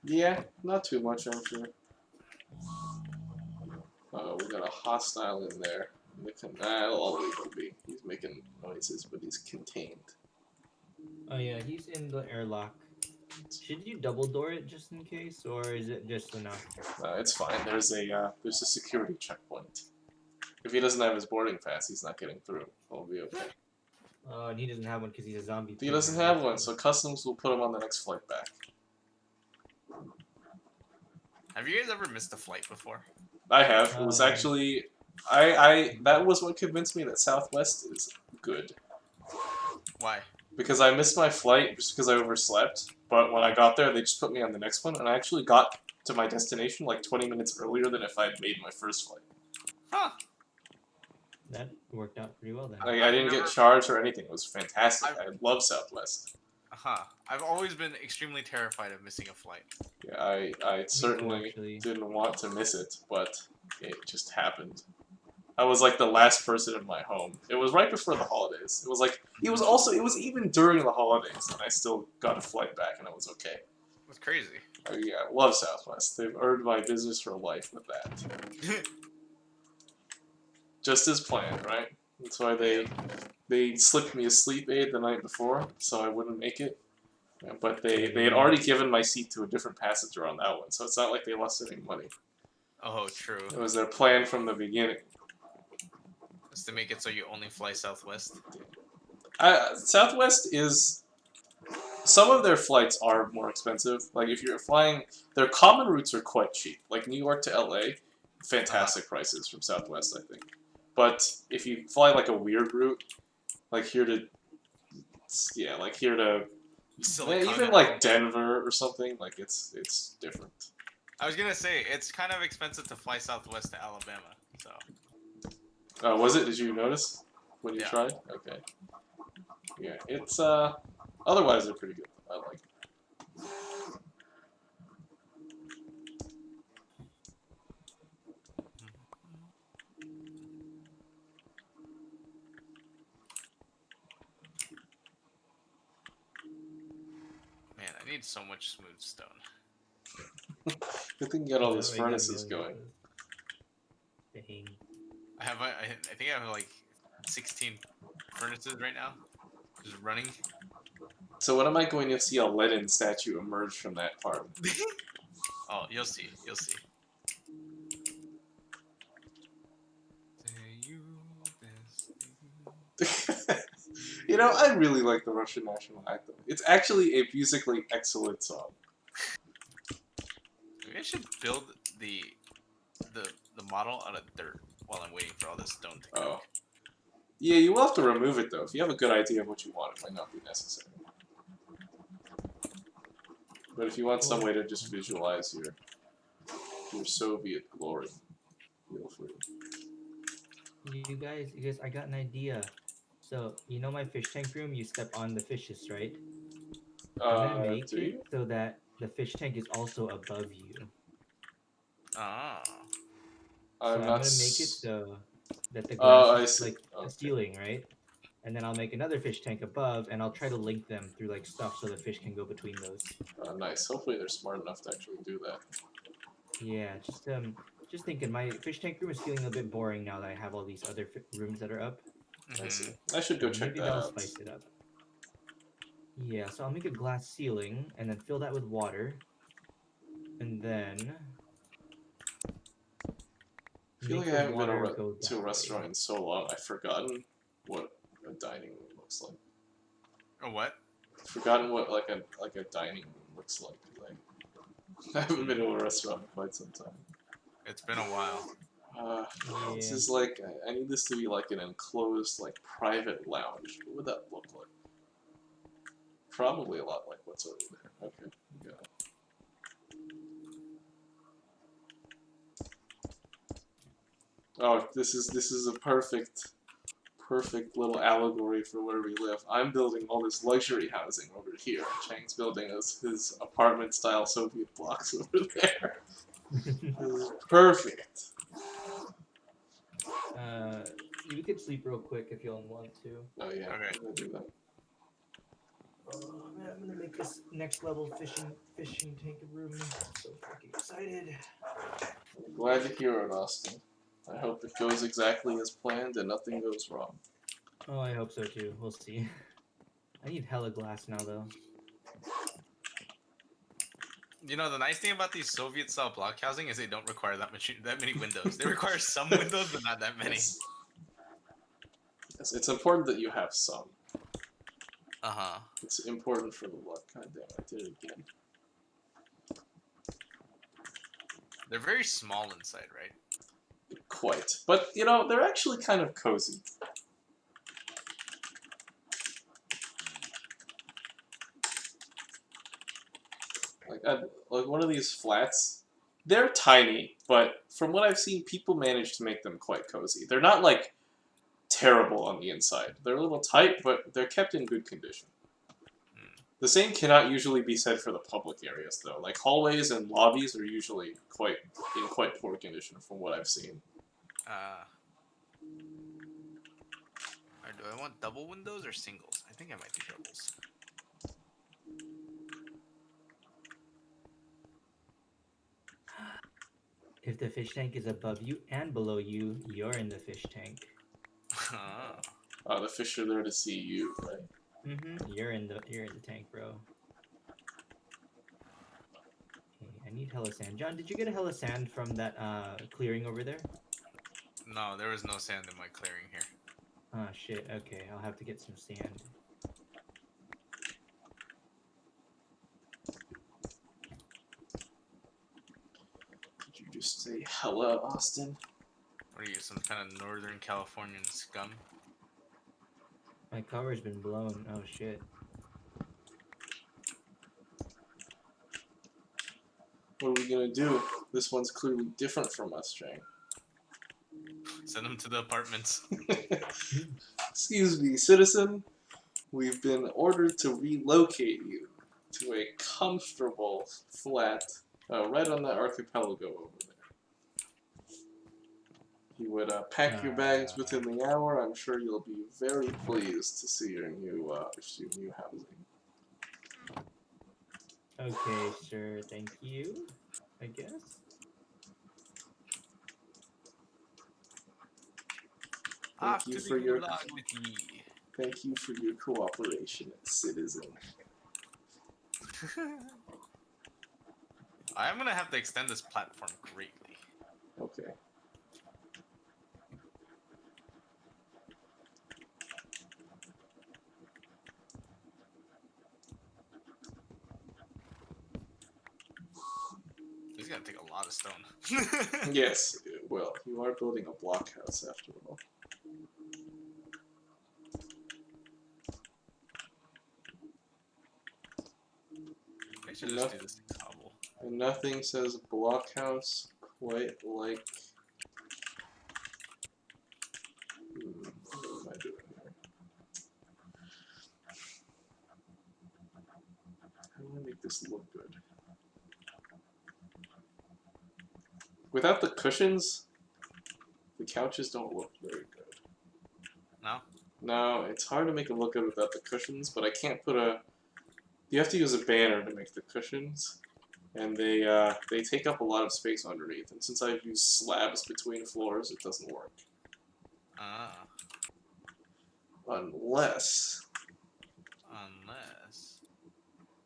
Yeah, not too much, I'm sure. We got a hostile in there. I'll leave him be. He's making noises, but he's contained. Oh yeah, he's in the airlock. Should you double door it just in case, or is it just enough? It's fine. There's a security checkpoint. If he doesn't have his boarding pass, he's not getting through. We'll be okay. And he doesn't have one because he's a zombie. He doesn't have one, so customs will put him on the next flight back. Have you guys ever missed a flight before? I have. It was actually, that was what convinced me that Southwest is good. Why? Because I missed my flight just because I overslept. But when I got there, they just put me on the next one, and I actually got to my destination like 20 minutes earlier than if I had made my first flight. Huh. That worked out pretty well then. I didn't get charged or anything. It was fantastic. I love Southwest. Huh. I've always been extremely terrified of missing a flight. Yeah, I certainly actually. didn't want to miss it, but it just happened. I was like the last person in my home. It was right before the holidays. It was even during the holidays, and I still got a flight back, and it was okay. It was crazy. Yeah, I love Southwest. They've earned my business for life with that. Just as planned, right? That's why they slipped me a sleep aid the night before, so I wouldn't make it. Yeah, but they had already given my seat to a different passenger on that one, so it's not like they lost any money. Oh, true. It was their plan from the beginning. Just to make it so you only fly Southwest. Southwest is... Some of their flights are more expensive. Like, if you're flying... Their common routes are quite cheap. Like, New York to LA, fantastic prices from Southwest, I think. But if you fly, like, a weird route, like here to... Yeah, like here to... even, like, Denver or something, like, it's different. I was gonna say, it's kind of expensive to fly Southwest to Alabama, so... Was it? Did you notice when you Yeah. tried? Okay. Yeah, it's otherwise they're pretty good. I like it. I need so much smooth stone. Good thing you got all Oh, those we got a furnaces million going. of those. Dang. I think I have like 16 furnaces right now, just running. So when am I going to see a Lenin statue emerge from that part? Oh, you'll see. You'll see. Say you this thing. You know, I really like the Russian national anthem. It's actually a musically excellent song. Maybe I should build the model out of dirt while I'm waiting for all this stone to cook. Oh. Yeah, you will have to remove it though. If you have a good idea of what you want, it might not be necessary. But if you want some way to just visualize your Soviet glory, feel free. You guys, I got an idea. So, you know my fish tank room, you step on the fishes, right? I'm gonna make Do it you? so that the fish tank is also above you. Ah. So I'm I'm not. gonna make it so that the Oh, I glass is see. like Okay. a ceiling, right? And then I'll make another fish tank above, and I'll try to link them through like stuff so the fish can go between those. Nice. Hopefully they're smart enough to actually do that. Yeah, just thinking, my fish tank room is feeling a bit boring now that I have all these other rooms that are up. I see. Mhm. I should go So check maybe that that'll out. spice it up. Yeah, so I'll make a glass ceiling and then fill that with water, and then I feel make like I the haven't been water go to a that restaurant way. in so long. I've forgotten what a dining room looks like. Oh, what? I've forgotten what like a dining room looks like. I haven't been to a restaurant in quite some time. It's been a while. This Yeah. is like I need this to be like an enclosed like private lounge. What would that look like? Probably a lot like what's over there. Okay, got it. Oh, this is a perfect little allegory for where we live. I'm building all this luxury housing over here. Chang's building his apartment style Soviet blocks over there. This is perfect. You could sleep real quick if you all want to. Oh yeah, Okay. I'm gonna do that. Oh man, I'm gonna make this next level fishing tank room. So fucking excited. Glad to hear it, Austin. I hope it goes exactly as planned and nothing goes wrong. Oh, I hope so too. We'll see. I need hella glass now though. You know, the nice thing about these Soviet-style block housing is they don't require that many windows. They require some windows, but not that many. Yes. Yes, it's important that you have some. Uh-huh. It's important for the luck. God damn, I did it again. They're very small inside, right? Quite. But, you know, they're actually kind of cozy. Like one of these flats, they're tiny, but from what I've seen, people manage to make them quite cozy. They're not, like, terrible on the inside. They're a little tight, but they're kept in good condition. The same cannot usually be said for the public areas, though. Like, hallways and lobbies are usually in quite poor condition from what I've seen. Or do I want double windows or singles? I think I might do doubles. If the fish tank is above you and below you, you're in the fish tank. The fish are there to see you, right? You're in the tank, bro. Okay, I need hella sand. John, did you get a hella sand from that clearing over there? No, there was no sand in my clearing here. Oh shit, okay, I'll have to get some sand. Did you just say hello, Austin? What are you, some kind of Northern Californian scum? My cover's been blown. Oh shit. What are we gonna do? This one's clearly different from us, Chang. Send them to the apartments. Excuse me, citizen. We've been ordered to relocate you to a comfortable flat right on the archipelago over there. You would pack your bags within the hour. I'm sure you'll be very pleased to see your new housing. Okay, sure. Thank you. I guess. Off you to for the your gulag with ye. Thank you for your cooperation, citizen. I'm gonna have to extend this platform greatly. Okay. This is gonna take a lot of stone. Yes, well, you are building a blockhouse after all. I should just do this in cobble. And nothing says blockhouse quite like. What am I doing here? How do I make this look good? Without the cushions, the couches don't look very good. No? No, it's hard to make them look good without the cushions, but I can't put a. You have to use a banner to make the cushions, and they take up a lot of space underneath. And since I've used slabs between floors, it doesn't work. Ah. Unless.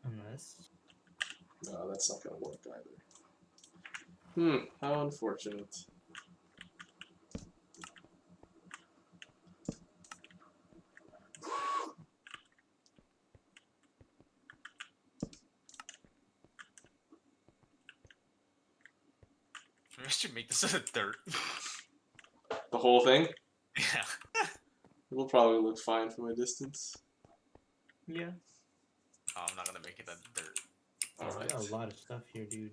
Unless. No, that's not gonna work either. How unfortunate. Maybe I should make this out of dirt. The whole thing? Yeah. It'll probably look fine from a distance. Yeah. Oh, I'm not gonna make it out of dirt. I Alright. got a lot of stuff here, dude.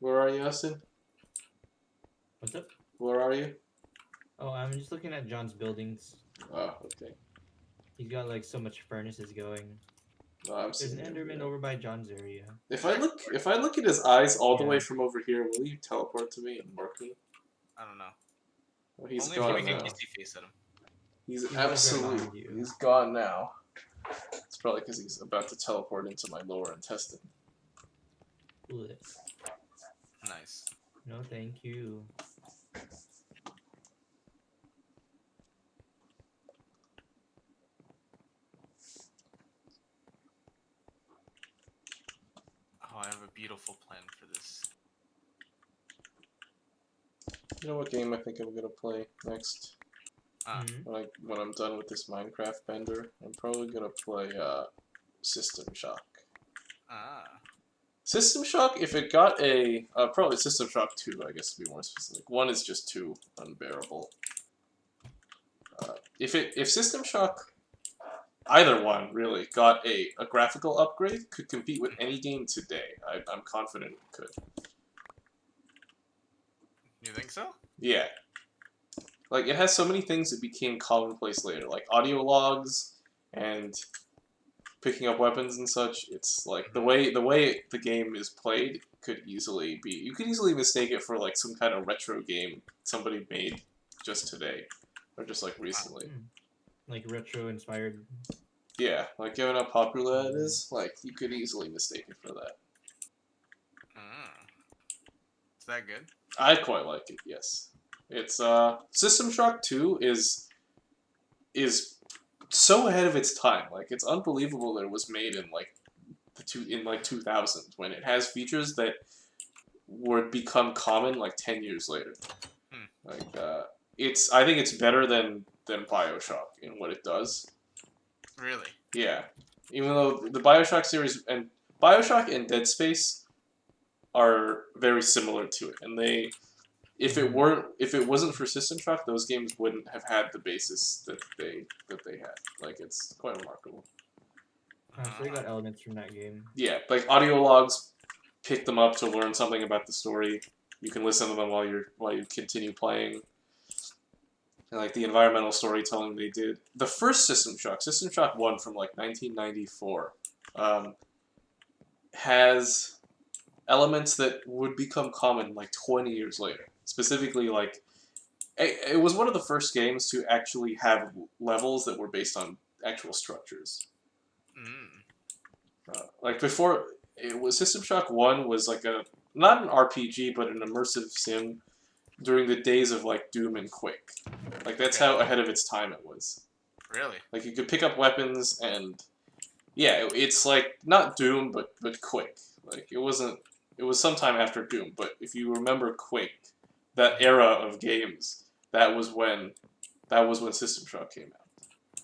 Where are you, Austin? What's up? Where are you? Oh, I'm just looking at John's buildings. Oh, okay. He's got like so much furnaces going. Oh, I'm There's seeing an it Enderman now. over by John's area. If I look at his eyes all the Yeah. way from over here, will you teleport to me and mark me? I don't know. Oh, he's Only if gone you make now. a kissy face at him. He's He's right absolutely. behind you. He's gone now. It's probably because he's about to teleport into my lower intestine. Ugh. Nice. No, thank you. Oh, I have a beautiful plan for this. You know what game I think I'm gonna play next? Ah. Mhm. When I'm done with this Minecraft bender, I'm probably gonna play System Shock. Ah. System Shock, if it got a probably System Shock 2, I guess to be more specific. 1 is just too unbearable. If System Shock, either one really, got a graphical upgrade, could compete with any game today. I'm confident it could. You think so? Yeah. Like, it has so many things that became commonplace later, like audio logs and picking up weapons and such. It's like the way the game is played could easily be. You could easily mistake it for like some kind of retro game somebody made just today, or just like recently. Like retro inspired. Yeah, like given how popular that is, like you could easily mistake it for that. Ah. Is that good? I quite like it. Yes, it's System Shock 2 is so ahead of its time. Like it's unbelievable that it was made in like 2000 when it has features that would become common like 10 years later. Like I think it's better than BioShock in what it does. Really? Yeah, even though the BioShock series and BioShock and Dead Space are very similar to it, and if it wasn't for System Shock, those games wouldn't have had the basis that they had. Like it's quite remarkable. So they got elements from that game. Yeah, like audio logs, pick them up to learn something about the story. You can listen to them while you continue playing. And like the environmental storytelling they did. The first System Shock 1 from like 1994, has elements that would become common like 20 years later. Specifically, like it was one of the first games to actually have levels that were based on actual structures. Like before, it was System Shock 1 was like a not an RPG but an immersive sim during the days of like Doom and Quake. Like that's Okay. how ahead of its time it was. Really? Like you could pick up weapons and yeah, it's like not Doom but Quake. Like it wasn't. It was sometime after Doom, but if you remember Quake, that era of games, that was when System Shock came out.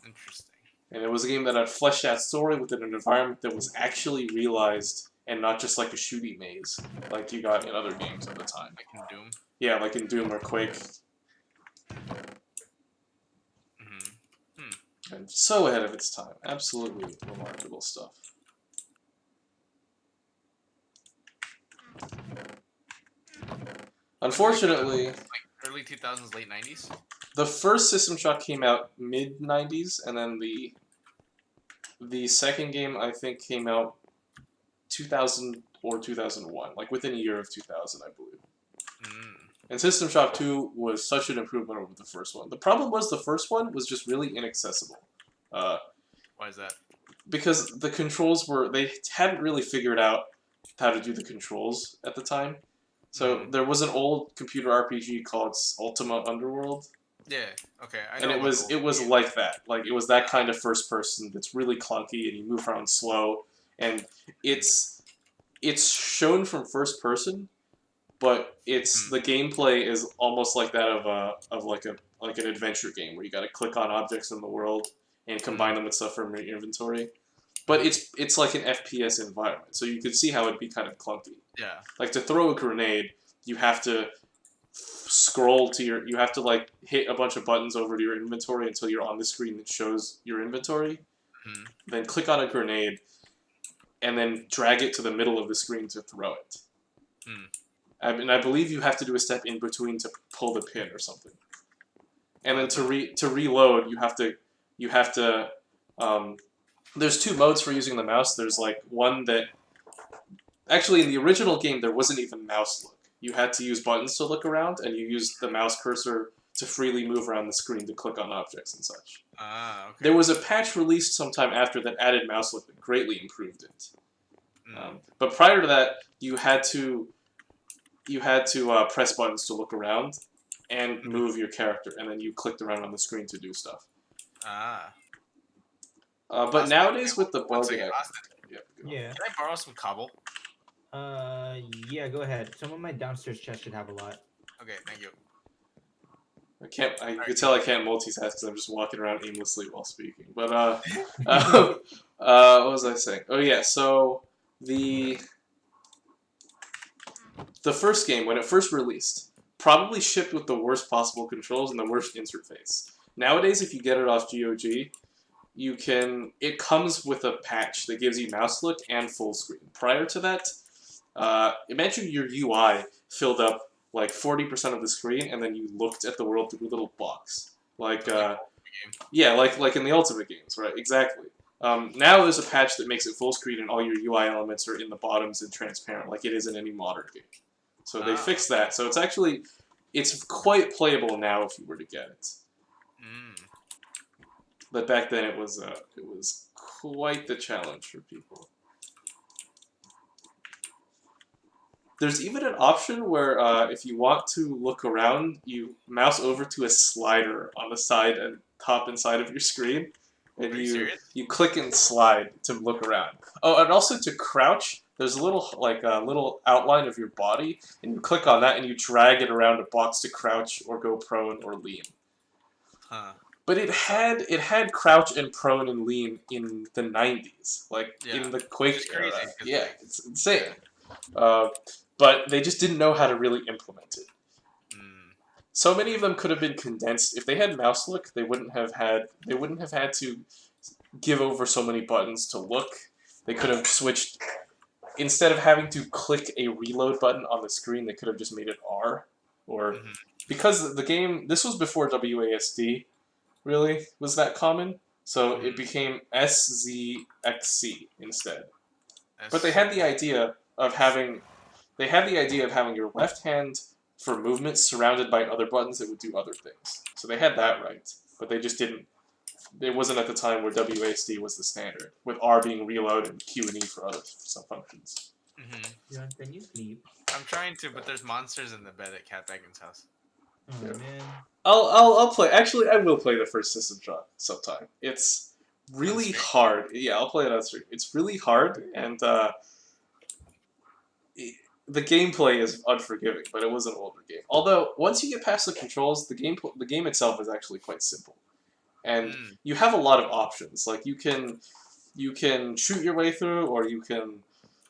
Interesting. And it was a game that had a fleshed out story within an environment that was actually realized and not just like a shooty maze like you got in other games at the time. Like in Doom. Yeah, like in Doom or Quake. And so ahead of its time. Absolutely remarkable stuff. Unfortunately, Like early 2000s, late 90s. the first System Shock came out mid 90s, and then the second game I think came out 2000 or 2001, like within a year of 2000, I believe. And System Shock 2 was such an improvement over the first one. The problem was the first one was just really inaccessible. Why is that? Because the controls they hadn't really figured out how to do the controls at the time. So there was an old computer RPG called Ultima Underworld, Yeah. Okay. I know and it about was the old game. like that. Like it was that kind of first person that's really clunky and you move around slow, and it's shown from first person, but it's the gameplay is almost like that of like an adventure game where you got to click on objects in the world and combine them with stuff from your inventory. But it's like an FPS environment, so you could see how it'd be kind of clunky. Yeah. Like to throw a grenade, you have to scroll to you have to like hit a bunch of buttons over to your inventory until you're on the screen that shows your inventory. Then click on a grenade, and then drag it to the middle of the screen to throw it. And I believe you have to do a step in between to pull the pin or something. And then to reload, you have to. There's two modes for using the mouse. There's like one that actually in the original game there wasn't even mouse look. You had to use buttons to look around, and you used the mouse cursor to freely move around the screen to click on objects and such. Okay. There was a patch released sometime after that added mouse look that greatly improved it. But prior to that, you had to press buttons to look around and move your character, and then you clicked around on the screen to do stuff. But nowadays with the One bug, second, Austin, Yeah. can I borrow some cobble? Yeah, go ahead. Some of my downstairs chest should have a lot. Okay, thank you. I can tell I can't multitask because I'm just walking around aimlessly while speaking. But what was I saying? Oh yeah, so the first game when it first released probably shipped with the worst possible controls and the worst interface. Nowadays, if you get it off GOG, it comes with a patch that gives you mouse look and full screen. Prior to that, imagine your UI filled up like 40% of the screen, and then you looked at the world through a little box. Like, yeah, like in the Ultimate games, right? Exactly. Now there's a patch that makes it full screen, and all your UI elements are in the bottoms and transparent, like it is in any modern game. So they fixed that. So it's quite playable now if you were to get it. But back then it was quite the challenge for people. There's even an option where if you want to look around, you mouse over to a slider on the side and top and side of your screen, and you click and slide to look around. Oh, and also to crouch, there's a little outline of your body, and you click on that and you drag it around a box to crouch or go prone or lean. But it had crouch and prone and lean in the 90s, in the Quake era. Yeah, it's insane. But they just didn't know how to really implement it. So many of them could have been condensed. If they had mouse look, they wouldn't have had to give over so many buttons to look. They could have switched, instead of having to click a reload button on the screen, they could have just made it R. Or because the game, this was before WASD really was that common, so it became SZXC instead. But they had the idea of having your left hand for movement surrounded by other buttons that would do other things. So they had that right, but they just didn't it wasn't at the time where WASD was the standard, with R being reload and Q and E for other sub functions. John, can you sleep? I'm trying to, but there's monsters in the bed at Cat Bacon's house. Oh Yeah. man. I'll play. Actually, I will play the first System Shock sometime. It's really stream? hard. Yeah, I'll play it on stream. It's really hard, and the gameplay is unforgiving. But it was an older game. Although once you get past the controls, the game itself is actually quite simple, and you have a lot of options. Like you can shoot your way through, or you can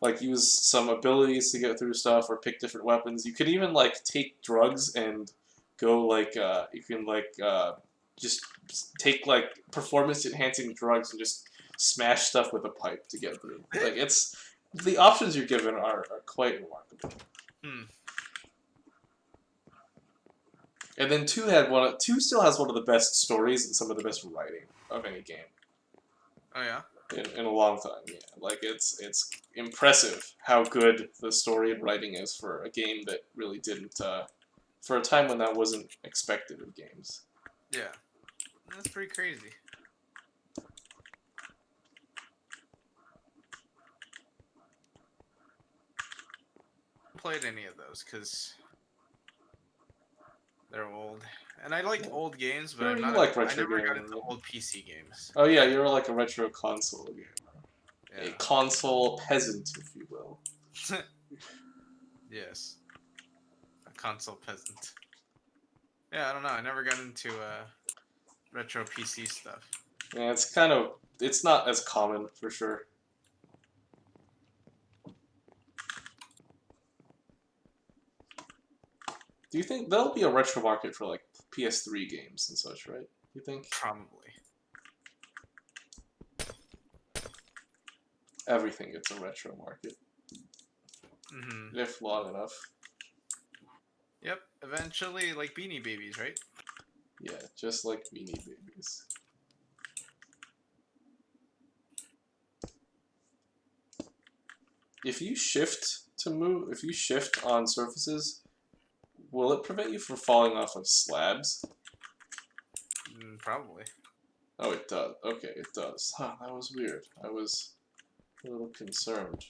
like use some abilities to get through stuff, or pick different weapons. You could even like take drugs and go like you can like just take like performance enhancing drugs and just smash stuff with a pipe to get through. Like it's the options you're given are quite remarkable. And then two still has one of the best stories and some of the best writing of any game Oh yeah. in a long time. Yeah, like it's impressive how good the story and writing is for a game that really didn't for a time when that wasn't expected of games. Yeah. That's pretty crazy. Played any of those because they're old, and I like old games, but Sure, I'm you not. like I retro never got gaming, into yeah. old PC games. Oh yeah, you're like a retro console gamer. A Yeah. console peasant, if you will. Yes. A console peasant. Yeah, I don't know. I never got into retro PC stuff. Yeah, it's not as common for sure. Do you think there'll be a retro market for like PS3 games and such, right? You think? Probably. Everything gets a retro market, Mm-hmm. if long enough. Yep. Eventually, like Beanie Babies, right? Yeah, just like Beanie Babies. If you shift on surfaces, will it prevent you from falling off of slabs? Probably. Oh, it does. Okay, it does. Huh, that was weird. I was a little concerned.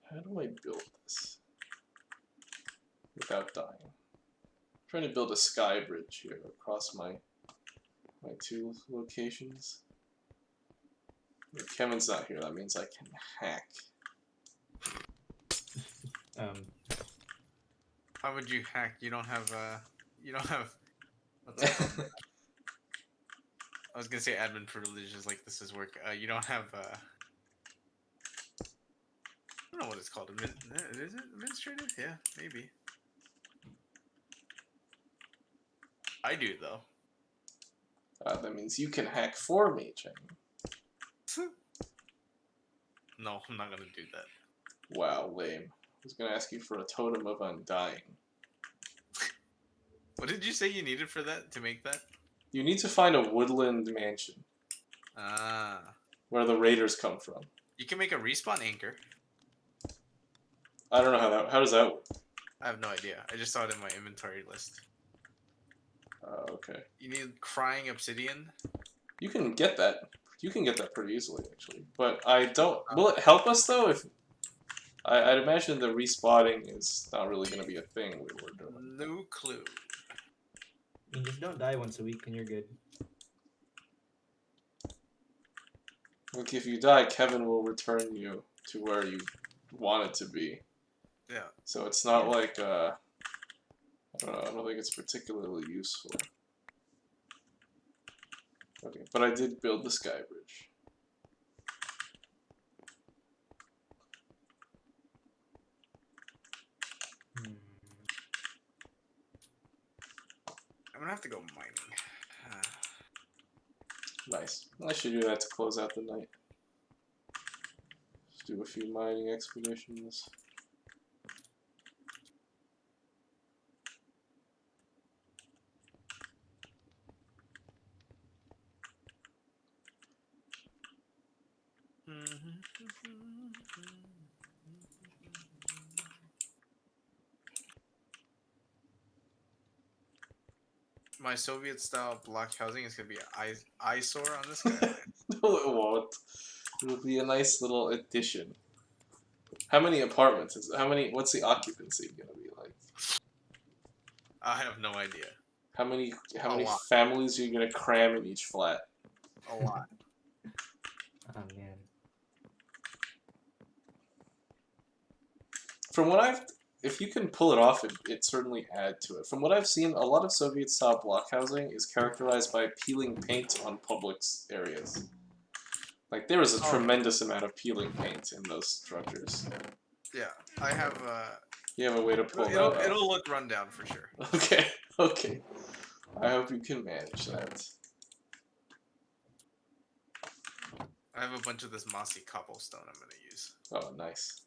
How do I build this without dying? I'm trying to build a sky bridge here across my two locations. If Kevin's not here, that means I can hack. How would you hack? You don't have. You don't have. What's it called? I was gonna say admin privileges, like this is work. You don't have. I don't know what it's called. Is it administrative? Yeah, maybe. I do though. That means you can hack for me, Chang. No, I'm not gonna do that. Wow, lame. I was gonna ask you for a totem of undying. What did you say you needed for that to make that? You need to find a woodland mansion Ah. where the raiders come from. You can make a respawn anchor. I don't know how does that work? I have no idea. I just saw it in my inventory list. Okay. You need crying obsidian. You can get that. You can get that pretty easily, actually. But I don't. Will it help us though? If I'd imagine the respawning is not really going to be a thing we were doing. No clue. I mean, just don't die once a week and you're good. Look, if you die, Kevin will return you to where you want it to be. Yeah. So it's not like I don't know. I don't think it's particularly useful. Okay, but I did build the sky bridge. I'm gonna have to go mining. Nice. I should do that to close out the night. Just do a few mining expeditions. Mm-hmm. My Soviet-style block housing is gonna be an eyesore on this guy. No, it won't. It'll be a nice little addition. How many apartments is? How many? What's the occupancy gonna be like? I have no idea. How many? How A many lot. families are you gonna cram in each flat? A lot. Oh man. From what I've, if you can pull it off, it certainly add to it. From what I've seen, a lot of Soviet-style block housing is characterized by peeling paint on public areas. Like there is a Oh. tremendous amount of peeling paint in those structures. Yeah, I have. You have a way to pull that It'll, off. it'll look run down for sure. Okay, okay. I hope you can manage that. I have a bunch of this mossy cobblestone I'm gonna use. Oh, nice.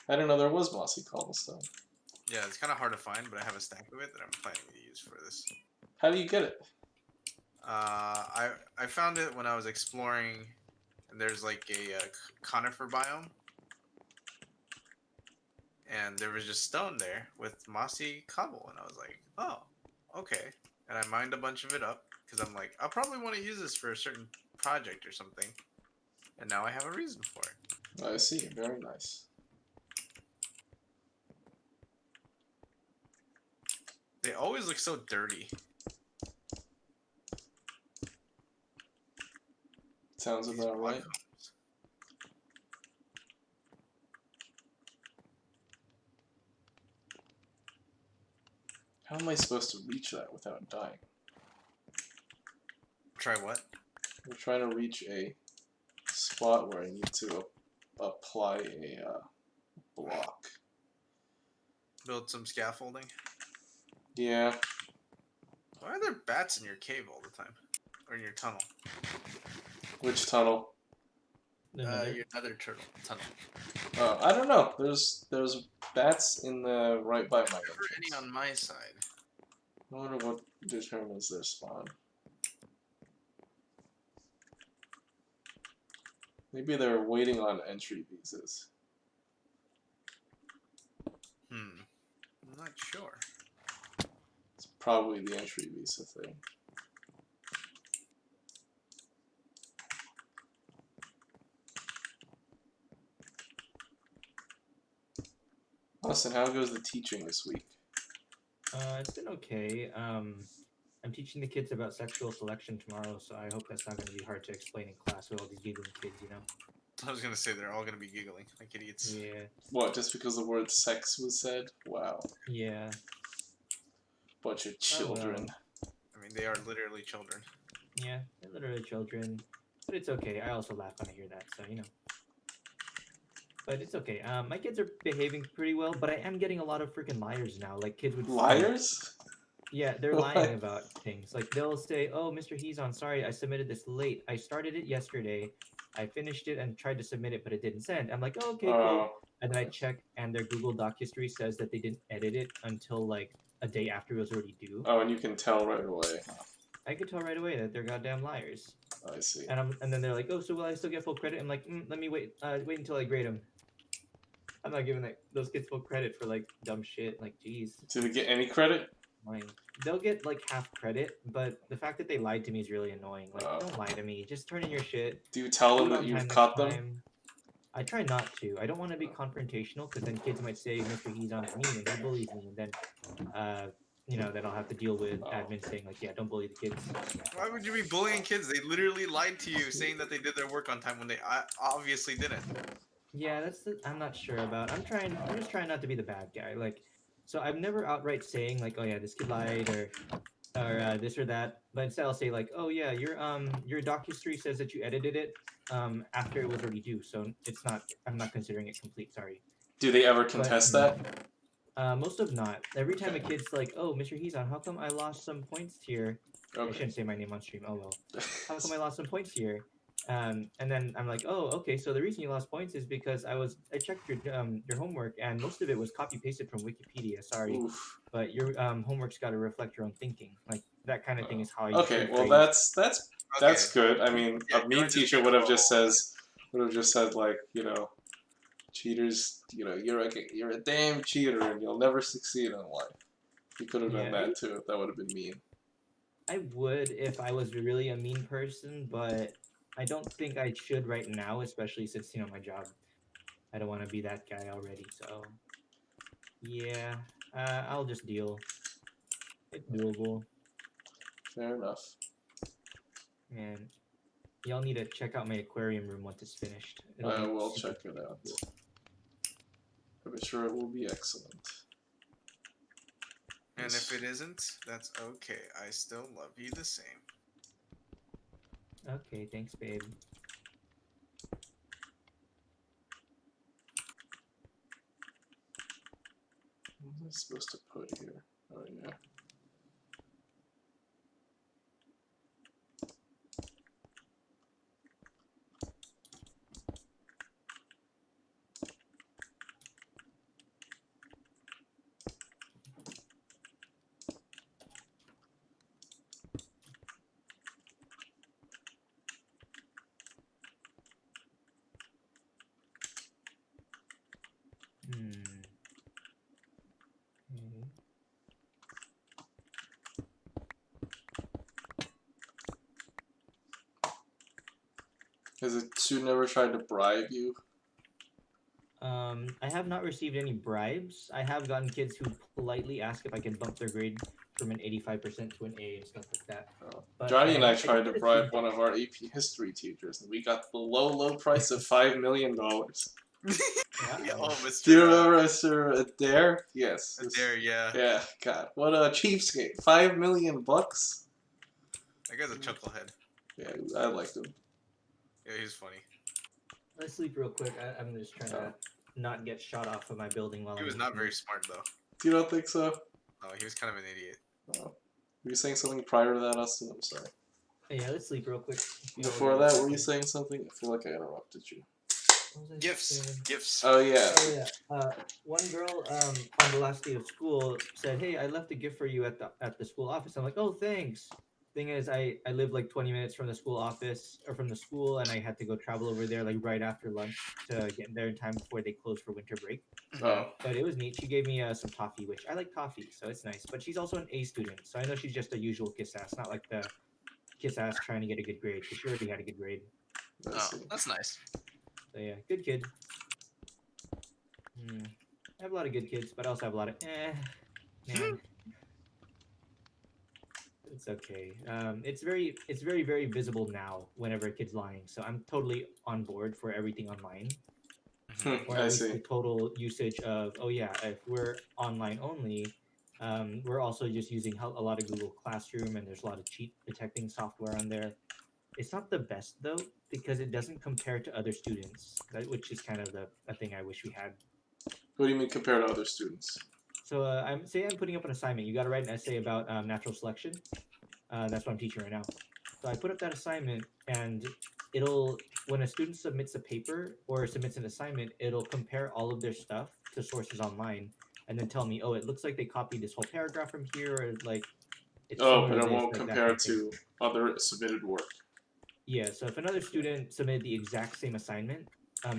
I didn't know there was mossy cobblestone. Yeah, it's kind of hard to find, but I have a stack of it that I'm planning to use for this. How do you get it? I found it when I was exploring, and there's like a conifer biome, and there was just stone there with mossy cobble, and I was like, oh, okay. And I mined a bunch of it up because I'm like, I'll probably want to use this for a certain project or something, and now I have a reason for it. I see. Very nice. They always look so dirty. Sounds These about block right. homes. How am I supposed to reach that without dying? Try what? I'm trying to reach a spot where I need to apply a block. Build some scaffolding. Yeah. Why are there bats in your cave all the time? Or in your tunnel? Which tunnel? Another- Your nether turtle tunnel. I don't know. There's bats in the right by my Never any entrance. on my side. I wonder what determines their spawn. Maybe they're waiting on entry visas. I'm not sure. It's probably the entry visa thing. Austin, how goes the teaching this week? It's been okay. I'm teaching the kids about sexual selection tomorrow, so I hope that's not going to be hard to explain in class with all these giggling kids, you know? I was gonna say they're all gonna be giggling like idiots. Yeah, What, just because the word sex was said? Wow. yeah. Bunch of Oh, well. children. I mean, they are literally children. Yeah, they're literally children. But it's okay. I also laugh when I hear that, so, you know. But it's okay. My kids are behaving pretty well, but I am getting a lot of freaking liars now. Like, kids would... Liars? Yeah, they're What? lying about things. Like, they'll say, oh, Mr. Heezon, sorry, I submitted this late. I started it yesterday. I finished it and tried to submit it, but it didn't send. I'm like, oh, okay, cool. Oh, And then I check, and their Google Doc history says that they didn't edit it until, like, a day after it was already due. oh, and you can tell right away. I could tell right away that they're goddamn liars. I see. And then they're like, oh, so will I still get full credit? I'm like, let me wait until I grade them. I'm not giving those kids full credit for, like, dumb shit. Like, jeez. Did we get any credit? Annoying. They'll get, like, half credit, but the fact that they lied to me is really annoying. Like, Oh. don't lie to me. Just turn in your shit. Do you tell them Do it that on you've time caught next them? time. I try not to. I don't want to be confrontational, because then kids might say Mr. Heezon's mean and he bullies me, and then, you know, then I'll have to deal with Oh. admin saying, like, yeah, don't bully the kids. Why would you be bullying kids? They literally lied to you, saying that they did their work on time when they obviously didn't. Yeah, I'm not sure about. I'm just trying not to be the bad guy. Like, so I'm never outright saying like, oh yeah, this kid lied or this or that. But instead I'll say like, oh yeah, your doc history says that you edited it after it was already due, so it's not. I'm not considering it complete. Sorry. Do they ever contest that? Most of not. Every time a kid's like, oh, Mr. Heezon, how come I lost some points here? I Okay. shouldn't say my name on stream. Oh well. How come I lost some points here? And then I'm like, oh, okay. So the reason you lost points is because I checked your homework, and most of it was copy pasted from Wikipedia. Sorry, Oof. but your homework's got to reflect your own thinking. Like that kind of thing is how I. Okay, usually well grade. that's good. I mean, Yeah, a mean you're just teacher would have just wrong. says, Would have just said like, cheaters. You're a damn cheater and you'll never succeed in life. He could have done Yeah. that too. That would have been mean. I would if I was really a mean person, but I don't think I should right now, especially since my job. I don't want to be that guy already. So yeah, I'll just deal. It's doable, Fair enough. and y'all need to check out my aquarium room once it's finished. It'll I be will super check it out. cool. I'm sure it will be excellent. And if it isn't, that's okay. I still love you the same. Okay, thanks, babe. What was I supposed to put here? Oh yeah. Hmm. Okay. Has a student ever tried to bribe you? I have not received any bribes. I have gotten kids who politely ask if I can bump their grade from an 85% to an A and stuff like that. Oh. But, Johnny and I don't tried to get a bribe feedback. one of our AP history teachers, and we got the low price of $5 million. Wow. Oh, Mr. Do you remember Mr. Adair? Yes. There, yeah. Yeah, God. What a cheapskate. $5 million bucks? That guy's a chucklehead. Yeah, I liked him. Yeah, he's funny. Let's sleep real quick. I'm just trying to not get shot off of my building while He I'm was not eating. very smart though. You don't think so? No, he was kind of an idiot. Oh. Were you saying something prior to that, Austin? I'm sorry. Yeah, let's sleep real quick. If you don't Before mind. that, were you saying something? I feel like I interrupted you. What was I Gifts, saying? gifts. Oh, yeah. Oh yeah. One girl on the last day of school said, "Hey, I left a gift for you at the school office." I'm like, "Oh, thanks." Thing is, I live like 20 minutes from the school office or from the school, and I had to go travel over there like right after lunch to get there in time before they close for winter break. Oh. But it was neat. She gave me some toffee, which I like toffee, so it's nice. But she's also an A student, so I know she's just a usual kiss ass, not like the kiss ass trying to get a good grade, because she already had a good grade. I Oh, see. that's nice. So yeah, good kid. I have a lot of good kids, but I also have a lot of man. It's okay. It's very visible now whenever a kid's lying. So I'm totally on board for everything online. Or at I least see. the total usage of, oh yeah, if we're online only, we're also just using a lot of Google Classroom, and there's a lot of cheat detecting software on there. It's not the best though, because it doesn't compare to other students, which is kind of a thing I wish we had. What do you mean compared to other students? So I'm putting up an assignment. You got to write an essay about natural selection. That's what I'm teaching right now. So I put up that assignment, and when a student submits a paper or submits an assignment, it'll compare all of their stuff to sources online, and then tell me, oh, it looks like they copied this whole paragraph from here, or like it's Oh, similar but it to this, won't like that compare kind of thing. to other submitted work. Yeah. So if another student submitted the exact same assignment,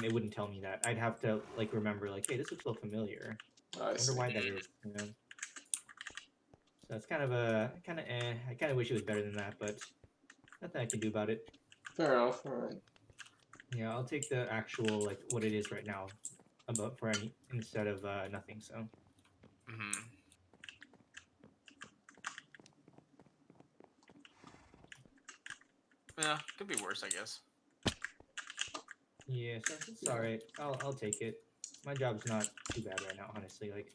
it wouldn't tell me that. I'd have to like remember, like, hey, this looks so familiar. I I see. wonder why that is. So it's kind of I kind of wish it was better than that, but nothing I can do about it. Fair enough. All right. Yeah, I'll take the actual like what it is right now, about for any instead of nothing. So Mm-hmm. Yeah, could be worse, I guess. yeah, so it's alright. I'll take it. My job's not too bad right now, honestly. Like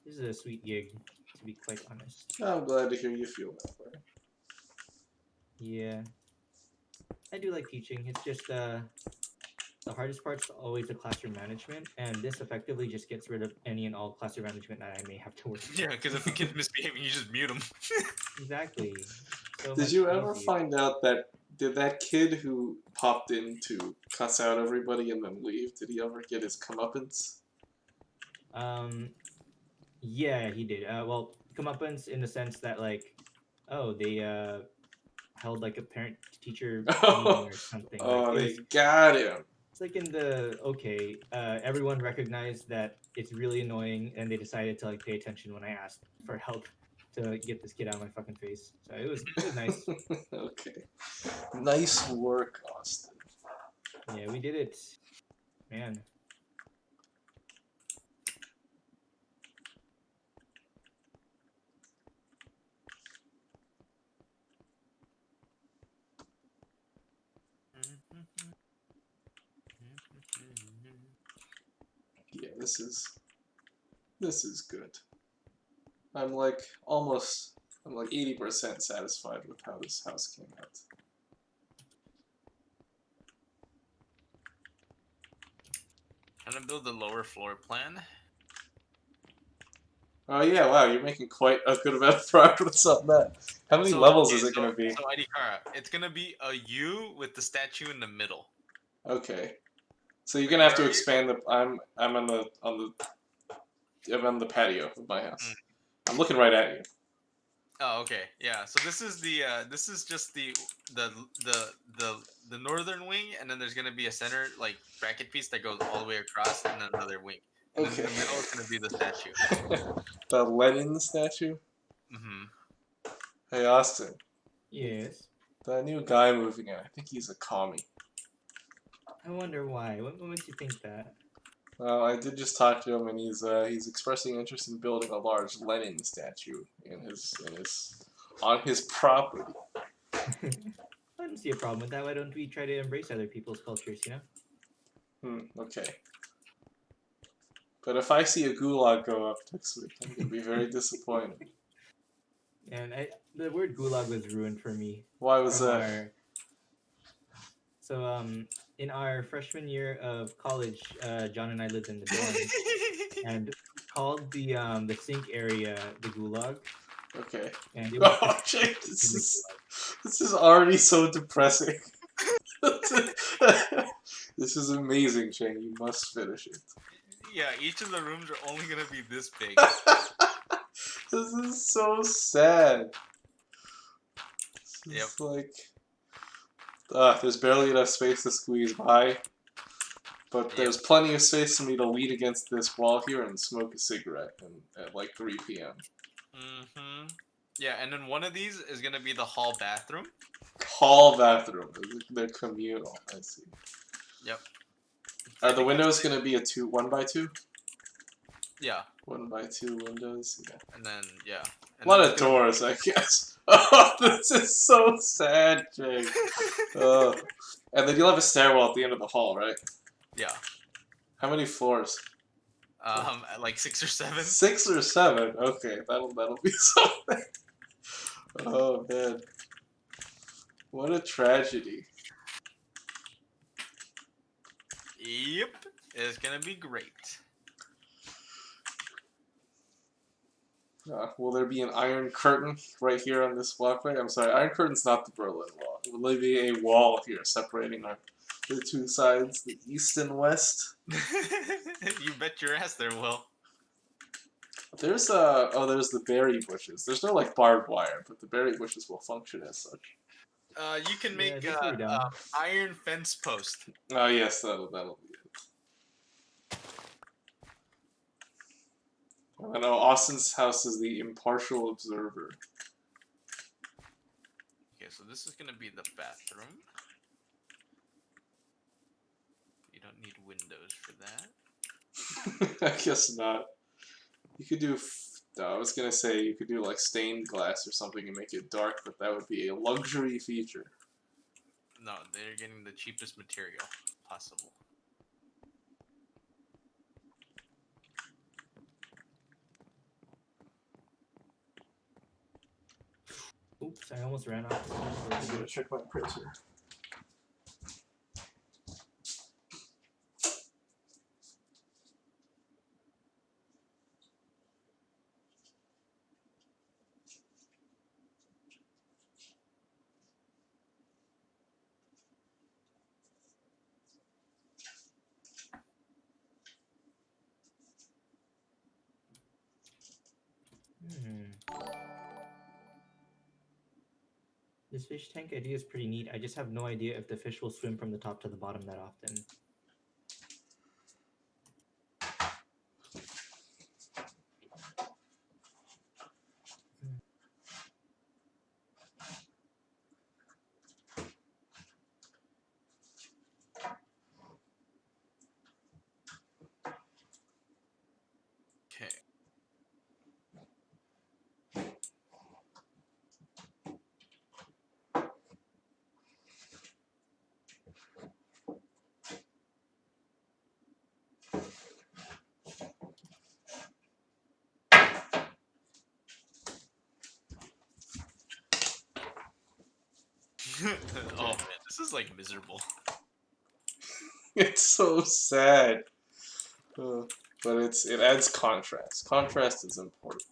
this is a sweet gig, to be quite honest. I'm glad to hear you feel that way. Yeah, I do like teaching. It's just the hardest part's always the classroom management, and this effectively just gets rid of any and all classroom management that I may have to work. Yeah, because if a kid's misbehaving, you just mute him. Exactly. So Did much you ever easier. find out did that kid who popped in to cuss out everybody and then leave, did he ever get his comeuppance? Yeah, he did. Well, comeuppance in the sense that like, oh, they held like a parent-teacher meeting or something. Oh, Like, they got him. it's like in the okay, everyone recognized that it's really annoying, and they decided to like pay attention when I asked for help to get this kid out of my fucking face. So it was nice. Okay. Nice work, Austin. Yeah, we did it, man. Yeah, this is good. I'm like 80% satisfied with how this house came out. Trying to build the lower floor plan. Oh yeah, wow, you're making quite a good amount of progress on that. How many levels is it gonna be? So Adikara, it's gonna be a U with the statue in the middle. Okay. So you're gonna have to Where are you? expand the I'm on the patio of my house. I'm looking right at you. Oh, okay, yeah. So this is this is just the northern wing, and then there's gonna be a center like bracket piece that goes all the way across, and then another wing. And then in Okay. the middle is gonna be the statue. The Lenin statue? Mm-hmm. Hey Austin, Yes. that new guy moving in, I think he's a commie. I wonder why. What makes you think that? Well, I did just talk to him, and he's expressing interest in building a large Lenin statue on his property. I don't see a problem with that. Why don't we try to embrace other people's cultures? You know. Okay. But if I see a gulag go up next week, I'm gonna be very disappointed. And the word gulag was ruined for me. Why was from that? In our freshman year of college, John and I lived in the dorm, and we called the sink area the gulag. Okay. And it was Oh, Jay, this is already so depressing. This is amazing, Shane. You must finish it. Yeah, each of the rooms are only gonna be this big. This is so sad. It's like, there's barely enough space to squeeze by, but there's plenty of space for me to lean against this wall here and smoke a cigarette at like 3 p.m. Mm-hmm. Yeah, and then one of these is gonna be the hall bathroom. Hall bathroom. They're communal. I see. Yep. Are the windows gonna be a 1x2? Yeah. 1x2 windows. Yeah. And then A lot of doors, I guess. Oh, this is so sad, Jake. And then you'll have a stairwell at the end of the hall, right? Yeah. How many floors? Like 6 or 7. 6 or 7. Okay, that'll be something. Oh man, what a tragedy. Yep, it's gonna be great. Will there be an iron curtain right here on this walkway? I'm sorry, iron curtain's not the Berlin Wall. Will there be a wall here separating the two sides, the east and west? You bet your ass there will. There's the berry bushes. There's no like barbed wire, but the berry bushes will function as such. You can make that's pretty dumb. iron fence post. Oh yes, that'll be it. I know Austin's house is the impartial observer. Okay, so this is gonna be the bathroom. You don't need windows for that. I guess not. You could do. I was gonna say you could do like stained glass or something and make it dark, but that would be a luxury feature. No, they're getting the cheapest material possible. Oops, I almost ran off. I'm gonna check my printer. This fish tank idea is pretty neat. I just have no idea if the fish will swim from the top to the bottom that often. Okay. Oh man, this is like miserable. It's so sad. But it adds contrast. Contrast is important.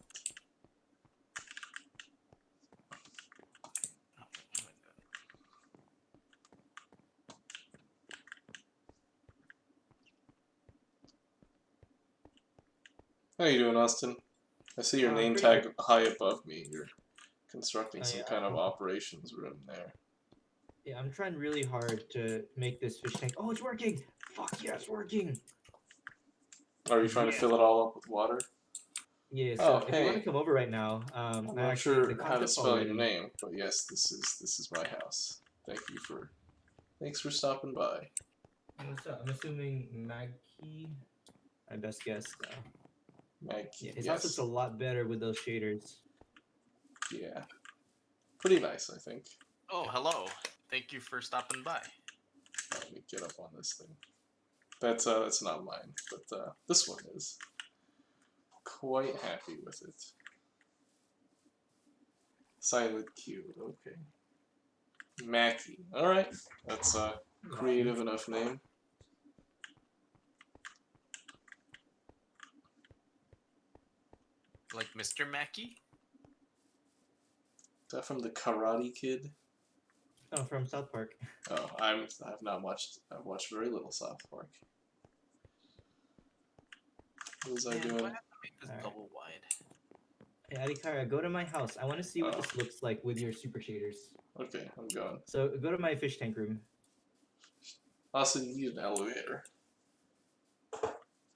How you doing, Austin? I see your name Pretty tag good. high above me. You're constructing Oh, some yeah. kind of operations room there. Yeah, I'm trying really hard to make this fish tank. Oh, it's working! Fuck yeah, it's working! Are you trying to Yeah. fill it all up with water? Yeah, Oh, so if you want hey. to come over right now, I'm I not actually, sure the how to concept's spell already. your name, but yes, this is my house. Thanks for stopping by. What's up? I'm assuming Maggie. My best guess. Meg, Yeah, his house looks yes. a lot better with those shaders. Yeah. Pretty nice, I think. Oh, hello. Thank you for stopping by. Let me get up on this thing. That's not mine, but this one is. Quite happy with it. Silent Q, okay. Mackie, alright. That's a creative enough name. Like Mr. Mackey? Is that from the Karate Kid? Oh, from South Park. Oh, I've not watched. I've watched very little South Park. What was I Man, do I doing? have to make this Alright. double wide? Hey, Adikara, go to my house. I want to see what Oh. this looks like with your super shaders. Okay, I'm going. So go to my fish tank room. Also, you need an elevator.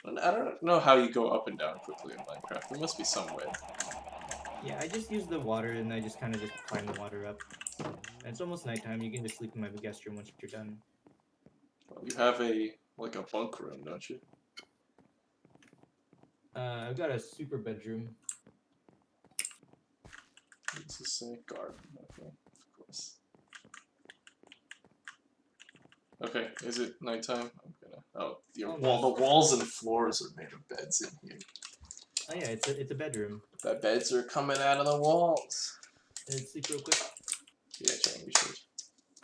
And I don't know how you go up and down quickly in Minecraft. There must be some way. Yeah, I just use the water and I just kind of just climb the water up. And it's almost nighttime. You can just sleep in my guest room once you're done. Well, you have a bunk room, don't you? I've got a super bedroom. What's this say? Garden. Okay, of course. Okay, is it nighttime? I'm gonna. Oh, the walls and floors are made of beds in here. Oh yeah, it's a bedroom. The beds are coming out of the walls. Let's sleep real quick. Yeah, Chang, you should.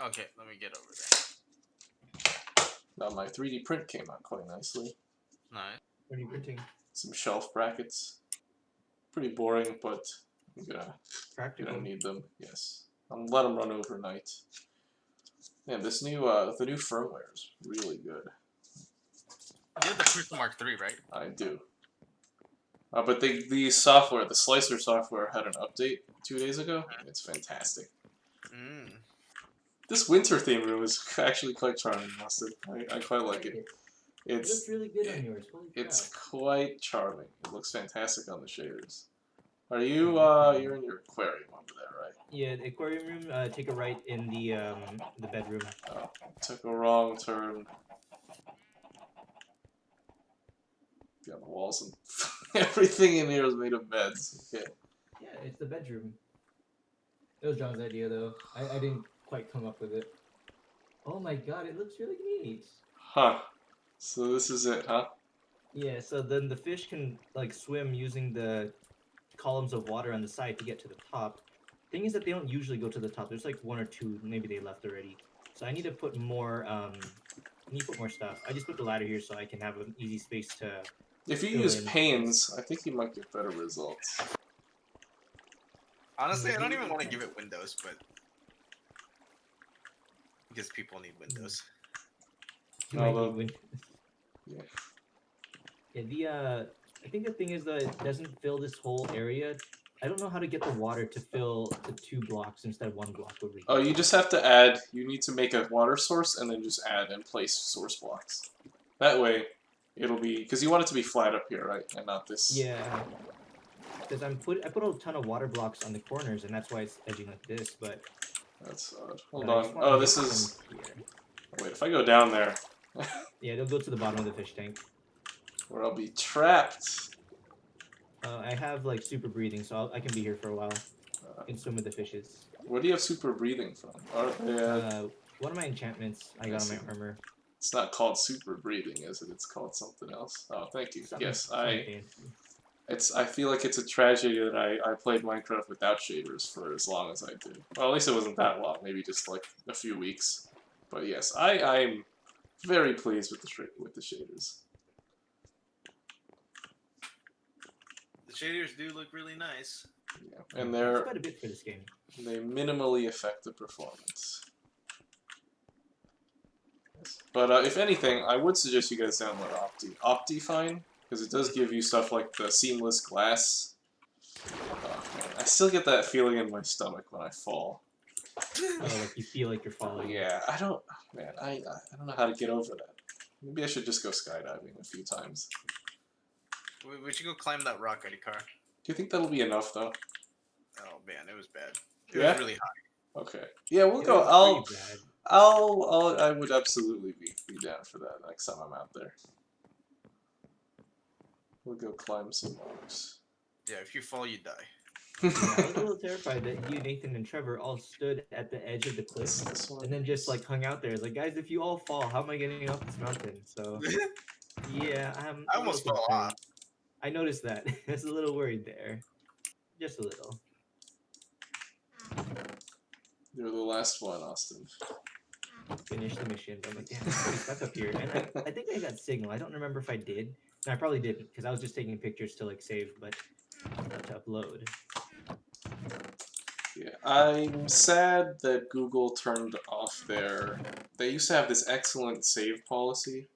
Okay, let me get over there. Now my 3D print came out quite nicely. Nice. What are you printing? Some shelf brackets. Pretty boring, but I'm gonna Practical. need them. Yes, I'll let them run overnight. Man, this new the new firmware is really good. You have the Crucial Mark III, right? I do. But the software, the Slicer software, had an update 2 days ago. It's fantastic. Mm. This winter theme room is actually quite charming, Austin. I quite like it. It looks It's really good on yours. Holy crap. it's quite charming. It looks fantastic on the shaders. Are you you're in your aquarium over there, right? Yeah, the aquarium room. Take a right in the bedroom. Oh, took a wrong turn. Yeah, the walls and everything in here is made of beds. Okay. Yeah, it's the bedroom. It was John's idea though. I didn't quite come up with it. Oh my god, it looks really neat. Huh. So this is it, huh? Yeah, so then the fish can like swim using the columns of water on the side to get to the top. Thing is that they don't usually go to the top. There's like one or two, maybe they left already. So I need to put more stuff. I just put the ladder here so I can have an easy space to. If you Fill use in. panes, I think you might get better results. Honestly, I don't even want to give it Windows, but because people need Windows. You might Although- need Windows. Yeah. Yeah, I think the thing is that it doesn't fill this whole area. I don't know how to get the water to fill the 2 blocks instead of 1 block over here. Oh, you just have to add. You need to make a water source and then just add and place source blocks. That way, it'll be because you want it to be flat up here, right, and not this. Yeah. Because I put a ton of water blocks on the corners, and that's why it's edging like this. But That's odd. Hold I on. just wanna Oh, get this some is. here. Wait, if I go down there, Yeah, they'll go to the bottom of the fish tank. where I'll be trapped. I have like super breathing, so I can be here for a while. I can swim with the fishes. Where do you have super breathing from? One of my enchantments I got on my armor. It's not called super breathing, is it? It's called something else. Oh, thank you. Something- Yes, something fancy. I feel like it's a tragedy that I played Minecraft without shaders for as long as I did. Well, at least it wasn't that long. Maybe just like a few weeks. But yes, I'm very pleased with the shaders. The shaders do look really nice. Yeah, and It's they quite a bit for this game. minimally affect the performance. Yes. But if anything, I would suggest you guys download Optifine, because it does give you stuff like the seamless glass. Oh, man. I still get that feeling in my stomach when I fall. Oh, like you feel like you're falling. Yeah, I don't know how to get over that. Maybe I should just go skydiving a few times. We should go climb that rock, Eddie Car. Do you think that'll be enough though? Oh man, it was bad. It Yeah? was really high. Okay. Yeah, we'll It go. was pretty bad. I would absolutely be down for that next time I'm out there. We'll go climb some rocks. Yeah, if you fall, you die. Yeah, I was a little terrified that you, Nathan, and Trevor all stood at the edge of the cliff This one. and then just like hung out there. It's like, guys, if you all fall, how am I getting off this mountain? So yeah, I'm. I a almost little fell concerned. off. I noticed that. I was a little worried there, just a little. You're the last one, Austin. Finish the mission. But I'm like, damn, I'm pretty stuck up here. And I think I got signal. I don't remember if I did. And I probably didn't because I was just taking pictures to like save, but not to upload. Yeah, I'm sad that Google turned off their. They used to have this excellent save policy,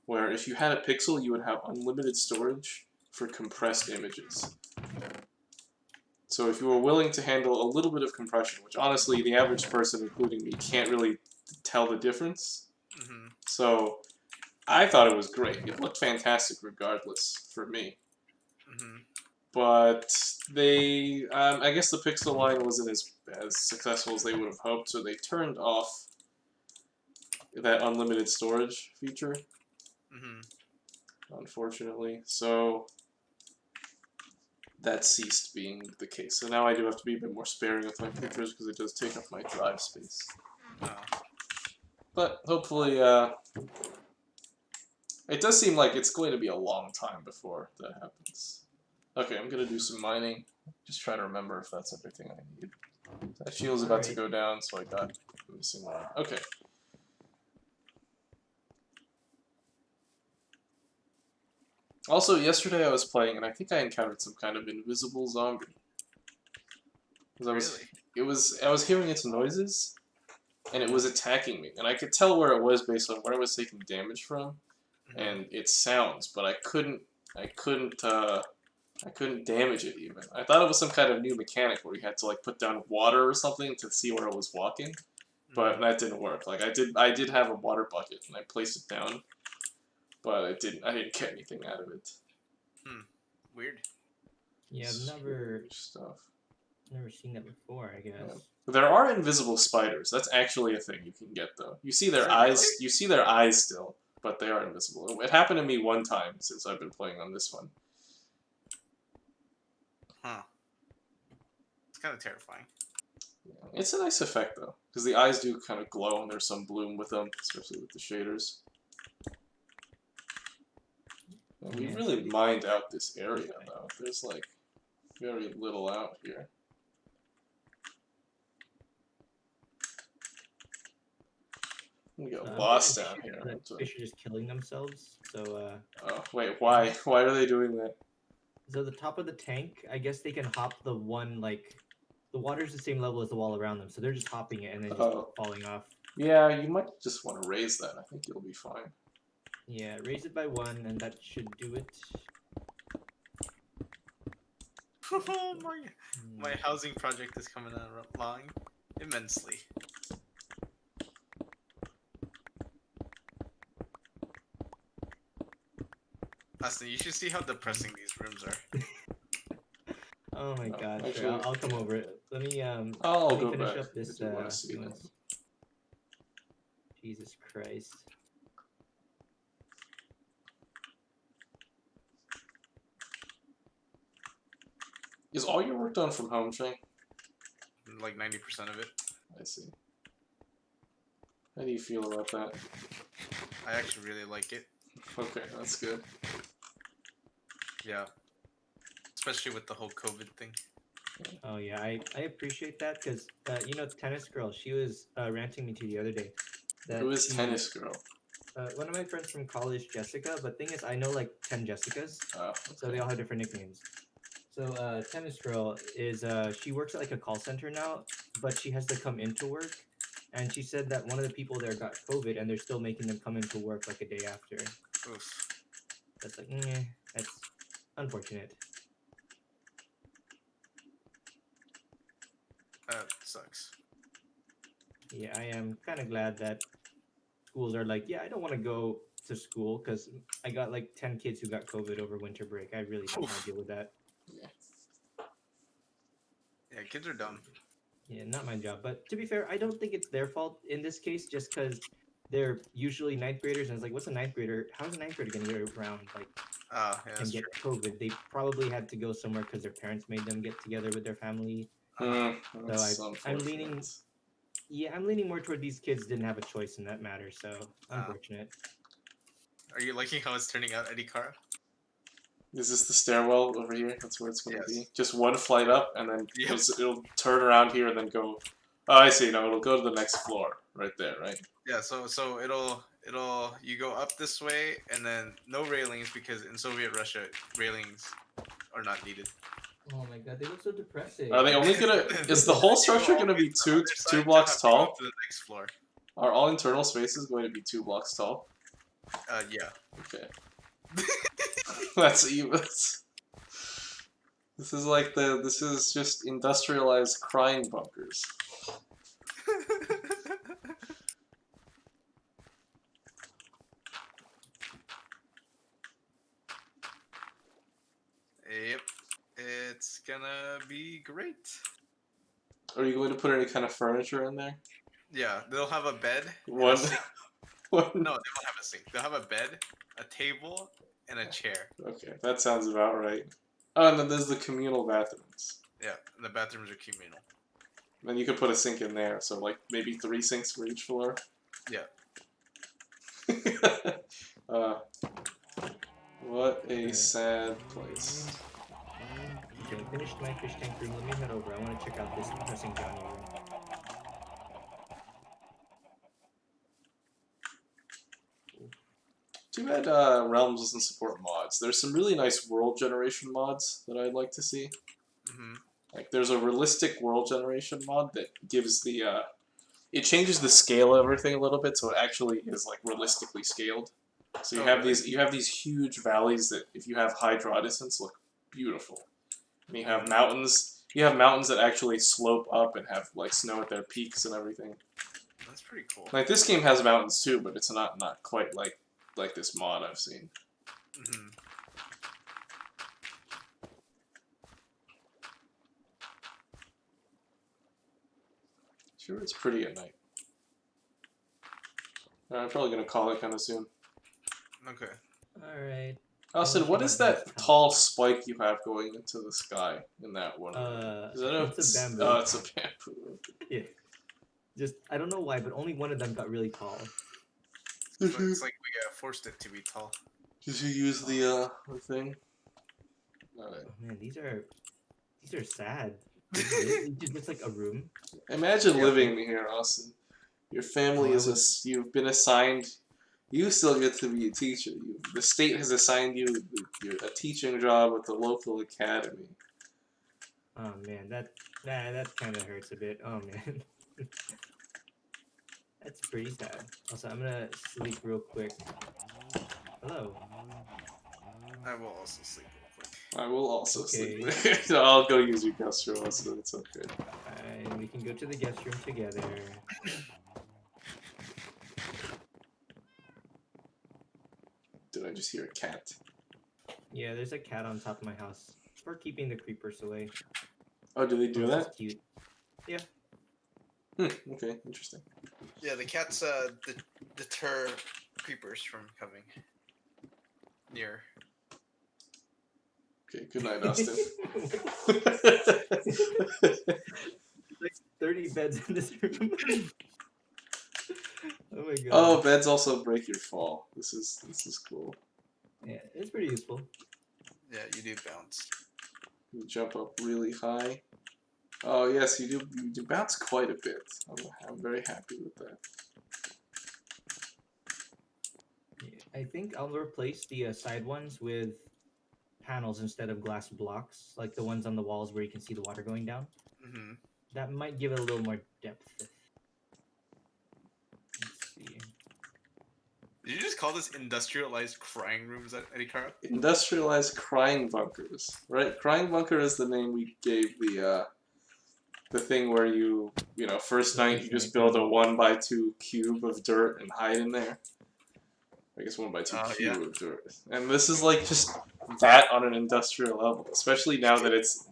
where if you had a pixel, you would have unlimited storage for compressed images. So if you were willing to handle a little bit of compression, which honestly the average person, including me, can't really tell the difference. Mm-hmm. So I thought it was great. It looked fantastic regardless for me. Mm-hmm. But they, I guess the pixel line wasn't as successful as they would have hoped, so they turned off that unlimited storage feature, Mm-hmm. unfortunately. So that ceased being the case. So now I do have to be a bit more sparing with my pictures because it does take up my drive space. Oh. But hopefully, it does seem like it's going to be a long time before that happens. Okay, I'm gonna do some mining. Just try to remember if that's everything I need. That shield's about to go down, so I got missing one. Okay. Also, yesterday I was playing, and I think I encountered some kind of invisible zombie. 'Cause I was hearing its noises, and it was attacking me, and I could tell where it was based on where I was taking damage from, and its sounds, but I couldn't damage it even. I thought it was some kind of new mechanic where you had to like put down water or something to see where it was walking, but that didn't work. Like I did have a water bucket and I placed it down, but I didn't get anything out of it. Weird. Yeah, I've never Strange stuff. seen that before. I guess. Yeah. There are invisible spiders. That's actually a thing you can get though. You see their Is it eyes. really? You see their eyes still, but they are invisible. It happened to me one time since I've been playing on this one. Huh. It's kind of terrifying. Yeah. It's a nice effect though, because the eyes do kind of glow and there's some bloom with them, especially with the shaders. And we Yeah. really mined out this area though. There's like very little out here. We got I'm lost pretty down sure here. that fish are just killing themselves. So, Oh wait, why? Why are they doing that? so the top of the tank, I guess they can hop the one like, the water's the same level as the wall around them, so they're just hopping it and then just Oh. falling off. Yeah, you might just want to raise that. I think you'll be fine. Yeah, raise it by 1, and that should do it. Oh my Hmm. my housing project is coming along immensely. Austin, you should see how depressing these rooms are. Oh my Oh, god, actually- sure. I'll come over. Let me I'll let me go finish back up this if you wanna see them. once- Jesus Christ. Is all your work done from home, Shane? Like 90% of it. I see. How do you feel about that? I actually really like it. Okay, that's good. Yeah. Especially with the whole COVID thing. Oh yeah, I appreciate that because you know Tennis Girl, she was ranting me to the other day. That Who is she- Tennis Girl? One of my friends from college, Jessica. But thing is, I know like 10 Jessicas, Oh, so they all have different nicknames. So Tennis Girl is she works at like a call center now, but she has to come into work, and she said that one of the people there got COVID, and they're still making them come into work like a day after. Oof. That's like, that's unfortunate. That sucks. Yeah, I am kind of glad that schools are like, yeah, I don't want to go to school because I got like 10 kids who got COVID over winter break. I really don't want to deal with that. Yeah, kids are dumb. Yeah, not my job. But to be fair, I don't think it's their fault in this case, just because they're usually ninth graders, and it's like, what's a ninth grader? How's a ninth grader gonna get around like Yeah, and that's get true. COVID? They probably had to go somewhere because their parents made them get together with their family. That's I'm leaning- unfortunate. Yeah, I'm leaning more toward these kids didn't have a choice in that matter. So unfortunate. Are you liking how it's turning out, Eddie Cara? Is this the stairwell over here? That's where it's going to Yes. be. Just one flight up, and then Yep. it'll turn around here and then go. Oh, I see. No, it'll go to the next floor right there, right? Yeah, so it'll you go up this way and then no railings because in Soviet Russia railings are not needed. Oh my god, they look so depressing. Are they only gonna? Is the whole structure You gonna be always on the other side two to blocks have to go tall? To the next floor. Are all internal spaces going to be 2 blocks tall? Yeah. Okay. That's even. This is like this is just industrialized crime bunkers. Yep. It's gonna be great. Are you going to put any kind of furniture in there? Yeah, they'll have a bed. and a One. sink. One. No, they won't have a sink. They'll have a bed, a table, and a chair. Okay, that sounds about right. Oh, and then there's the communal bathrooms. Yeah, and the bathrooms are communal. Then you could put a sink in there, so like maybe 3 sinks for each floor. Yeah. What a sad place. Okay, I finished my fish tank room. Let me head over. I want to check out this depressing Johnny room. Too bad Realms doesn't support mods. There's some really nice world generation mods that I'd like to see. Hmm. Like there's a realistic world generation mod that gives the it changes the scale of everything a little bit, so it actually is like realistically scaled. So you Oh, have really? these huge valleys that if you have high draw distance look beautiful. And you have mountains. You have mountains that actually slope up and have like snow at their peaks and everything. That's pretty cool. Like this game has mountains too, but it's not quite like this mod I've seen. Hmm. Sure, it's pretty at night. I'm probably gonna call it kind of soon. Okay. All right. Austin, what is that tall spike you have going into the sky in that one? Is that it's a bamboo. Oh, it's a bamboo. Yeah. Just I don't know why, but only one of them got really tall. So it's like we forced it to be tall. Did you use the thing? Alright. Oh man, these are sad. It's just like a room. Imagine Yeah. living here, Austin. Your family Oh, I is you've been assigned. You still get to be a teacher. The state has assigned you a teaching job at the local academy. Oh man, that kind of hurts a bit. Oh man. That's pretty sad. Also, I'm gonna sleep real quick. Hello. I will also sleep real quick. I will also Okay. sleep there. So I'll go use your guest room, so it's okay. And we can go to the guest room together. Did I just hear a cat? Yeah, there's a cat on top of my house for keeping the creepers away. Oh, do they do It's that? just cute. Okay, interesting. Yeah, the cats deter creepers from coming near. Okay, good night, Austin. Like 30 beds in this room. Oh my god. Oh, beds also break your fall. This is cool. Yeah, it's pretty useful. Yeah, you do bounce. You jump up really high. Oh yes, you do. You do bounce quite a bit. I'm very happy with that. I think I'll replace the side ones with panels instead of glass blocks, like the ones on the walls where you can see the water going down. Mm-hmm. That might give it a little more depth. Let's see. Did you just call this industrialized crying rooms at Eddie Carl? Industrialized crying bunkers, right? Crying bunker is the name we gave the thing where you know, first night you just build a 1x2 cube of dirt and hide in there. I guess 1x2 cube of dirt. And this is like just that on an industrial level, especially now that it's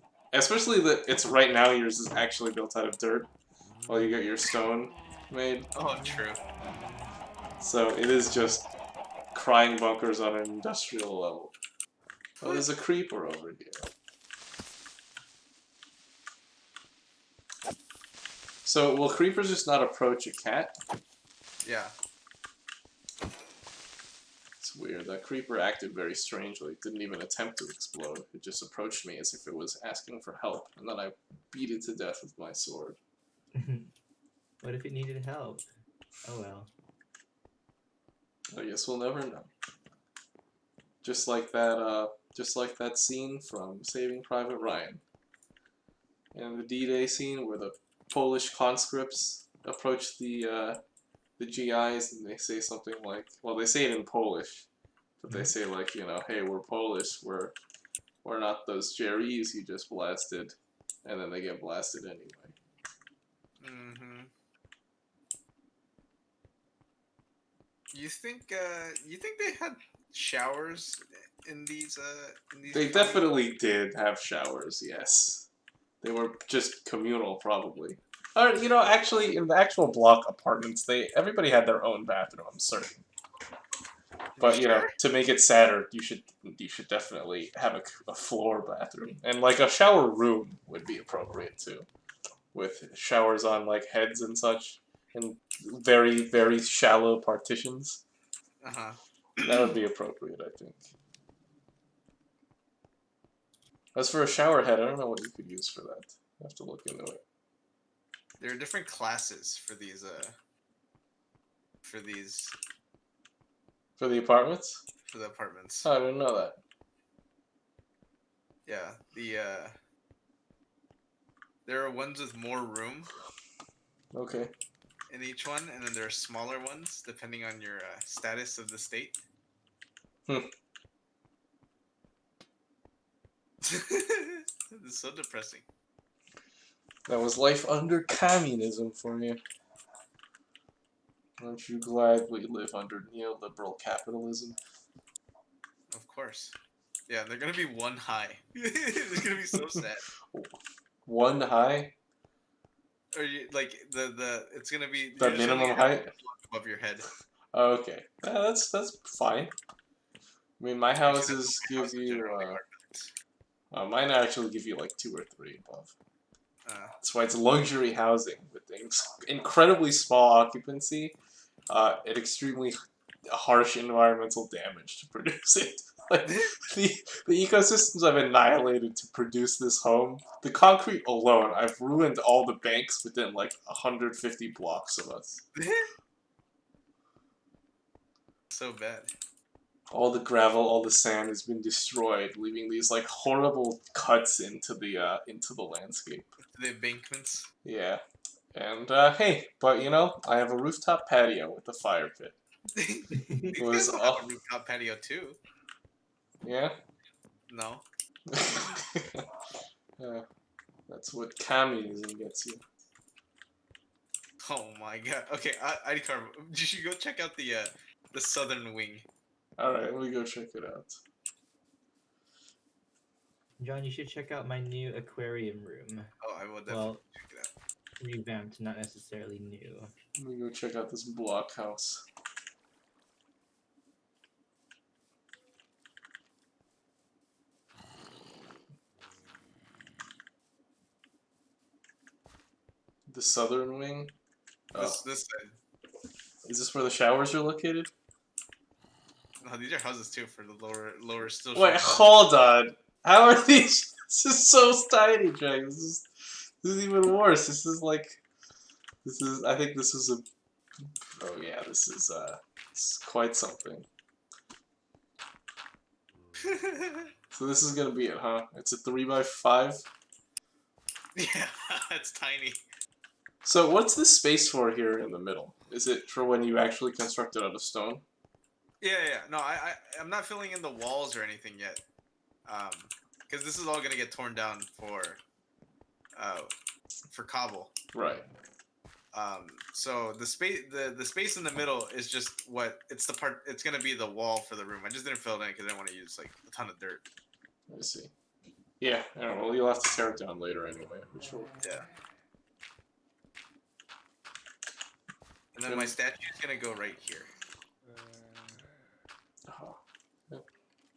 right now yours is actually built out of dirt while you get your stone made. Oh, true. So it is just crying bunkers on an industrial level. Oh, there's a creeper over here. So will creepers just not approach a cat? Yeah. It's weird. That creeper acted very strangely. It didn't even attempt to explode. It just approached me as if it was asking for help, and then I beat it to death with my sword. What if it needed help? Oh well. I guess we'll never know. Just like that scene from Saving Private Ryan. And the D-Day scene where the Polish conscripts approach the GIs and they say something like, well, they say it in Polish, but they say like, you know, hey, we're Polish, we're not those Jerrys you just blasted, and then they get blasted anyway. Mm-hmm. You think they had showers in these They parties? definitely did have showers, yes. They were just communal, probably. Or, you know, actually, in the actual block apartments, everybody had their own bathroom, I'm certain. But, you know, to make it sadder, you should definitely have a floor bathroom. And, like, a shower room would be appropriate, too. With showers on, like, heads and such. And very, very shallow partitions. Uh-huh. That would be appropriate, I think. As for a shower head, I don't know what you could use for that. I have to look into it. There are different classes for these for For the apartments? the apartments. Oh, I didn't know that. Yeah, there are ones with more room Okay. in each one, and then there are smaller ones depending on your status of the state. It's so depressing. That was life under communism for you. Aren't you glad we live under neoliberal capitalism? Of course. Yeah, they're gonna be one high. It's gonna be so sad. One high? Or like the it's gonna be The you're just only minimum gonna have height? a block above your head. Oh, okay. That's fine. I mean, my houses Actually, give houses you, generally are built. mine actually give you like 2 or 3 above. Uh, That's why it's luxury housing with incredibly small occupancy, and extremely harsh environmental damage to produce it. Like, the ecosystems I've annihilated to produce this home, the concrete alone, I've ruined all the banks within like 150 blocks of us. so bad. All the gravel, all the sand has been destroyed, leaving these like horrible cuts into the landscape. The embankments. Yeah, and hey, but you know, I have a rooftop patio with a fire pit. You was guys don't have a rooftop patio too. Yeah, No. That's what communism gets you. Oh my god. Okay, ID card. You should go check out the southern wing. Alright, let me go check it out. John, you should check out my new aquarium room. Oh, I will definitely Well, check it out. revamped, not necessarily new. Let me go check out this blockhouse. The southern wing? Oh. This Is this where the showers are located? no, these are houses too for the lower still. Wait, short- hold on. How are these? This is so tiny, Jay. This is even worse. This is like, this is. I think this is a. Oh yeah, this is quite something. So this is gonna be it, huh? It's a 3x5. Yeah, it's tiny. So what's this space for here in the middle? Is it for when you actually construct it out of stone? Yeah. No, I'm not filling in the walls or anything yet. Because this is all gonna get torn down for cobble. Right. So the space in the middle is just what it's the part. It's gonna be the wall for the room. I just didn't fill it in because I didn't want to use like a ton of dirt. I see. Yeah. Alright, well, you'll have to tear it down later anyway. Which will... Yeah. And then my statue is gonna go right here.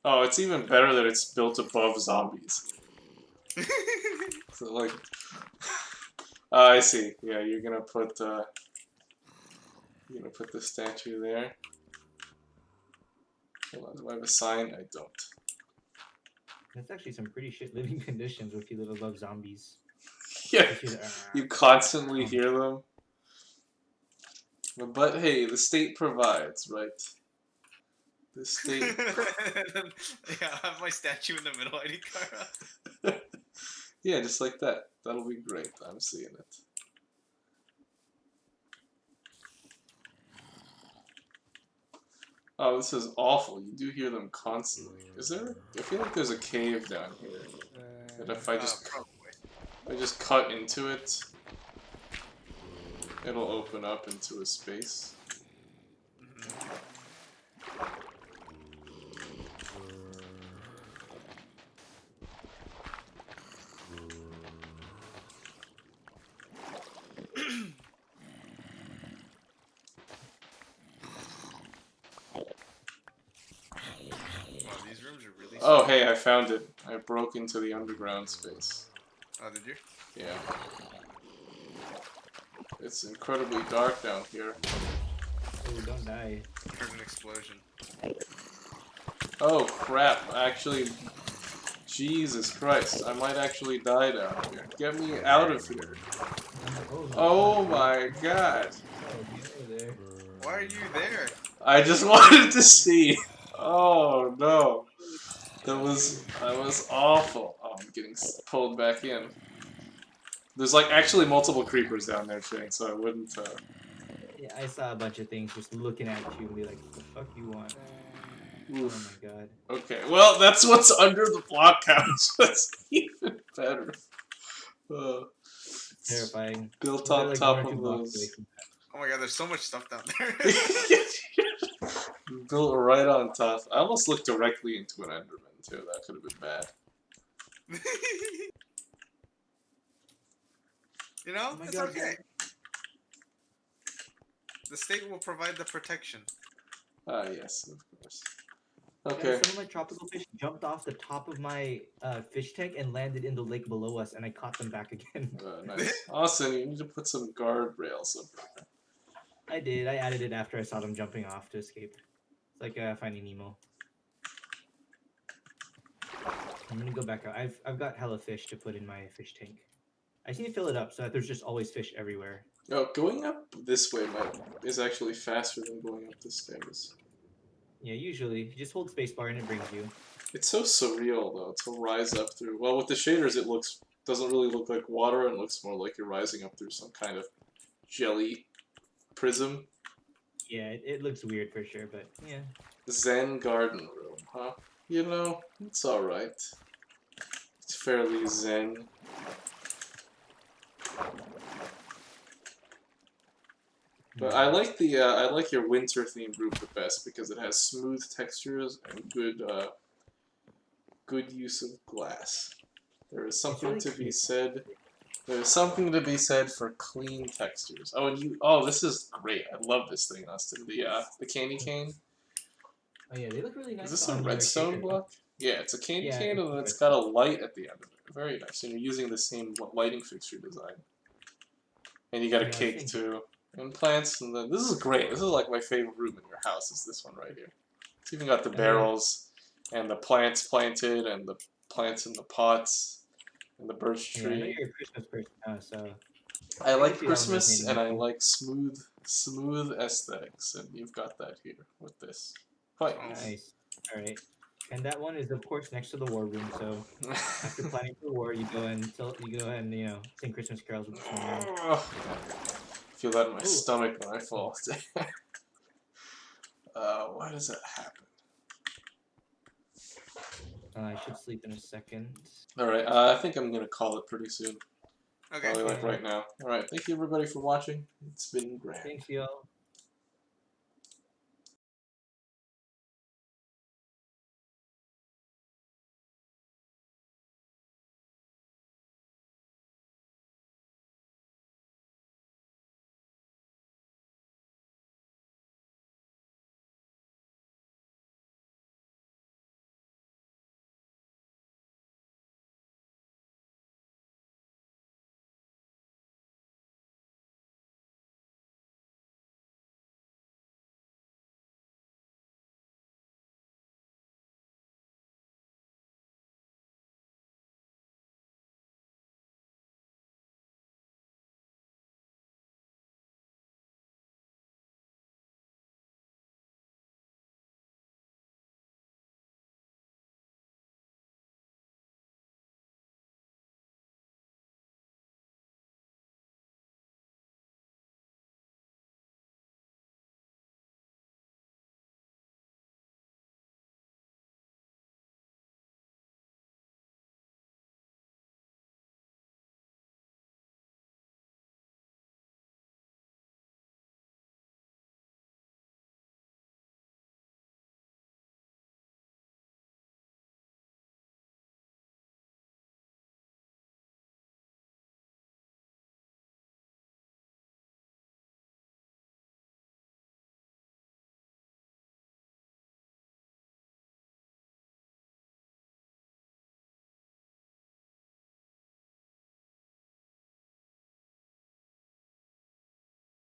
Oh, it's even better that it's built above zombies. So like, I see. Yeah, you're gonna put the statue there. Hold on, do I have a sign? I don't. That's actually some pretty shit living conditions if you live above zombies. Yeah, Especially the- you constantly hear them. But hey, the state provides, right? The state. Yeah, I have my statue in the middle, ID card. Yeah, just like that. That'll be great. I'm seeing it. Oh, this is awful. You do hear them constantly. Is there? I feel like there's a cave down here. That if I just cut into it, it'll open up into a space. Wow, these rooms are really Oh, small. hey, I found it. I broke into the underground space. Oh, did you? Yeah. It's incredibly dark down here. Oh, don't die. Heard an explosion. Oh crap, actually, Jesus Christ, I might actually die down here. Get me out of here. Oh my god. There. Why are you there? I just wanted to see. Oh no. That was awful. Oh, I'm getting pulled back in. There's like actually multiple creepers down there, Shane, so I wouldn't Yeah, I saw a bunch of things just looking at you and be like, what the fuck you want? Oof. Oh my god. Okay, well, that's what's under the blockhouse. That's even better. Terrifying. Built They're on like top one or of two blocks away those. from Oh my god, there's so much stuff down there. Built right on top. I almost looked directly into an Enderman, too. That could have been bad. You know, Oh my it's God, okay. The state will provide the protection. Ah, yes, of course. Guys, Okay. some of my tropical fish jumped off the top of my fish tank and landed in the lake below us, and I caught them back again. Nice. Austin, you need to put some guardrails up there. I did. I added it after I saw them jumping off to escape. It's like Finding Nemo. I'm gonna go back out. I've got hella fish to put in my fish tank. I just need to fill it up so that there's just always fish everywhere. Oh, going up this way is actually faster than going up the stairs. Yeah, usually you just hold spacebar and it brings you. It's so surreal though to rise up through. Well, with the shaders, it doesn't really look like water, and it looks more like you're rising up through some kind of jelly prism. Yeah, it looks weird for sure, but yeah. Zen garden room, huh? You know, it's all right. fairly zen. But I like the I like your winter themed roof the best because it has smooth textures and good use of glass. There is something really to be cute. said. There is something to be said for clean textures. Oh, and oh, this is great. I love this thing, Austin. The candy cane. Oh yeah, they look really nice. Is this on a your redstone shader. block? Yeah, it's a candy Yeah, cane, it's and then a it's redstone. got a light at the end of it. Very nice. And you're using the same lighting fixture design. And you got a Yeah, I cake think- too. And plants, and then this is great. This is like my favorite room in your house. Is this one right here? It's even got the then- barrels and the plants planted and the plants in the pots and the birch Yeah, I know tree. you're a Christmas person now, so I like see that one Christmas resonating and I with you. like smooth aesthetics, and you've got that here with this. Quite nice. Nice. All right. And that one is of course next to the war room. So after planning for war, you go and sing Christmas carols with the snowman. Feel that in my Ooh. stomach when I fall. Why does that happen? I should sleep in a second. Alright, I think I'm gonna call it pretty soon. Okay. Probably like right now. Alright, thank you everybody for watching. It's been great. Thanks, y'all.